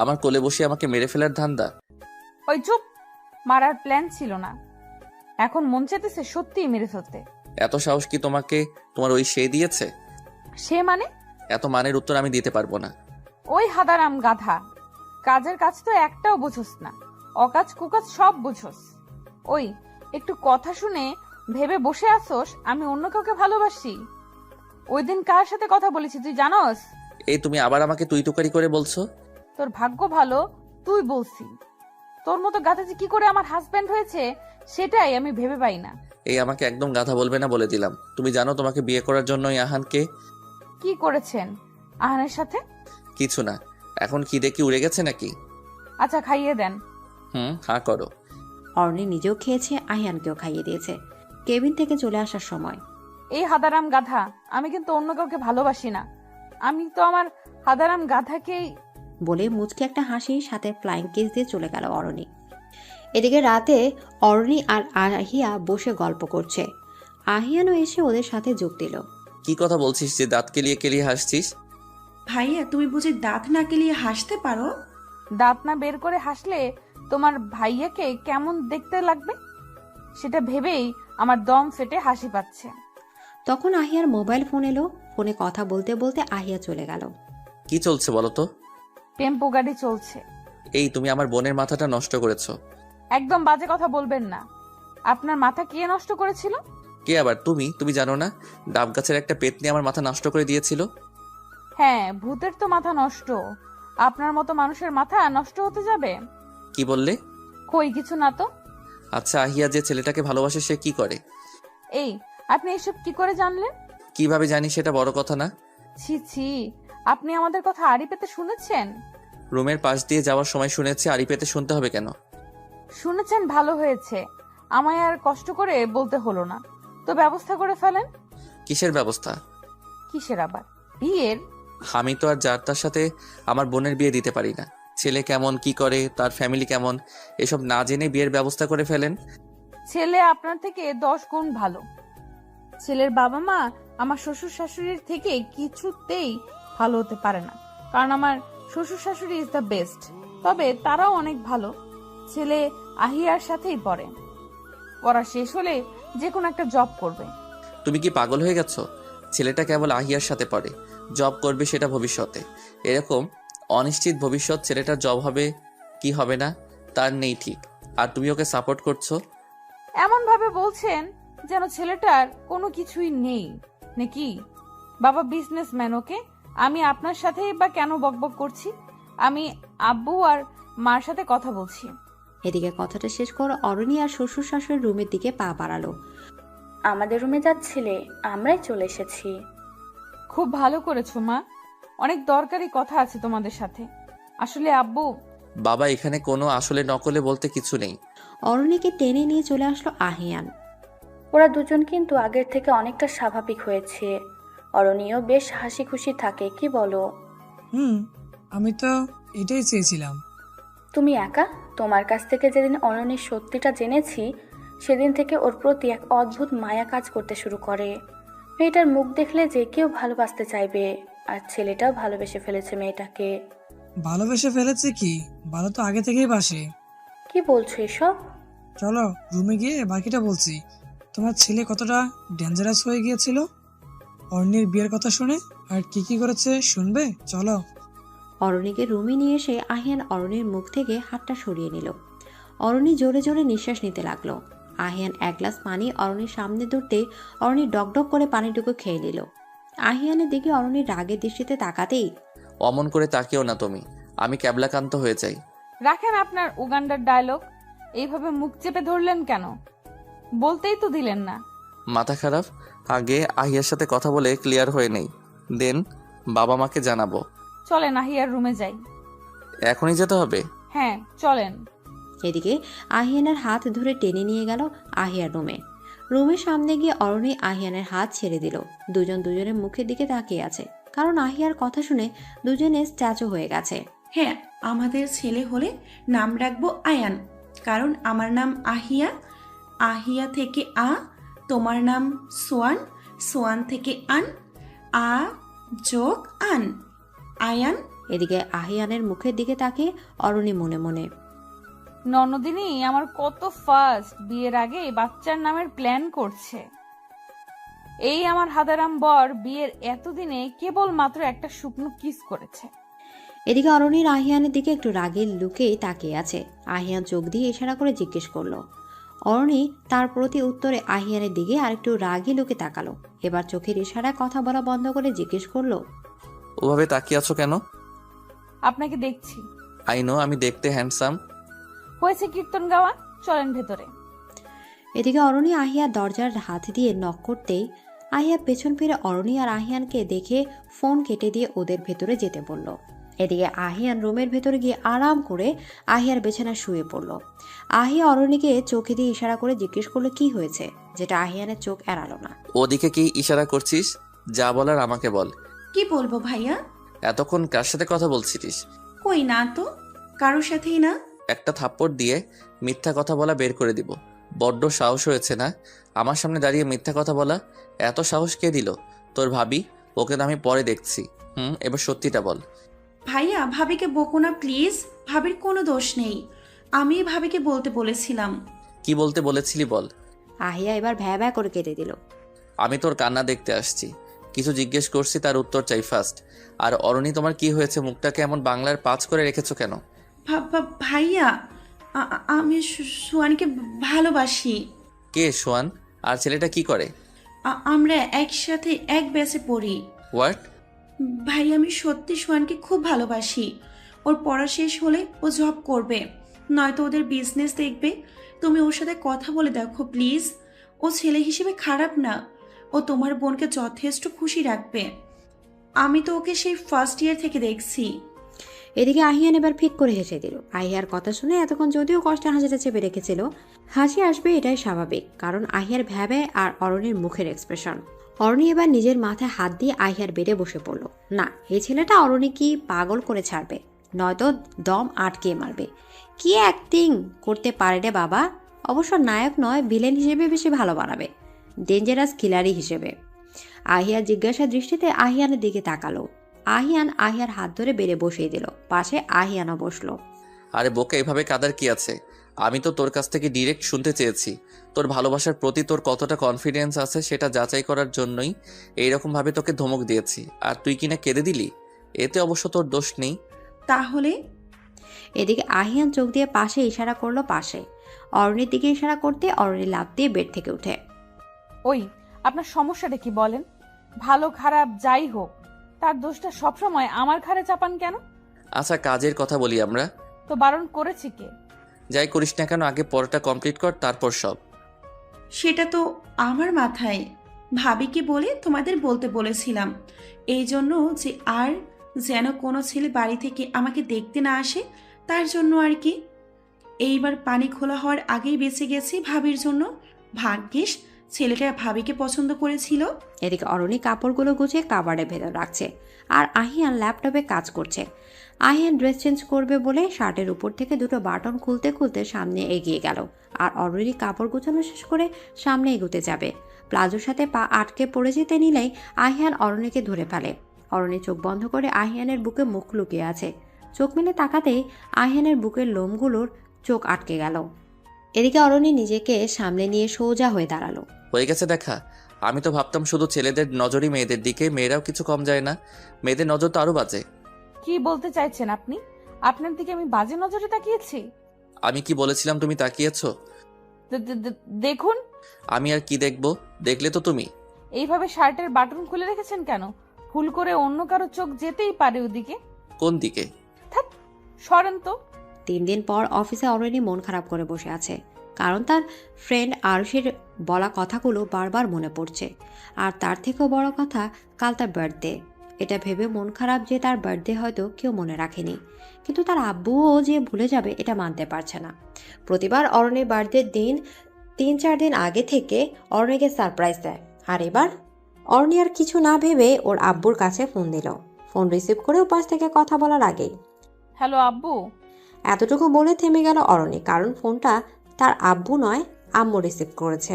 আমার কোলে বসে আমাকে মেরে ফেলার ধান্দা। ওই চুপ, মারার প্ল্যান ছিল না, এখন মন চাইতেছে সত্যিই মেরে ফেলতে। এত সাহস কি তোমাকে তোমার ওই সে দিয়েছে? সে মানে? এত মানের উত্তর আমি দিতে পারবো না। ওই হাদারাম গাধা, কাজের কাজ তো একটাও বুঝোস না, অকাজ কুকাজ সব বুঝোস। ওই একটু কথা শুনে ভেবে বসে আসোস আমি অন্য কাউকে ভালোবাসি? ওই দিন কার সাথে কথা বলেছি তুই জানোস? এই তুমি আবার আমাকে তুই তুকারি করে বলছো? তোর ভাগ্য ভালো তুই বলছি, তোর মতো গাধা যে কি করে আমার হাজবেন্ড হয়েছে সেটাই আমি ভেবে পাই না। এই আমাকে একদম গাধা বলবে না বলে দিলাম। তুমি জানো তোমাকে বিয়ে করার জন্য আহানকে কি করেছেন আহানের সাথে? কিছু না। এখন কি দেখি উড়ে গেছে নাকি? আচ্ছা খাইয়ে দেন। হ্যাঁ করো। অরণি নিজেও খেয়েছে, আহিয়ানকেও খাইয়ে দিয়েছে। কেবিন থেকে চলে আসার সময়, এই হাদারাম গাধা, আমি কিন্তু অন্য কাউকে ভালোবাসি না, আমি তো আমার হাদারাম গাধাকেই বলে মুচকে একটা হাসি সাথে ফ্লাইং কিস দিয়ে চলে গেল অরণি। এদিকে রাতে অরণি আর আহিয়া বসে গল্প করছে। আহিয়ানও এসে ওদের সাথে যোগ দিল। কি কথা বলছিস যে দাঁত কেলিয়ে কেলিয়ে হাসছিস? ভাইয়া তুমি বুঝি দাঁত না কেলিয়ে হাসতে পারো? দাঁত না বের করে হাসলে তোমার ভাইয়াকে কেমন দেখতে লাগবে সেটা ভেবেই আমার দম ফেটে হাসি পাচ্ছে। তখন আহিয়ার মোবাইল ফোন এলো। ফোনে কথা বলতে বলতে আহিয়া চলে গেল। কি চলছে বলো তো? টেম্পো গাড়ি চলছে। এই তুমি আমার বোনের মাথাটা নষ্ট করেছো। একদম বাজে কথা বলবেন না। আপনার মাথা কে নষ্ট করেছিল? কে আবার? তুমি জানো না ডাব গাছের একটা পেতনি আমার মাথা নষ্ট করে দিয়েছিল? হ্যাঁ, ভূতের তো মাথা নষ্ট, আপনার মতো মানুষের মাথা নষ্ট হতে যাবে? কি বললে? কই কিছু না তো। আচ্ছা আহিয়া যে ছেলেটাকে ভালোবাসে সে কি করে? এই আপনি এসব কি করে জানলেন? কিভাবে জানি সেটা বড় কথা না। ছি ছি, আপনি আমাদের কথা আড়ি পেতে শুনেছেন? রুমের পাশ দিয়ে যাওয়ার সময় শুনেছি, আড়ি পেতে শুনতে হবে কেন? শুনেছেন, ভালো হয়েছে। আমায় আর কষ্ট করে বলতে হলো না। তো ব্যবস্থা করে ফেলেন। কিসের ব্যবস্থা? কিসের আবার? বিয়ের। আমি তো আর যার তার সাথে আমার বোনের বিয়ে দিতে পারি না। ছেলে কেমন, কি করে, তার ফ্যামিলি কেমন, এসব না জেনে বিয়ের ব্যবস্থা করে ফেলেন। ছেলে আপনার থেকে 10 গুণ ভালো। ছেলের বাবা মা আমার শ্বশুর শাশুড়ির থেকে কিছুতেই ভালো হতে পারে না, কারণ আমার শ্বশুর শাশুড়ি ইজ দ্য বেস্ট। তবে তারাও অনেক ভালো। ছেলে আহিয়ার সাথেই পড়ে। পড়া শেষ হলে যে কোনো একটা জব করবে। তুমি কি পাগল হয়ে গেছো? ছেলেটা কেবল আহিয়ার সাথে পড়ে, জব করবে সেটা ভবিষ্যতে। এরকম অনিশ্চিত ভবিষ্যৎ, ছেলেটার জব হবে কি হবে না তার নেই ঠিক, আর তুমি ওকে সাপোর্ট করছো। এমন ভাবে বলছেন যেন ছেলেটার কোনো কিছুই নেই নাকি? বাবা বিজনেসম্যান, ওকে। আমি আপনার সাথেই বা কেন বকবক করছি? আমি আব্বু আর মার সাথে কথা বলছি। এদিকে কথাটা শেষ করে অরণি আর শ্বশুর শাশুড়ির রুমের দিকে পা বাড়ালো। আমাদের রুমে যাচ্ছিলে, আমরাই চলে এসেছি। খুব ভালো করেছো মা, অনেক দরকারি কথা আছে তোমাদের সাথে। আসলে আব্বু। বাবা, এখানে কোনো আসলে নকলে বলতে কিছু নেই। অরণিকে টেনে নিয়ে চলে আসলো আহিয়ান। ওরা দুজন কিন্তু আগের থেকে অনেকটা স্বাভাবিক হয়েছে। অরণিও বেশ হাসি খুশি থাকে, কি বলো? আমি তো এটাই চেয়েছিলাম। তুমি একা? তোমার কাছ থেকে যেদিন অরণির সত্যিটা জেনেছি, সেদিন থেকে ওর প্রতি এক অদ্ভুত মায়া কাজ করতে শুরু করে। মেয়েটার মুখ দেখলে যে কেউ ভালোবাসতে চাইবে, আর ছেলেটাও ভালোবেসে ফেলেছে মেয়েটাকে। ভালোবেসে ফেলেছে কি? ভালো তো আগে থেকেই বাসে। কি বলছো এসব? চলো রুমে গিয়ে বাকিটা বলছি। তোমার ছেলে কতটা ডেঞ্জারাস হয়ে গিয়েছিল অরণির বিয়ের কথা শুনে, আর কি কি করেছে শুনবে, চলো। অরণিকে রুমে নিয়ে এসে আহিয়ান অরণির মুখ থেকে হাতটা সরিয়ে নিল। অরণি জোরে জোরে নিঃশ্বাস নিতে লাগলো। আহিয়ান এক গ্লাস পানি অরণির সামনে ধরতে অরণি ডকডক করে পানিটুকু খেয়ে নিল। আহিয়ানের দিকে অরণির রাগের দৃষ্টিতে তাকাতেই, অমন করে তাকিও না তুমি, আমি ক্যাবলাকান্ত হয়ে যাই। রাখেন আপনার উগান্ডার ডায়লগ। এইভাবে মুখ চেপে ধরলেন কেন? বলতেই তো দিলেন না। মাথা খারাপ? আগে আহিয়ার সাথে কথা বলে ক্লিয়ার হয়ে নেই, দেন বাবা মাকে জানাবো। চলেন আহিয়ার রুমে যাই। এখনই যেতে হবে? হ্যাঁ চলেন। এদিকে আহিয়ানের হাত ধরে টেনে নিয়ে গেল আহিয়ার রুমে। রুমের সামনে গিয়ে অরণি আহিয়ানের হাত ছেড়ে দিল। দুজন দুজনের মুখের দিকে তাকিয়ে আছে, কারণ আহিয়ার কথা শুনে দুজনে স্ট্যাচু হয়ে গেছে। হ্যাঁ, আমাদের ছেলে হলে নাম রাখবো আয়ান, কারণ আমার নাম আহিয়া। আহিয়া থেকে আ, তোমার নাম সোয়ান, সোয়ান থেকে আন, আ যোগ আন, আয়ান। এদিকে আহিয়ানের মুখের দিকে তাকিয়ে অরণি মনে মনে, ননদিনী আমার কত ফার্স্ট, বিয়ের আগে বাচ্চার নামের প্ল্যান করছে। এই আমার হাদারাম বর বিয়ের এতদিনে কেবল মাত্র একটা শুকনো কিস করেছে। এদিকে অরণির আহিয়ানের দিকে একটু রাগের লুকে তাকিয়ে আছে। আহিয়ান চোখ দিয়ে ইশারা করে জিজ্ঞেস করলো। অরণি তার প্রতি উত্তরে আহিয়ানের দিকে আরেকটু রাগী লুকে তাকালো। এবার চোখের ইশারায় কথা বলা বন্ধ করে জিজ্ঞেস করলো, ওভাবে তাকিয়ে আছো কেন? আপনাকে দেখছি। আই নো, আমি দেখতে হ্যান্ডসাম। হয়েছে কীর্তন গাওয়া, চলেন ভেতরে। এদিকে অরণি আহিয়ার দরজার হাত দিয়ে নক করতেই আহিয়া পেছন ফিরে অরণি আর আহিয়ানকে দেখে ফোন কেটে দিয়ে ওদের ভেতরে যেতে বলল। এদিকে আহিয়ান রুমের ভেতরে গিয়ে আরাম করে আহিয়ার বিছানায় শুয়ে পড়ল। আহিয়া অরণিকে চোখে দিয়ে ইশারা করে জিজ্ঞেস করলো কি হয়েছে, যেটা আহিয়ানের চোখ এড়ালো না। ওদিকে কি ইশারা করছিস? যা বলার আমাকে বল। কি বলবো ভাইয়া? এতক্ষণ কার সাথে কথা বলছিস? কই না তো, কারোর সাথেই না। একটা থাপ্পড় দিয়ে মিথ্যা কথা বলা বের করে দিব। বড্ড সাহস হয়েছে না আমার সামনে দাঁড়িয়ে মিথ্যা কথা বলা? এত সাহস কে দিল? তোর ভাবি, ওকে তো আমি পরে দেখছি। এবার সত্যিটা বল। ভাইয়া, ভাবিকে বকো না প্লিজ, ভাবির কোনো দোষ নেই। আমি ভাবিকে বলতে বলেছিলাম। কি বলতে বলেছিলি বল। আহিয়া এবার ভ্যা ভ্যা করে কেটে দিল। আমি তোর কান্না দেখতে আসছি, কিছু জিজ্ঞেস করছি, তার উত্তর চাই ফার্স্ট। আর অরণি, তোমার কি হয়েছে? মুখটাকে এমন বাংলার পাঁচ করে রেখেছো কেন? ভাইয়া, আমি সোয়ানকে ভালোবাসি। কে সোয়ান? আর ছেলেটা কি করে? আমরা একসাথে এক ব্যাচে পড়ি। হোয়াট? ভাই, আমি সত্যি সোয়ানকে খুব ভালোবাসি। ওর পড়া শেষ হলে ও জব করবে, নয়তো ওদের বিজনেস দেখবে। তুমি ওর সাথে কথা বলে দেখো প্লিজ। ও ছেলে হিসেবে খারাপ না, ও তোমার বোনকে যথেষ্ট খুশি রাখবে। আমি তো ওকে সেই ফার্স্ট ইয়ার থেকে দেখছি। এদিকে আহিয়ান এবার ফিক করে হেসে দিল। আহিয়ার কথা শুনে এতক্ষণ যদিও কষ্টে হাসিটা চেপে রেখেছিল, হাসি আসবে এটাই স্বাভাবিক, কারণ আহিয়ার ভ্যাবে আর অরণির মুখের এক্সপ্রেশন। অরণি এবার নিজের মাথায় হাত দিয়ে আহিয়ার বেডে বসে পড়ল। না, এই ছেলেটা অরণি কি পাগল করে ছাড়বে, নয়তো দম আটকে মারবে। কি অ্যাক্টিং করতে পারে রে বাবা! অবশ্য নায়ক নয়, ভিলেন হিসেবে বেশি ভালো বানাবে, ডেঞ্জারাস কিলারি হিসেবে। আহিয়া জিজ্ঞাসা দৃষ্টিতে আহিয়ানের দিকে তাকালো। আহিয়ান আহিয়ার হাত ধরে বেড়ে বসিয়ে দিল, পাশে আহিয়ানও বসলো। আরে বোকা, এভাবে কাদার কি আছে? আমি তো তোর কাছ থেকে ডিরেক্ট শুনতে চেয়েছি তোর ভালোবাসার প্রতি তোর কতটা কনফিডেন্স আছে সেটা যাচাই করার জন্যই এইরকম ভাবে তোকে ধমক দিয়েছি, আর তুই কিনা কেঁদে দিলি। এতে অবশ্য তোর দোষ নেই। তাহলে? এদিকে আহিয়ান চোখ দিয়ে পাশে ইশারা করলো, পাশে অরণির দিকে ইশারা করতে অরণি লাফ দিয়ে বেড থেকে উঠে। ওই, আপনার সমস্যাটা কি বলেন? ভালো খারাপ যাই হোক, তার দোষটা সবসময় আমার ঘাড়ে চাপান কেন? আচ্ছা, কাজের কথা বলি আমরা। তো বারণ করেছি কে? যাই করিস না কেন, আগে পড়াটা কমপ্লিট কর, তারপর সব। সেটা তো আমার মাথায়। ভাবিকে বলে তোমাদের বলতে বলেছিলাম, এই জন্য যে আর যেন কোনো ছেলে বাড়ি থেকে আমাকে দেখতে না আসে, তার জন্য আর কি। এইবার পানি খোলা হওয়ার আগেই বেঁচে গেছি ভাবির জন্য। ভাগ্যিস ছেলেটা ভাবিকে পছন্দ করেছিল। এদিকে অরণি কাপড়গুলো গুছিয়ে কাবার্ডের ভেতর রাখছে, আর আহিয়ান ল্যাপটপে কাজ করছে। আহিয়ান ড্রেস চেঞ্জ করবে বলে শার্টের উপর থেকে দুটো বাটন খুলতে খুলতে সামনে এগিয়ে গেল, আর অরণি কাপড় গুছানো শেষ করে সামনে এগোতে যাবে। প্লাজোর সাথে পা আটকে পড়ে যেতে নিলেই আহিয়ান অরণিকে ধরে ফেলে। অরণি চোখ বন্ধ করে আহিয়ানের বুকে মুখ লুকিয়ে আছে। চোখ মেলে তাকাতেই আহিয়ানের বুকের লোমগুলোর চোখ আটকে গেল। এদিকে অরণি নিজেকে সামনে নিয়ে সোজা হয়ে দাঁড়ালো। হয়ে গেছে দেখা। আমি তো ভাবতাম শুধু ছেলেদের নজরই মেয়েদের দিকে, মেয়েরাও কিছু কম যায় না। মেয়েদের নজর তো আরো বাজে। কি বলতে চাইছেন আপনি? আপনার দিকে আমি বাজে নজরে তাকিয়েছি? আমি কি বলেছিলাম তুমি তাকিয়েছো? দেখুন। আমি আর কি দেখবো? দেখলে তো তুমি। এইভাবে শার্টের বাটন খুলে রেখেছেন কেন? ভুল করে অন্য কারো চোখ যেতেই পারে ওদিকে। কোন দিকে? সরেন তো। 3 দিন পর অফিসে অরণি মন খারাপ করে বসে আছে, কারণ তার ফ্রেন্ড আরুষির বলা কথাগুলো বারবার মনে পড়ছে। আর তার থেকেও বড় কথা, কাল তার বার্থডে। এটা ভেবে মন খারাপ যে তার বার্থডে হয়তো কেউ মনে রাখেনি, কিন্তু তার আব্বুও যে ভুলে যাবে এটা মানতে পারছে না। প্রতিবার অরণির বার্থডের দিন 3-4 দিন আগে থেকে অরণিকে সারপ্রাইজ দেয়, আর এবার অরণি আর কিছু না ভেবে ওর আব্বুর কাছে ফোন দিল। ফোন রিসিভ করে উপাস থেকে কথা বলার আগেই, হ্যালো আব্বু। এতটুকু বলে থেমে গেল অরণি, কারণ ফোনটা তার আব্বু নয় আম্মু রিসিভ করেছে।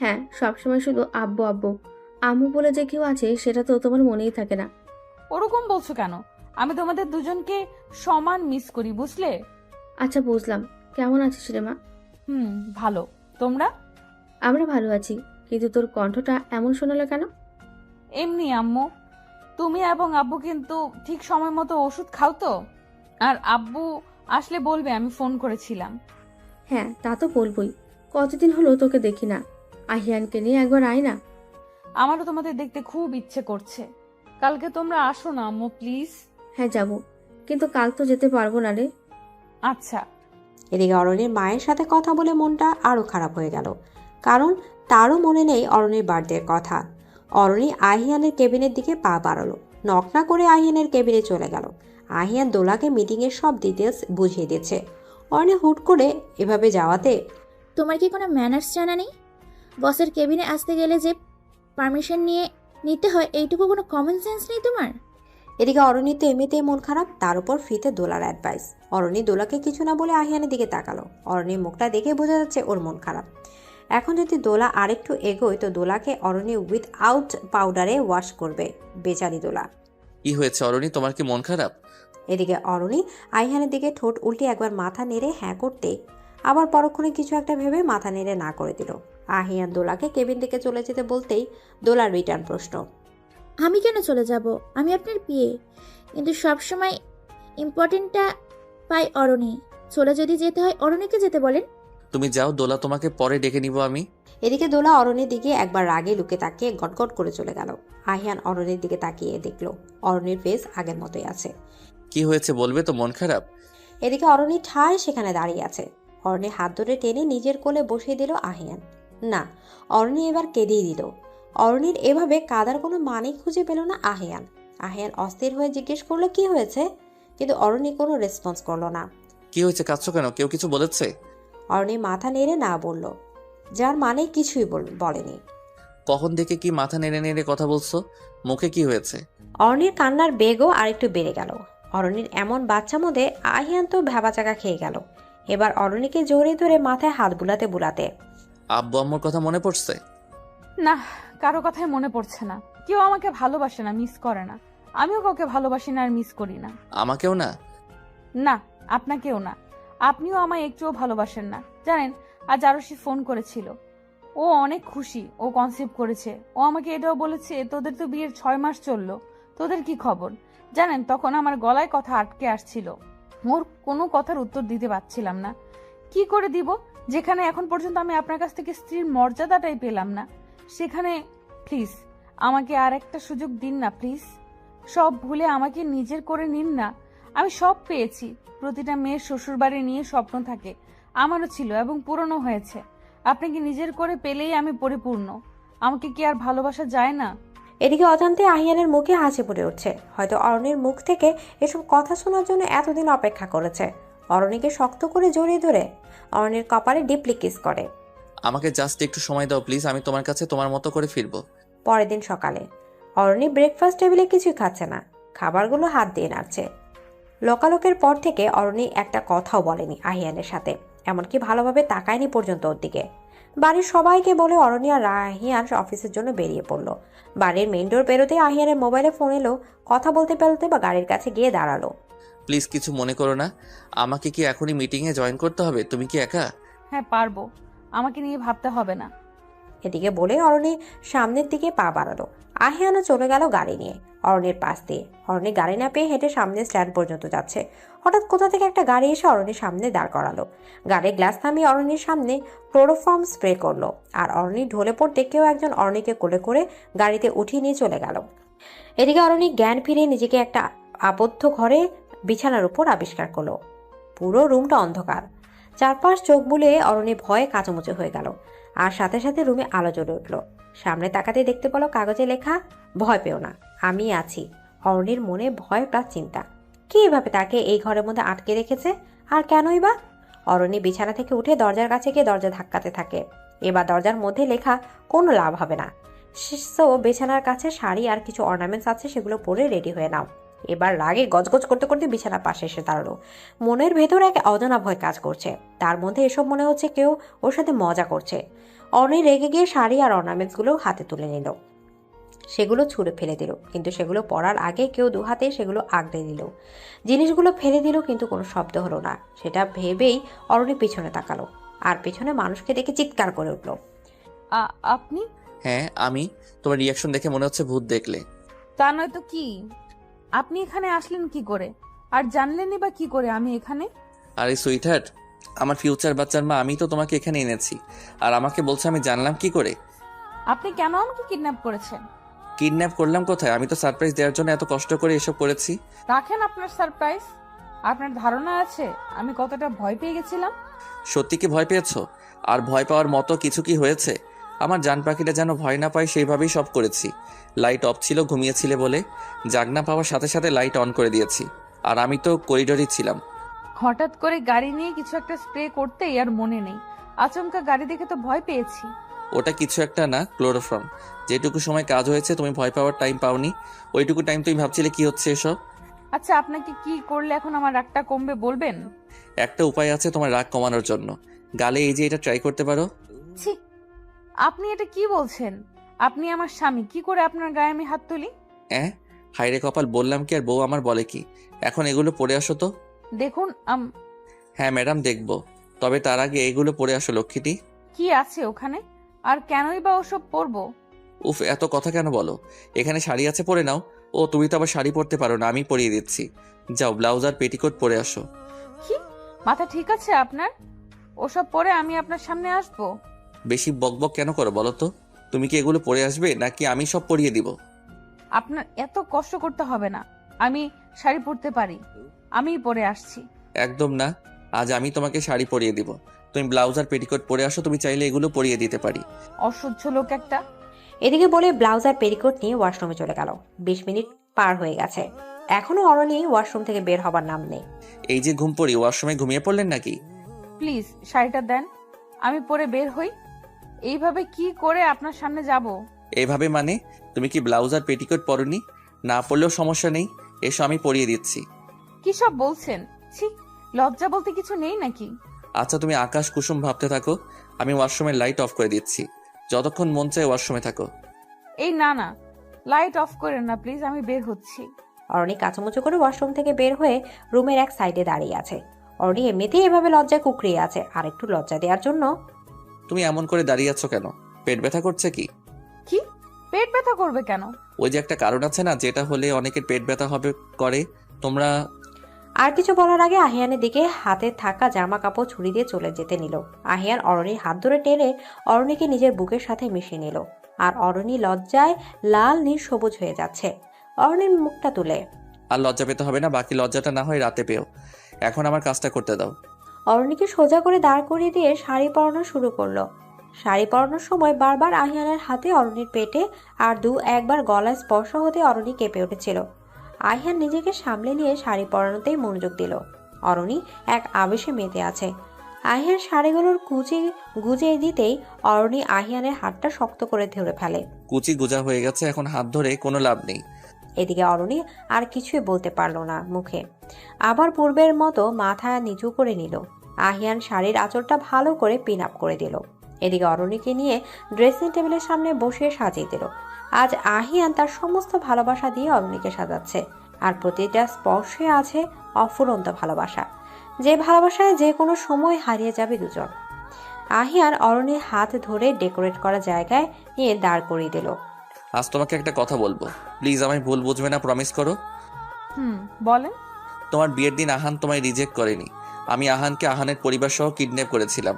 হ্যাঁ, সবসময় শুধু আব্বু আব্বু আম্মু বলে যে কেউ আছে সেটা তো তোমার মনেই থাকে না। ওরকম বলছো কেন? আমি তোমাদের দুজনকে সমান মিস করি, বুঝলে? আচ্ছা বুঝলাম। কেমন আছিস রে মা? ভালো। তোমরা? আমরা ভালো আছি, কিন্তু তোর কণ্ঠটা এমন শোনালো কেন? এমনি আম্মু। তুমি এবং আব্বু কিন্তু ঠিক সময় মতো ওষুধ খাও তো? আর আব্বু আসলে বলবে আমি ফোন করেছিলাম। হ্যাঁ, তা তো বলবোই। কতদিন হলো তোকে দেখি না। আহিয়ানকে নিয়ে একবার আয় না। আমারও তোমাদের দেখতে খুব ইচ্ছে করছে। কালকে তোমরা আসো না আম্মু, প্লিজ। হ্যাঁ যাব, কিন্তু কাল তো যেতে পারবো না রে। আচ্ছা। এদিকে অরণির মায়ের সাথে কথা বলে মনটা আরো খারাপ হয়ে গেল, কারণ তারও মনে নেই অরণির বার্থডের কথা। অরণি আহিয়ানের কেবিনের দিকে পা বাড়ালো, নক না করে আহিয়ানের কেবিনে চলে গেল। আহিয়ান দোলাকে মিটিংয়ের সব ডিটেলস বুঝিয়ে দিচ্ছে। অরণি হুট করে এভাবে যাওয়াতে, তোমার কি কোনো ম্যানার্স জানা নেই? বসের কেবিনে আসতে গেলে যে পারমিশন নিতে হয়, এইটুকু কোনো কমন সেন্স নেই তোমার? এদিকে অরণি তো এমনিতেই মন খারাপ, তার উপর ফ্রিতে দোলার অ্যাডভাইস। অরণি দোলাকে কিছু না বলে আহিয়ানের দিকে তাকালো। অরণির মুখটা দেখে বোঝা যাচ্ছে ওর মন খারাপ। এখন যদি দোলা আরেকটু এগোয় তো দোলাকে অরণি উইথআউট পাউডারে ওয়াশ করবে। বেচারি দোলা। কি হয়েছে অরণি, তোমার কি মন খারাপ? এদিকে অরণি আহিয়ানের দিকে ঠোঁট উল্টে একবার মাথা নেড়ে হ্যাঁ করতে, আবার পরক্ষণে কিছু একটা ভেবে মাথা নেড়ে না করে দিল। আহিয়ান দোলাকে কেবিন থেকে চলে যেতে বলতেই দোলার রিটার্ন প্রশ্ন, আমি কেন চলে যাব? আমি আপনার বিয়ে, কিন্তু সবসময় ইম্পর্টেন্টটা পাই অরণি। চলে যদি যেতে হয় অরণিকে যেতে বলেন। তুমি যাও, দোলা তোমাকে পরে ডেকে নিব আমি। এদিকে দোলা অরণির দিকে একবার রাগে লুকে তাকিয়ে গটগট করে চলে গেল। আহিয়ান অরণির দিকে তাকিয়ে দেখলো অরণির ফেস আগের মতোই আছে। কি হয়েছে বলবে তো, মন খারাপ? এদিকে অরণি ঠায় সেখানে দাঁড়িয়ে আছে। অরণি হাত ধরে টেনে নিজের কোলে বসিয়ে দিল আহিয়ান। না, অরণি এবার কেঁদেই দিল। অরণির এভাবে কাদার কোনো মানেই খুঁজে পেল না আহিয়ান। আহিয়ান অস্থির হয়ে জিজ্ঞেস করলো কি হয়েছে, কিন্তু অরণি কোনো রেসপন্স করলো না। কি হয়েছে, কাঁদছো কেন? কেউ কিছু বলেছে? অরণি মাথা নেড়ে না বলল, যার মানে কিছুই বলেনি। কখন থেকে কি মাথা নেড়ে নেড়ে কথা বলছো? মুখে কি হয়েছে? অরণির কান্নার বেগও আরেকটু বেড়ে গেল। অরণির এমন বাচ্চা মধ্যে আহিয়ান তো ভ্যাবাচাকা খেয়ে গেল। এবার অরণিকে জোরে ধরে মাথায় হাত বুলাতে বুলাতে, আব্বু আম্মুর কথা মনে পড়ছে? না, কারো কথাই মনে পড়ছে না। কেউ আমাকে ভালোবাসে না, মিস করে না। আমিও কাউকে ভালোবাসি না আর মিস করি না। আমাকেও না? না, আপনাকেও না। আপনিও আমায় একটুও ভালোবাসেন না। জানেন, আজ আরশি ফোন করেছিল। ও অনেক খুশি, ও কনসেপ্ট করেছে। ও আমাকে এটাও বলেছে, তোদের তো বিয়ের 6 মাস চললো, তোদের কি খবর? জানেন, তখন আমার গলায় কথা আটকে আসছিল। ওর কোনো কথার উত্তর দিতে পারছিলাম না। কি করে দিব, যেখানে এখন পর্যন্ত আমি আপনার কাছ থেকে স্ত্রীর মর্যাদাটাই পেলাম না। সেখানে প্লিজ আমাকে আর একটা সুযোগ দিন না, প্লিজ। সব ভুলে আমাকে নিজের করে নিন না। আমি সব পেয়েছি। প্রতিটা মেয়ের শ্বশুর বাড়ি নিয়ে স্বপ্ন থাকে, আমারও ছিল এবং পূরণও হয়েছে। আপনাকে নিজের করে পেলেই আমি পরিপূর্ণ। আমাকে কি আর ভালোবাসা যায় না? এদিকে অজান্তে আহিয়ানের মুখে হাসি ফুটে উঠছে। হয়তো অরণির মুখ থেকে এসব কথা শোনার জন্য এতদিন অপেক্ষা করেছে। অরণিকে শক্ত করে জড়িয়ে ধরে অরণির কপালে ডিপলি কিস করে। আমাকে জাস্ট একটু সময় দাও প্লিজ, আমি তোমার কাছে তোমার মতো করে ফিরবো। পরের দিন সকালে অরণি ব্রেকফাস্ট টেবিলে কিছুই খাচ্ছে না, খাবারগুলো হাত দিয়ে নাড়ছে। লোকালোকের পর থেকে অরণি একটা কথাও বলেনি আহিয়ানের সাথে, এমনকি ভালোভাবে তাকায়নি পর্যন্ত ওর দিকে। বাড়ির সবাইকে বলে অরণি আর আহিয়ান অফিসের জন্য বেরিয়ে পড়লো। বাড়ির মেইন ডোর বেরোতে আহিয়ানের মোবাইলে ফোন এলো। কথা বলতে বলতে বা গাড়ির কাছে গিয়ে দাঁড়ালো। প্লিজ কিছু মনে করো না, আমাকে কি এখনই মিটিংয়ে জয়েন করতে হবে? তুমি কি একা? হ্যাঁ, পারবো। আমাকে নিয়ে ভাবতে হবে না। এদিকে বলে অরণি সামনের দিকে পা বাড়ালো। আহিয়ানও চলে গেল গাড়ি নিয়ে অরণির পাশ দিয়ে। অরণি গাড়ি না পেয়ে হেঁটে সামনের স্ট্যান্ড পর্যন্ত যাচ্ছে। হঠাৎ কোথা থেকে একটা গাড়ি এসে অরণির সামনে দাঁড় করালো। গাড়ির গ্লাস থামিয়ে অরণির সামনে ক্লোরোফর্ম স্প্রে করলো। আর অরণি ঢলে পড়তে কেউ একজন অরণিকে কোলে করে গাড়িতে উঠিয়ে নিয়ে চলে গেল। এদিকে অরণি জ্ঞান ফিরে নিজেকে একটা আবদ্ধ ঘরে বিছানার উপর আবিষ্কার করলো। পুরো রুমটা অন্ধকার। চারপাশ চোখ বুলিয়ে অরণি ভয়ে কাঁচুমুচু হয়ে গেল। আর সাথে সাথে রুমে আলো জ্বলে উঠল। সামনে তাকাতে দেখতে পেল কাগজে লেখা, ভয় পেও না, আমি আছি। অরণির মনে ভয় প্লাস চিন্তা। কি এভাবে তাকে এই ঘরের মধ্যে আটকে রেখেছে, আর কেনই বা? অরণি বিছানা থেকে উঠে দরজার কাছে গিয়ে দরজা ধাক্কাতে থাকে। এবার দরজার মধ্যে লেখা, কোনো লাভ হবে না। সো বিছানার কাছে শাড়ি আর কিছু অর্নামেন্টস আছে, সেগুলো পরে রেডি হয়ে নাও। এবার রাগে গজগজ করতে করতে বিছানার পাশে এসে দাঁড়ালো। মনের ভেতর এক অজানা ভয় কাজ করছে। তার মধ্যে এসব মনে হচ্ছে কেউ ওর সাথে মজা করছে। অরণি রেগে গিয়ে শাড়ি আর অর্নামেন্টসগুলো হাতে তুলে নিল। সেগুলো ছুঁড়ে ফেলে দিল, কিন্তু সেগুলো পরার আগে কেউ দু হাতে সেগুলো আগলে দিল। জিনিসগুলো ফেলে দিল, কিন্তু কোনো শব্দ হলো না। সেটা ভেবেই অরণি পিছনে তাকালো, আর পিছনে মানুষকে দেখে চিৎকার করে উঠল, আপনি? হ্যাঁ আমি। তোমার রিয়াকশন দেখে মনে হচ্ছে ভূত দেখলে। তা নয় তো কি? আপনি এখানে আসলেন কি করে, আর জানলেনই বা কি করে আমি এখানে? আরে সুইটহার্ট, আমার ফিউচার বাচ্চার মা, আমি তো তোমাকে এখানে এনেছি, আর আমাকে বলছে আমি জানলাম কি করে? আপনি কেন আমাকে কিডন্যাপ করেছেন? কিডন্যাপ করলাম কোথায়? আমি তো সারপ্রাইজ দেওয়ার জন্য এত কষ্ট করে এসব করেছি। রাখেন আপনার সারপ্রাইজ। আপনার ধারণা আছে আমি কতটা ভয় পেয়ে গেছিলাম? সত্যি কি ভয় পেয়েছো? আর ভয় পাওয়ার মতো কিছু কি হয়েছে? আমার জান পাখিটা যেন ভয় না পায় সেইভাবেই সব করেছি। লাইট অফ ছিল, ঘুমিয়েছিলে বলে। জাগনা পাওয়ার সাথে সাথে লাইট অন করে দিয়েছি। আর আমি তো করিডোরই ছিলাম। হঠাৎ করে গাড়ি নিয়ে কিছু একটা স্প্রে করতেই আর মনে নেই। আচমকা গাড়ি দেখে তো ভয় পেয়েছি। ওটা কিছু একটা না, ক্লোরোফর্ম। যেটুকু সময় কাজ হয়েছে তুমি ভয় পাওয়ার টাইম পাওনি, ওইটুকু টাইম তুমি ভাবছিলে কি হচ্ছে এসব। আচ্ছা, আপনাকে কি করলে এখন আমার রাগটা কমবে বলবেন? একটা উপায় আছে তোমার রাগ কমানোর জন্য। গালে এই যে এটা ট্রাই করতে পারো। ছি, আপনি এটা কি বলছেন? আপনি আমার স্বামী, কি করে আপনার গায়ে আমি হাত তুলি? হাইরে কপাল, বললাম কি আর বউ আমার বলে কি। এখন এগুলো পরে আসো তো। দেখুন হ্যাঁ ম্যাডাম, দেখবো। তবে তার আগে এগুলো পরে আসো লক্ষ্মীটি। কি আছে ওখানে, আর কেনই বা ওসব পরবো? উফ, এত কথা কেন বলো? এখানে শাড়ি আছে, পরে নাও। ও তুমি তো আবার শাড়ি পরতে পারো না, আমি পরিয়ে দিচ্ছি। যাও, ব্লাউজ আর পেটিকোট পরে আসো। কি মাথা ঠিক আছে আপনার? ওসব পরে আমি আপনার সামনে আসবো? বেশি বকবক কেন করো বলো তো? তুমি কি এগুলো পরে আসবে, নাকি আমি সব পরিয়ে দিব? আপনার এত কষ্ট করতে হবে না, আমি শাড়ি পরতে পারি, আমিই পরে আসছি। একদম না, আজ আমি তোমাকে শাড়ি পরিয়ে দিব। তুমি ব্লাউজ আর পেটিকোট পরে আসো, তুমি চাইলে এগুলো পরিয়ে দিতে পারি। অসহ্য লোক একটা। এদিকে বলে ব্লাউজ আর পেরিকোট নিয়ে ওয়াশরুমে চলে গেল। 20 মিনিট পার হয়ে গেছে, এখনো অরণি ওয়াশরুম থেকে বের হবার নাম নেই। এই যে ঘুম পড়ি, ওয়াশরুমে ঘুমিয়ে পড়লেন নাকি? প্লিজ শাড়িটা দেন, আমি পরে বের হই। এইভাবে কি করে আপনার সামনে যাব? এইভাবে মানে? তুমি কি ব্লাউজ আর পেটিকোট পরনি? না পরলেও সমস্যা নেই, এসো আমি পরিয়ে দিচ্ছি। কি সব বলছেন? ছি, লজ্জা বলতে কিছু নেই নাকি? আচ্ছা তুমি আকাশ কুসুম ভাবতে থাকো, আমি ওয়াশরুমের লাইট অফ করে দিচ্ছি, যতক্ষণ মন চায় ওয়াশরুমে থাকো। এই না না, লাইট অফ করেন না প্লিজ, আমি বের হচ্ছি। অরণি কাচুমুচু করে ওয়াশরুম থেকে বের হয়ে রুমের এক সাইডে দাঁড়িয়ে আছে। অরণি এমনিতেই এভাবে লজ্জায় কুকড়িয়ে আছে, আর একটু লজ্জা দেওয়ার জন্য। তুমি এমন করে দাঁড়িয়ে আছো কেন? পেট ব্যথা করছে কি? কি পেট ব্যথা করবে কেন? ওই যে একটা কারণ আছে না, যেটা হলে অনেকের পেট ব্যথা হবে করে। তোমরা আর কিছু বলার আগে আহিয়ানের দিকে হাতে থাকা জামা কাপড় ছুরি দিয়ে চলে যেতে নিল। আহিয়ান অরণির হাত ধরে টেনে অরণিকে নিজের বুকের সাথে মিশিয়ে নিল, আর অরণি লজ্জায় লাল নীল সবুজ হয়ে যাচ্ছে। অরণির মুখটা তুলে, আর লজ্জা পেতে হবে না, বাকি লজ্জাটা না হয় রাতে পেও, এখন আমার কাজটা করতে দাও। অরণিকে সোজা করে দাঁড় করিয়ে দিয়ে শাড়ি পরানো শুরু করলো। শাড়ি পরানোর সময় বারবার আহিয়ানের হাতে অরণির পেটে আর একবার গলায় স্পর্শ হতে অরণি কেঁপে উঠেছিল। আহিয়ান নিজেকে সামলে নিয়ে শাড়ি পরানোতেই মনোযোগ দিল। অরণি এক আবেশে মেতে আছে। আহিয়ান শাড়িগুলোর কুচি গুজিয়ে দিতেই অরণি আহিয়ানের হাতটা শক্ত করে ধরে ফেলে। কুচি গুজা হয়ে গেছে, এখন হাত ধরে কোনো লাভ নেই। এদিকে অরণি আর কিছুই বলতে পারল না মুখে, আবার পূর্বের মতো মাথা নিচু করে নিল। আহিয়ান শাড়ির আঁচলটা ভালো করে পিন আপ করে দিল। এদিকে অরণিকে নিয়ে ড্রেসিং টেবিলের সামনে বসিয়ে সাজিয়ে দিল। আজ আহিয়ান তার সমস্ত ভালোবাসা দিয়ে অরণিকে সাজাচ্ছে, আর প্রতিটা স্পর্শে আছে অফুরন্ত ভালোবাসা, যে ভালোবাসায় যে কোনো সময় হারিয়ে যাবে দুজন। আহিয়ান অরণির হাত ধরে ডেকোরেট করা জায়গায় নিয়ে দাঁড় করিয়ে দিল। আজ তোমাকে একটা কথা বলবো, প্লিজ আমায় ভুল বুঝবে না, প্রমিস করো। বলেন। তোমার বিয়ের দিন আহান তোমায় রিজেক্ট করেনি। আমি আহানকে আহানের পরিবার সহ কিডন্যাপ করেছিলাম।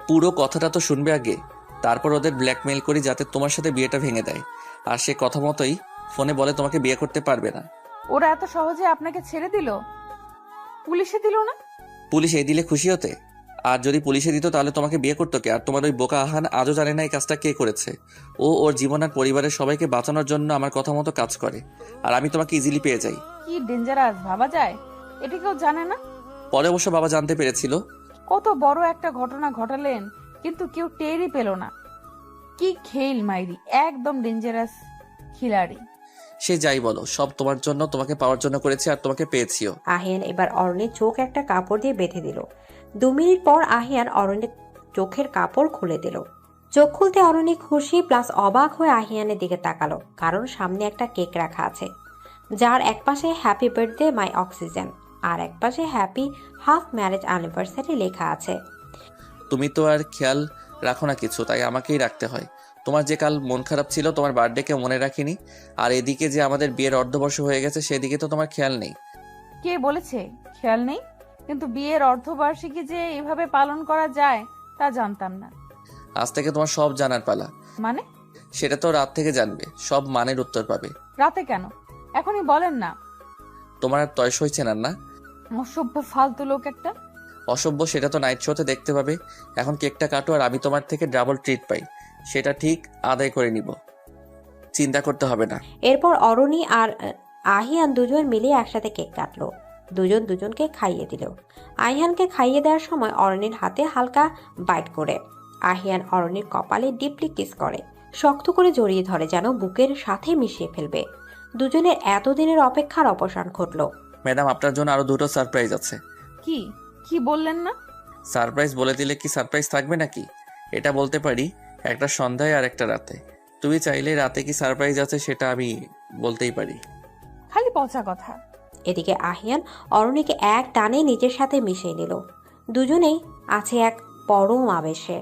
পুরো কথাটা তো শুনবে আগে, তারপর ওদের ব্ল্যাকমেইল করি যাতে তোমার সাথে বিয়েটা ভেঙে দেয়, আর সে কথা মতোই ফোনে বলে তোমাকে বিয়ে করতে পারবে না। ওরা এত সহজে আপনাকে ছেড়ে দিল? পুলিশে দিল না? পুলিশ এই দিলে খুশি হতে? আর যদি পুলিশে দিত তাহলে তোমাকে বিয়ে করতো কে? আর তোমার ওই বোকা আহান আজও জানে না এই কাজটা কে করেছে। ও ওর জীবন আর পরিবারের সবাইকে বাঁচানোর জন্য আমার কথা মতো কাজ করে, আর আমি তোমাকে ইজিলি পেয়ে যাই। কি ডেঞ্জারাস ভাবা যায়, এটা কেউ জানে না। পরে অবশ্য বাবা জানতে পেরেছিল। কত বড় একটা ঘটনা ঘটালেন, কিন্তু কেউ টেরই পেল না। কি খেল মাইরি, একদম ডেঞ্জারাস খিলাড়ি। সে যাই বলো, সব তোমার জন্য, তোমাকে পাওয়ার জন্য করেছি, আর তোমাকে পেয়েছিও। আহিয়ান এবার অরণির চোখ একটা কাপড় দিয়ে বেঁধে দিল। 2 মিনিট পর আহিয়ান অরণির চোখের কাপড় খুলে দিল। চোখ খুলতে অরণি খুশি প্লাস অবাক হয়ে আহিয়ানের দিকে তাকালো, কারণ সামনে একটা কেক রাখা আছে, যার এক পাশে হ্যাপি বার্থডে মাই অক্সিজেন, আর এক পাশে হ্যাপি হাফ ম্যারেজ অ্যানিভার্সারি লেখা আছে। তুমি তো আর খেয়াল রাখো না কিছু, তাই আমাকেই রাখতে হয়। তোমার যে কাল মন খারাপ ছিল, তোমার বার্থডেকে মনে রাখিনি, আর এদিকে যে আমাদের বিয়ের অর্ধবর্ষ হয়ে গেছে সেদিকে তো তোমার খেয়াল নেই। কে বলেছে খেয়াল নেই? কিন্তু বিয়ের অর্ধবার্ষিকী যে এভাবে পালন করা যায় তা জানতাম না। আজ থেকে তোমার সব জানার পালা। মানে? সেটা তো রাত থেকে জানবে, সব মানের উত্তর পাবে। রাতে কেন? এখনই বলেন না। তোমার আর তয়স হয়েছে না? অসভ্য ফালতু লোক একটা। অসভ্য সেটা তো নাইট শোতে দেখতে পাবে। এখন কেকটা কাটো, আর আমি তোমার থেকে ডাবল ট্রিট পাই, সেটা ঠিক আদায় করে নিব, চিন্তা করতে হবে না। এরপর অরণি আর আহিয়ান দুজন মিলে একসাথে কেক কাটলো। দুজন দুজনকে খাইয়ে দিল। আহিয়ানকে খাইয়ে দেওয়ার সময় অরণির হাতে হালকা বাইট করে আহিয়ান অরণির কপালে ডিপলি কিস করে, শক্ত করে জড়িয়ে ধরে, যেন বুকের সাথে মিশিয়ে ফেলবে। দুজনের এতদিনের অপেক্ষার অবসান ঘটলো। ম্যাডাম, আপনার জন্য আরো 2টো সারপ্রাইজ আছে। কি কি বললেন না? সারপ্রাইজ বলে দিলে কি সারপ্রাইজ থাকবে নাকি? এটা বলতে পারি, একটা সন্ধ্যায় আর একটা রাতে। তুমি চাইলে রাতে কি সারপ্রাইজ আছে সেটা আমি বলতেই পারি। খালি পচা কথা। এদিকে আহিয়ান অরণিকে এক টানে নিজের সাথে মিশিয়ে নিল। দুজনেই আছে এক পরম আবেশে।